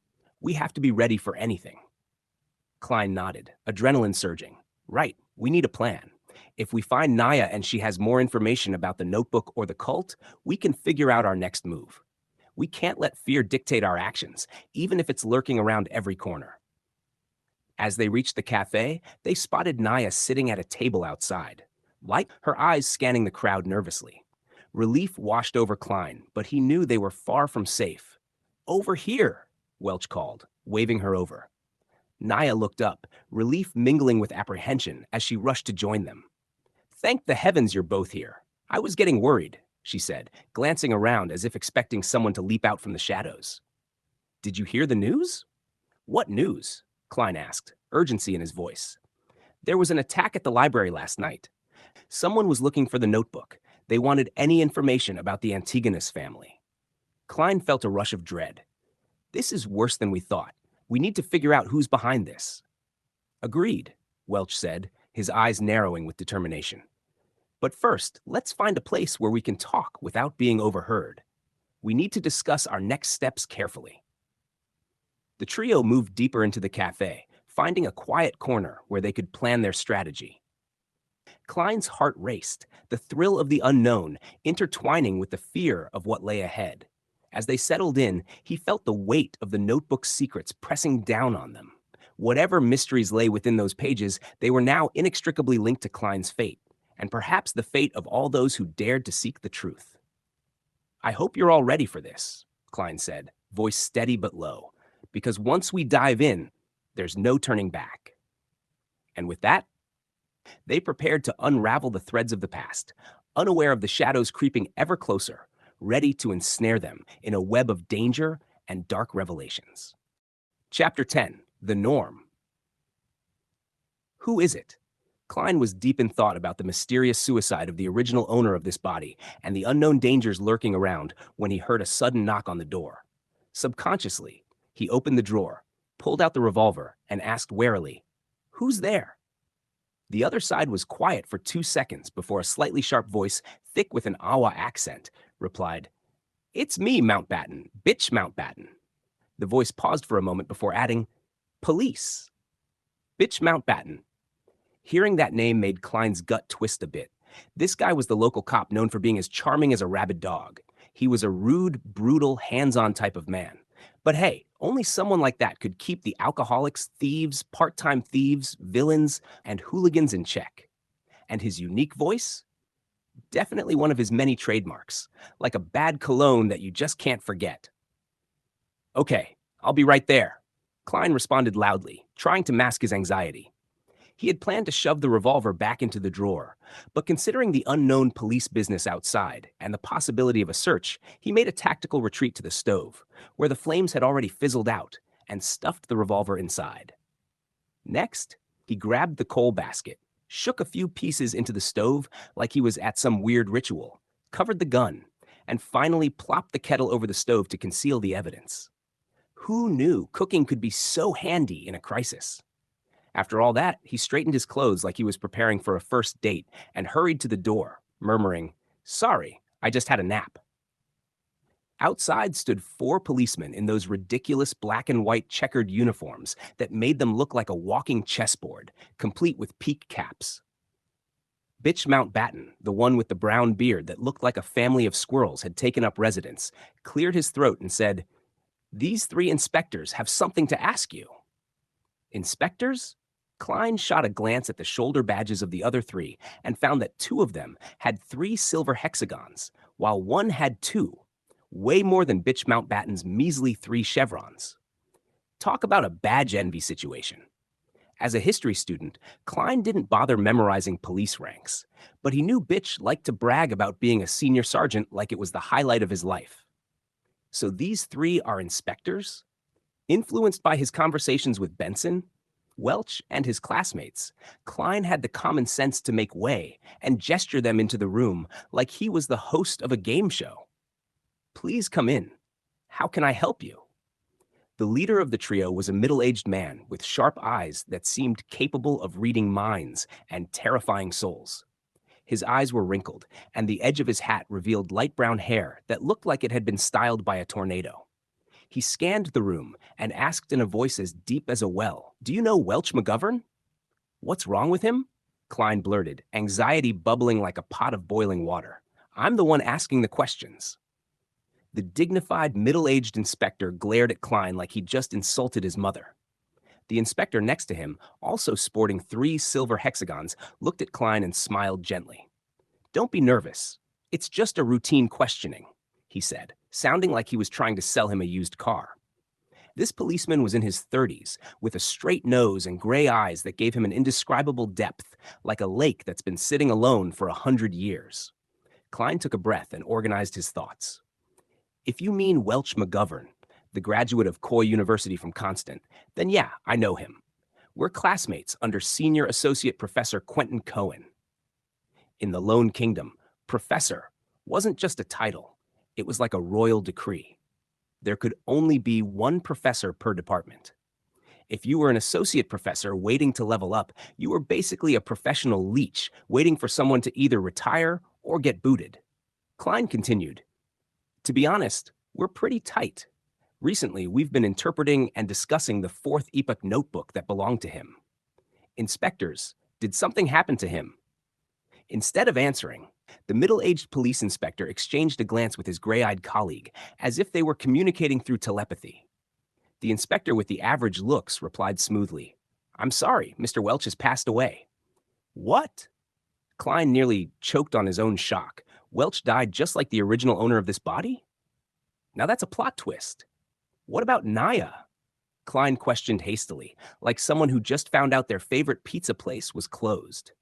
We have to be ready for anything. Klein nodded, adrenaline surging. Right, we need a plan. If we find Naya and she has more information about the notebook or the cult, we can figure out our next move. We can't let fear dictate our actions, even if it's lurking around every corner. As they reached the cafe, they spotted Naya sitting at a table outside, her eyes scanning the crowd nervously. Relief washed over Klein, but he knew they were far from safe. Over here, Welch called, waving her over. Naya looked up, relief mingling with apprehension as she rushed to join them. Thank the heavens you're both here. I was getting worried, she said, glancing around as if expecting someone to leap out from the shadows. Did you hear the news? What news? Klein asked, urgency in his voice. There was an attack at the library last night. Someone was looking for the notebook. They wanted any information about the Antigonus family. Klein felt a rush of dread. This is worse than we thought. We need to figure out who's behind this. Agreed, Welch said, his eyes narrowing with determination. But first, let's find a place where we can talk without being overheard. We need to discuss our next steps carefully. The trio moved deeper into the cafe, finding a quiet corner where they could plan their strategy. Klein's heart raced, the thrill of the unknown intertwining with the fear of what lay ahead. As they settled in, he felt the weight of the notebook's secrets pressing down on them. Whatever mysteries lay within those pages, they were now inextricably linked to Klein's fate, and perhaps the fate of all those who dared to seek the truth. I hope you're all ready for this, Klein said, voice steady but low, because once we dive in, there's no turning back. And with that, they prepared to unravel the threads of the past, unaware of the shadows creeping ever closer, ready to ensnare them in a web of danger and dark revelations. Chapter 10, The Norm. Who is it? Klein was deep in thought about the mysterious suicide of the original owner of this body and the unknown dangers lurking around when he heard a sudden knock on the door. Subconsciously, he opened the drawer, pulled out the revolver, and asked warily, "Who's there?" The other side was quiet for 2 seconds before a slightly sharp voice, thick with an Awa accent, replied, "It's me, Mountbatten, bitch Mountbatten." The voice paused for a moment before adding, "Police." Bitch Mountbatten. Hearing that name made Klein's gut twist a bit. This guy was the local cop known for being as charming as a rabid dog. He was a rude, brutal, hands-on type of man. But hey, only someone like that could keep the alcoholics, thieves, part-time thieves, villains, and hooligans in check. And his unique voice? Definitely one of his many trademarks, like a bad cologne that you just can't forget. Okay, I'll be right there, Klein responded loudly, trying to mask his anxiety. He had planned to shove the revolver back into the drawer, but considering the unknown police business outside and the possibility of a search, he made a tactical retreat to the stove, where the flames had already fizzled out, and stuffed the revolver inside. Next, he grabbed the coal basket, shook a few pieces into the stove like he was at some weird ritual, covered the gun, and finally plopped the kettle over the stove to conceal the evidence. Who knew cooking could be so handy in a crisis? After all that, he straightened his clothes like he was preparing for a first date and hurried to the door, murmuring, "Sorry, I just had a nap." Outside stood 4 policemen in those ridiculous black and white checkered uniforms that made them look like a walking chessboard, complete with peak caps. Bitch Mountbatten, the one with the brown beard that looked like a family of squirrels had taken up residence, cleared his throat and said, "These 3 inspectors have something to ask you." Inspectors? Klein shot a glance at the shoulder badges of the other 3 and found that 2 of them had 3 silver hexagons, while one had 2, way more than Bitch Mountbatten's measly 3 chevrons. Talk about a badge envy situation. As a history student, Klein didn't bother memorizing police ranks, but he knew Bitch liked to brag about being a senior sergeant like it was the highlight of his life. So these 3 are inspectors? Influenced by his conversations with Benson, Welch, and his classmates, Klein had the common sense to make way and gesture them into the room like he was the host of a game show. "Please come in. How can I help you?" The leader of the trio was a middle-aged man with sharp eyes that seemed capable of reading minds and terrifying souls. His eyes were wrinkled, and the edge of his hat revealed light brown hair that looked like it had been styled by a tornado. He scanned the room and asked in a voice as deep as a well, "Do you know Welch McGovern?" "What's wrong with him?" Klein blurted, anxiety bubbling like a pot of boiling water. "I'm the one asking the questions." The dignified, middle-aged inspector glared at Klein like he'd just insulted his mother. The inspector next to him, also sporting 3 silver hexagons, looked at Klein and smiled gently. "Don't be nervous. It's just a routine questioning," he said, sounding like he was trying to sell him a used car. This policeman was in his 30s, with a straight nose and gray eyes that gave him an indescribable depth, like a lake that's been sitting alone for 100 years. Klein took a breath and organized his thoughts. "If you mean Welch McGovern, the graduate of Coy University from Constant, then yeah, I know him. We're classmates under Senior Associate Professor Quentin Cohen." In the Lone Kingdom, professor wasn't just a title, it was like a royal decree. There could only be one professor per department. If you were an associate professor waiting to level up, you were basically a professional leech waiting for someone to either retire or get booted. Klein continued, "To be honest, we're pretty tight. Recently, we've been interpreting and discussing the Fourth Epoch notebook that belonged to him. Inspectors, did something happen to him?" Instead of answering, the middle-aged police inspector exchanged a glance with his gray-eyed colleague, as if they were communicating through telepathy. The inspector with the average looks replied smoothly, "I'm sorry, Mr. Welch has passed away." "What?" Klein nearly choked on his own shock. Welch died just like the original owner of this body? Now that's a plot twist. "What about Naya?" Klein questioned hastily, like someone who just found out their favorite pizza place was closed.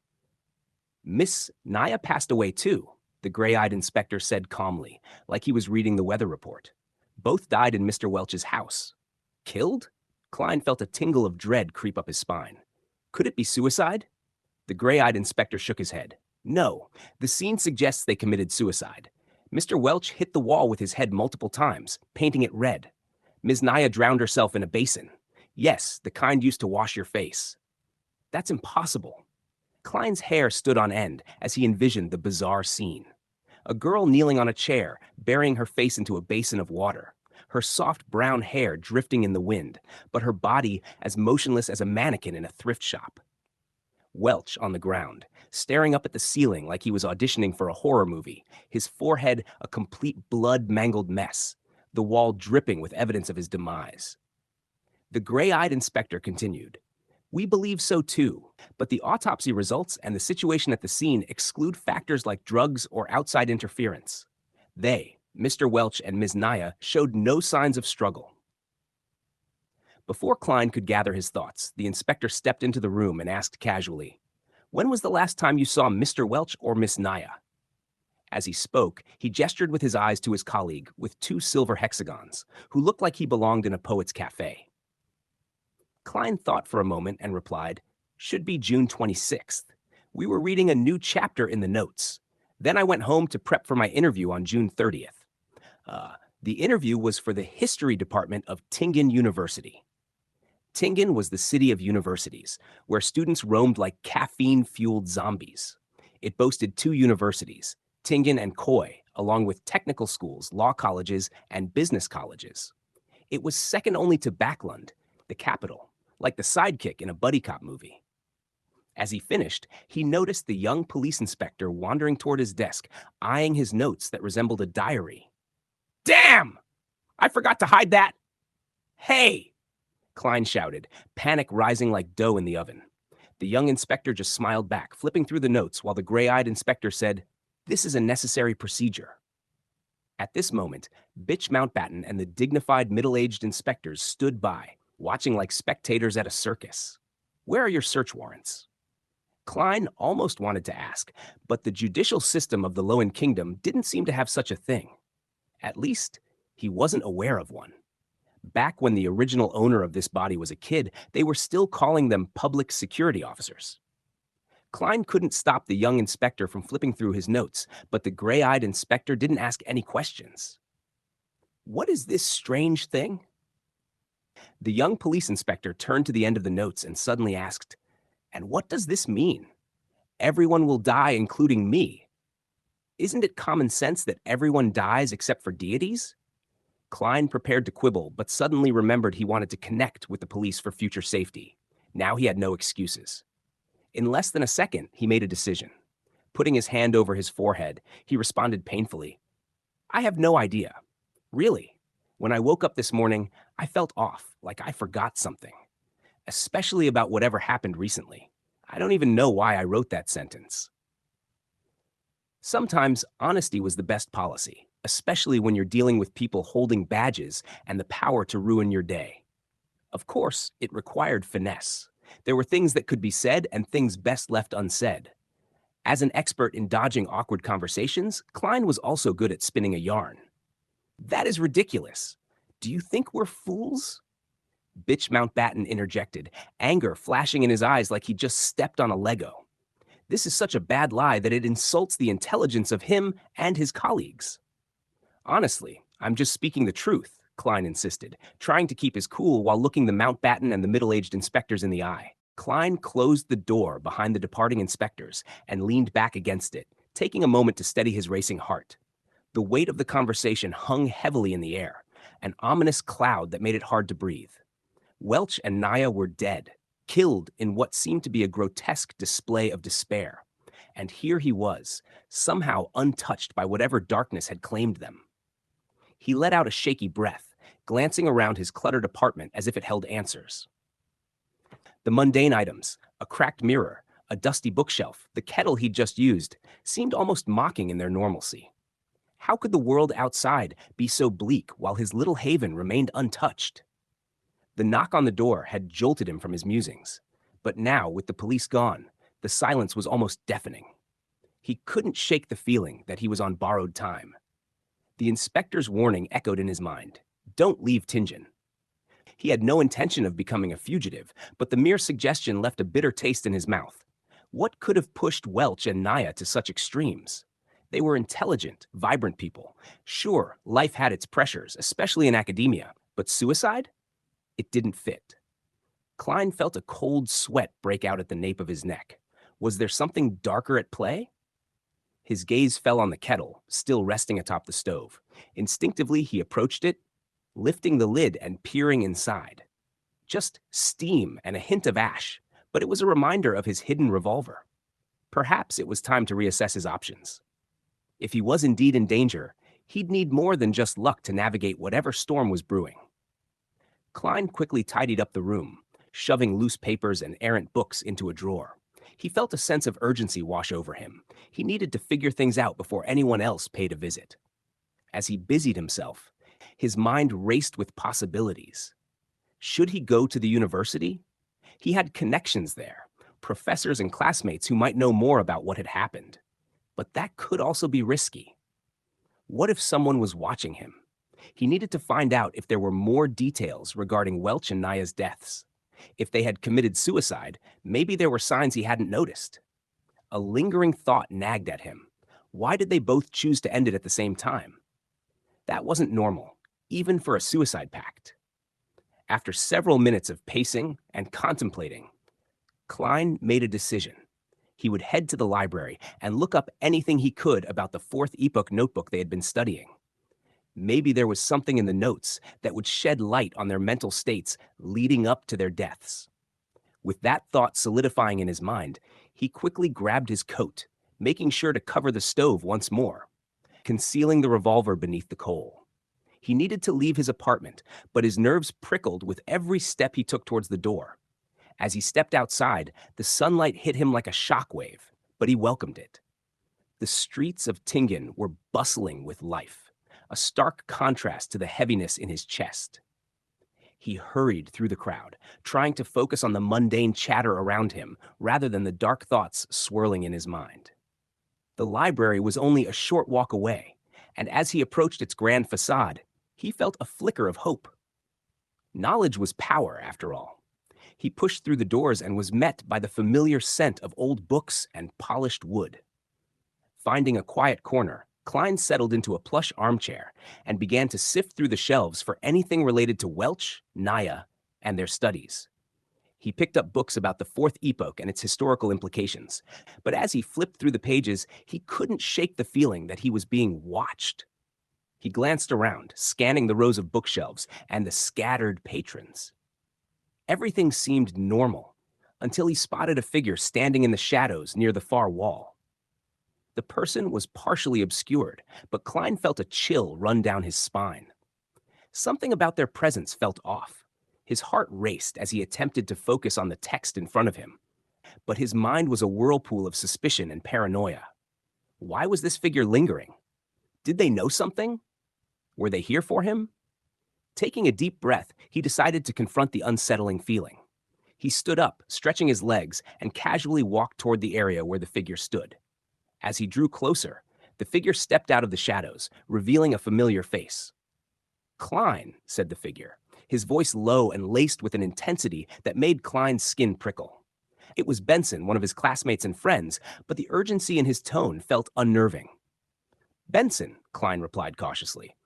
"Miss Naya passed away too," the gray-eyed inspector said calmly, like he was reading the weather report. "Both died in Mr. Welch's house." "Killed?" Klein felt a tingle of dread creep up his spine. "Could it be suicide?" The gray-eyed inspector shook his head. "No, the scene suggests they committed suicide. Mr. Welch hit the wall with his head multiple times, painting it red. Ms. Naya drowned herself in a basin. Yes, the kind used to wash your face." "That's impossible." Klein's hair stood on end as he envisioned the bizarre scene. A girl kneeling on a chair, burying her face into a basin of water, her soft brown hair drifting in the wind, but her body as motionless as a mannequin in a thrift shop. Welch on the ground, staring up at the ceiling like he was auditioning for a horror movie, his forehead a complete blood-mangled mess, the wall dripping with evidence of his demise. The gray-eyed inspector continued, "We believe so too, but the autopsy results and the situation at the scene exclude factors like drugs or outside interference. They, Mr. Welch and Ms. Naya, showed no signs of struggle." Before Klein could gather his thoughts, the inspector stepped into the room and asked casually, "When was the last time you saw Mr. Welch or Miss Naya?" As he spoke, he gestured with his eyes to his colleague with 2 silver hexagons, who looked like he belonged in a poet's cafe. Klein thought for a moment and replied, "Should be June 26th. We were reading a new chapter in the notes. Then I went home to prep for my interview on June 30th. The interview was for the history department of Tingen University." Tingen was the city of universities, where students roamed like caffeine-fueled zombies. It boasted 2 universities, Tingen and Coy, along with technical schools, law colleges, and business colleges. It was second only to Backlund, the capital, like the sidekick in a buddy cop movie. As he finished, he noticed the young police inspector wandering toward his desk, eyeing his notes that resembled a diary. "Damn! I forgot to hide that!" "Hey!" Klein shouted, panic rising like dough in the oven. The young inspector just smiled back, flipping through the notes while the gray-eyed inspector said, "This is a necessary procedure." At this moment, Bitch Mountbatten and the dignified middle-aged inspectors stood by, watching like spectators at a circus. "Where are your search warrants?" Klein almost wanted to ask, but the judicial system of the Lowen Kingdom didn't seem to have such a thing. At least, he wasn't aware of one. Back when the original owner of this body was a kid, they were still calling them public security officers. Klein couldn't stop the young inspector from flipping through his notes, but the gray-eyed inspector didn't ask any questions. "What is this strange thing?" The young police inspector turned to the end of the notes and suddenly asked, "And what does this mean?" Everyone will die, including me. Isn't it common sense that everyone dies except for deities? Klein prepared to quibble, but suddenly remembered he wanted to connect with the police for future safety. Now he had no excuses. In less than a second, he made a decision. Putting his hand over his forehead, he responded painfully, I have no idea. Really. When I woke up this morning, I felt off, like I forgot something, especially about whatever happened recently. I don't even know why I wrote that sentence. Sometimes honesty was the best policy, especially when you're dealing with people holding badges and the power to ruin your day. Of course, it required finesse. There were things that could be said and things best left unsaid. As an expert in dodging awkward conversations, Klein was also good at spinning a yarn. That is ridiculous. Do you think we're fools? Bitch Mountbatten interjected, anger flashing in his eyes like he just stepped on a Lego. This is such a bad lie that it insults the intelligence of him and his colleagues. Honestly, I'm just speaking the truth, Klein insisted, trying to keep his cool while looking the Mountbatten and the middle-aged inspectors in the eye. Klein closed the door behind the departing inspectors and leaned back against it, taking a moment to steady his racing heart. The weight of the conversation hung heavily in the air, an ominous cloud that made it hard to breathe. Welch and Naya were dead, killed in what seemed to be a grotesque display of despair. And here he was, somehow untouched by whatever darkness had claimed them. He let out a shaky breath, glancing around his cluttered apartment as if it held answers. The mundane items, a cracked mirror, a dusty bookshelf, the kettle he'd just used, seemed almost mocking in their normalcy. How could the world outside be so bleak while his little haven remained untouched? The knock on the door had jolted him from his musings, but now, with the police gone, the silence was almost deafening. He couldn't shake the feeling that he was on borrowed time. The inspector's warning echoed in his mind. Don't leave Tingen. He had no intention of becoming a fugitive, but the mere suggestion left a bitter taste in his mouth. What could have pushed Welch and Naya to such extremes? They were intelligent, vibrant people. Sure, life had its pressures, especially in academia, but suicide? It didn't fit. Klein felt a cold sweat break out at the nape of his neck. Was there something darker at play? His gaze fell on the kettle, still resting atop the stove. Instinctively, he approached it, lifting the lid and peering inside. Just steam and a hint of ash, but it was a reminder of his hidden revolver. Perhaps it was time to reassess his options. If he was indeed in danger, he'd need more than just luck to navigate whatever storm was brewing. Klein quickly tidied up the room, shoving loose papers and errant books into a drawer. He felt a sense of urgency wash over him. He needed to figure things out before anyone else paid a visit. As he busied himself, his mind raced with possibilities. Should he go to the university? He had connections there, professors and classmates who might know more about what had happened. But that could also be risky. What if someone was watching him? He needed to find out if there were more details regarding Welch and Naya's deaths. If they had committed suicide, maybe there were signs he hadn't noticed. A lingering thought nagged at him. Why did they both choose to end it at the same time? That wasn't normal, even for a suicide pact. After several minutes of pacing and contemplating, Klein made a decision. He would head to the library and look up anything he could about the Fourth Epoch notebook they had been studying. Maybe there was something in the notes that would shed light on their mental states leading up to their deaths. With that thought solidifying in his mind, he quickly grabbed his coat, making sure to cover the stove once more, concealing the revolver beneath the coal. He needed to leave his apartment, but his nerves prickled with every step he took towards the door. As he stepped outside, the sunlight hit him like a shockwave, but he welcomed it. The streets of Tingen were bustling with life, a stark contrast to the heaviness in his chest. He hurried through the crowd, trying to focus on the mundane chatter around him rather than the dark thoughts swirling in his mind. The library was only a short walk away, and as he approached its grand facade, he felt a flicker of hope. Knowledge was power, after all. He pushed through the doors and was met by the familiar scent of old books and polished wood. Finding a quiet corner, Klein settled into a plush armchair and began to sift through the shelves for anything related to Welch, Naya, and their studies. He picked up books about the Fourth Epoch and its historical implications. But as he flipped through the pages, he couldn't shake the feeling that he was being watched. He glanced around, scanning the rows of bookshelves and the scattered patrons. Everything seemed normal until he spotted a figure standing in the shadows near the far wall. The person was partially obscured, but Klein felt a chill run down his spine. Something about their presence felt off. His heart raced as he attempted to focus on the text in front of him. But his mind was a whirlpool of suspicion and paranoia. Why was this figure lingering? Did they know something? Were they here for him? Taking a deep breath, he decided to confront the unsettling feeling. He stood up, stretching his legs, and casually walked toward the area where the figure stood. As he drew closer, the figure stepped out of the shadows, revealing a familiar face. "Klein," said the figure, his voice low and laced with an intensity that made Klein's skin prickle. It was Benson, one of his classmates and friends, but the urgency in his tone felt unnerving. "Benson," Klein replied cautiously,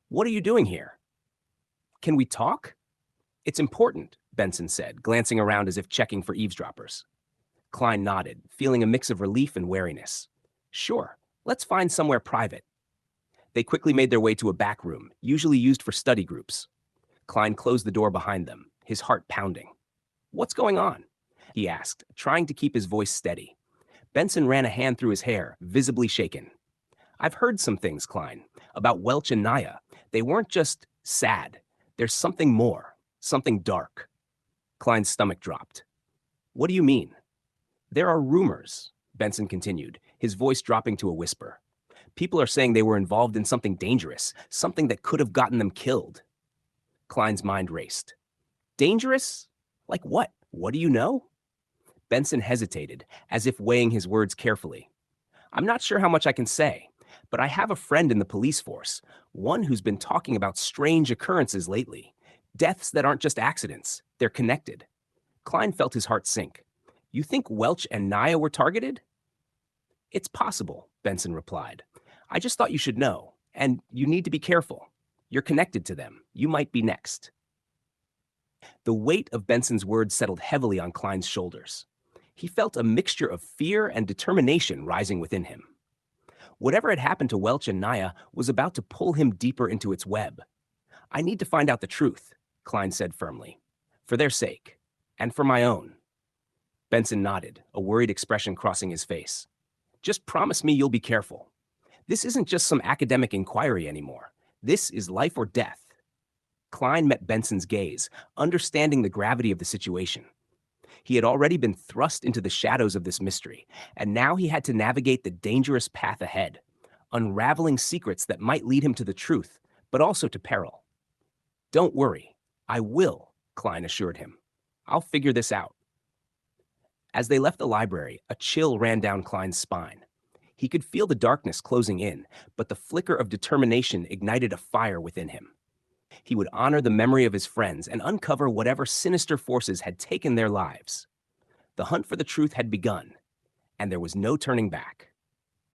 "what are you doing here?" "Can we talk?" "It's important," Benson said, glancing around as if checking for eavesdroppers. Klein nodded, feeling a mix of relief and wariness. "Sure, let's find somewhere private." They quickly made their way to a back room, usually used for study groups. Klein closed the door behind them, his heart pounding. "What's going on?" he asked, trying to keep his voice steady. Benson ran a hand through his hair, visibly shaken. "I've heard some things, Klein, about Welch and Naya. They weren't just sad. There's something more, something dark." Klein's stomach dropped. "What do you mean?" "There are rumors," Benson continued, his voice dropping to a whisper. "People are saying they were involved in something dangerous, something that could have gotten them killed." Klein's mind raced. "Dangerous? Like what? What do you know?" Benson hesitated, as if weighing his words carefully. "I'm not sure how much I can say, but I have a friend in the police force, one who's been talking about strange occurrences lately. Deaths that aren't just accidents, they're connected." Klein felt his heart sink. "You think Welch and Naya were targeted?" "It's possible," Benson replied. "I just thought you should know, and you need to be careful. You're connected to them. You might be next." The weight of Benson's words settled heavily on Klein's shoulders. He felt a mixture of fear and determination rising within him. Whatever had happened to Welch and Naya was about to pull him deeper into its web. "I need to find out the truth," Klein said firmly. "For their sake, and for my own." Benson nodded, a worried expression crossing his face. "Just promise me you'll be careful. This isn't just some academic inquiry anymore. This is life or death." Klein met Benson's gaze, understanding the gravity of the situation. He had already been thrust into the shadows of this mystery, and now he had to navigate the dangerous path ahead, unraveling secrets that might lead him to the truth, but also to peril. "Don't worry, I will," Klein assured him. "I'll figure this out." As they left the library, a chill ran down Klein's spine. He could feel the darkness closing in, but the flicker of determination ignited a fire within him. He would honor the memory of his friends and uncover whatever sinister forces had taken their lives. The hunt for the truth had begun, and there was no turning back.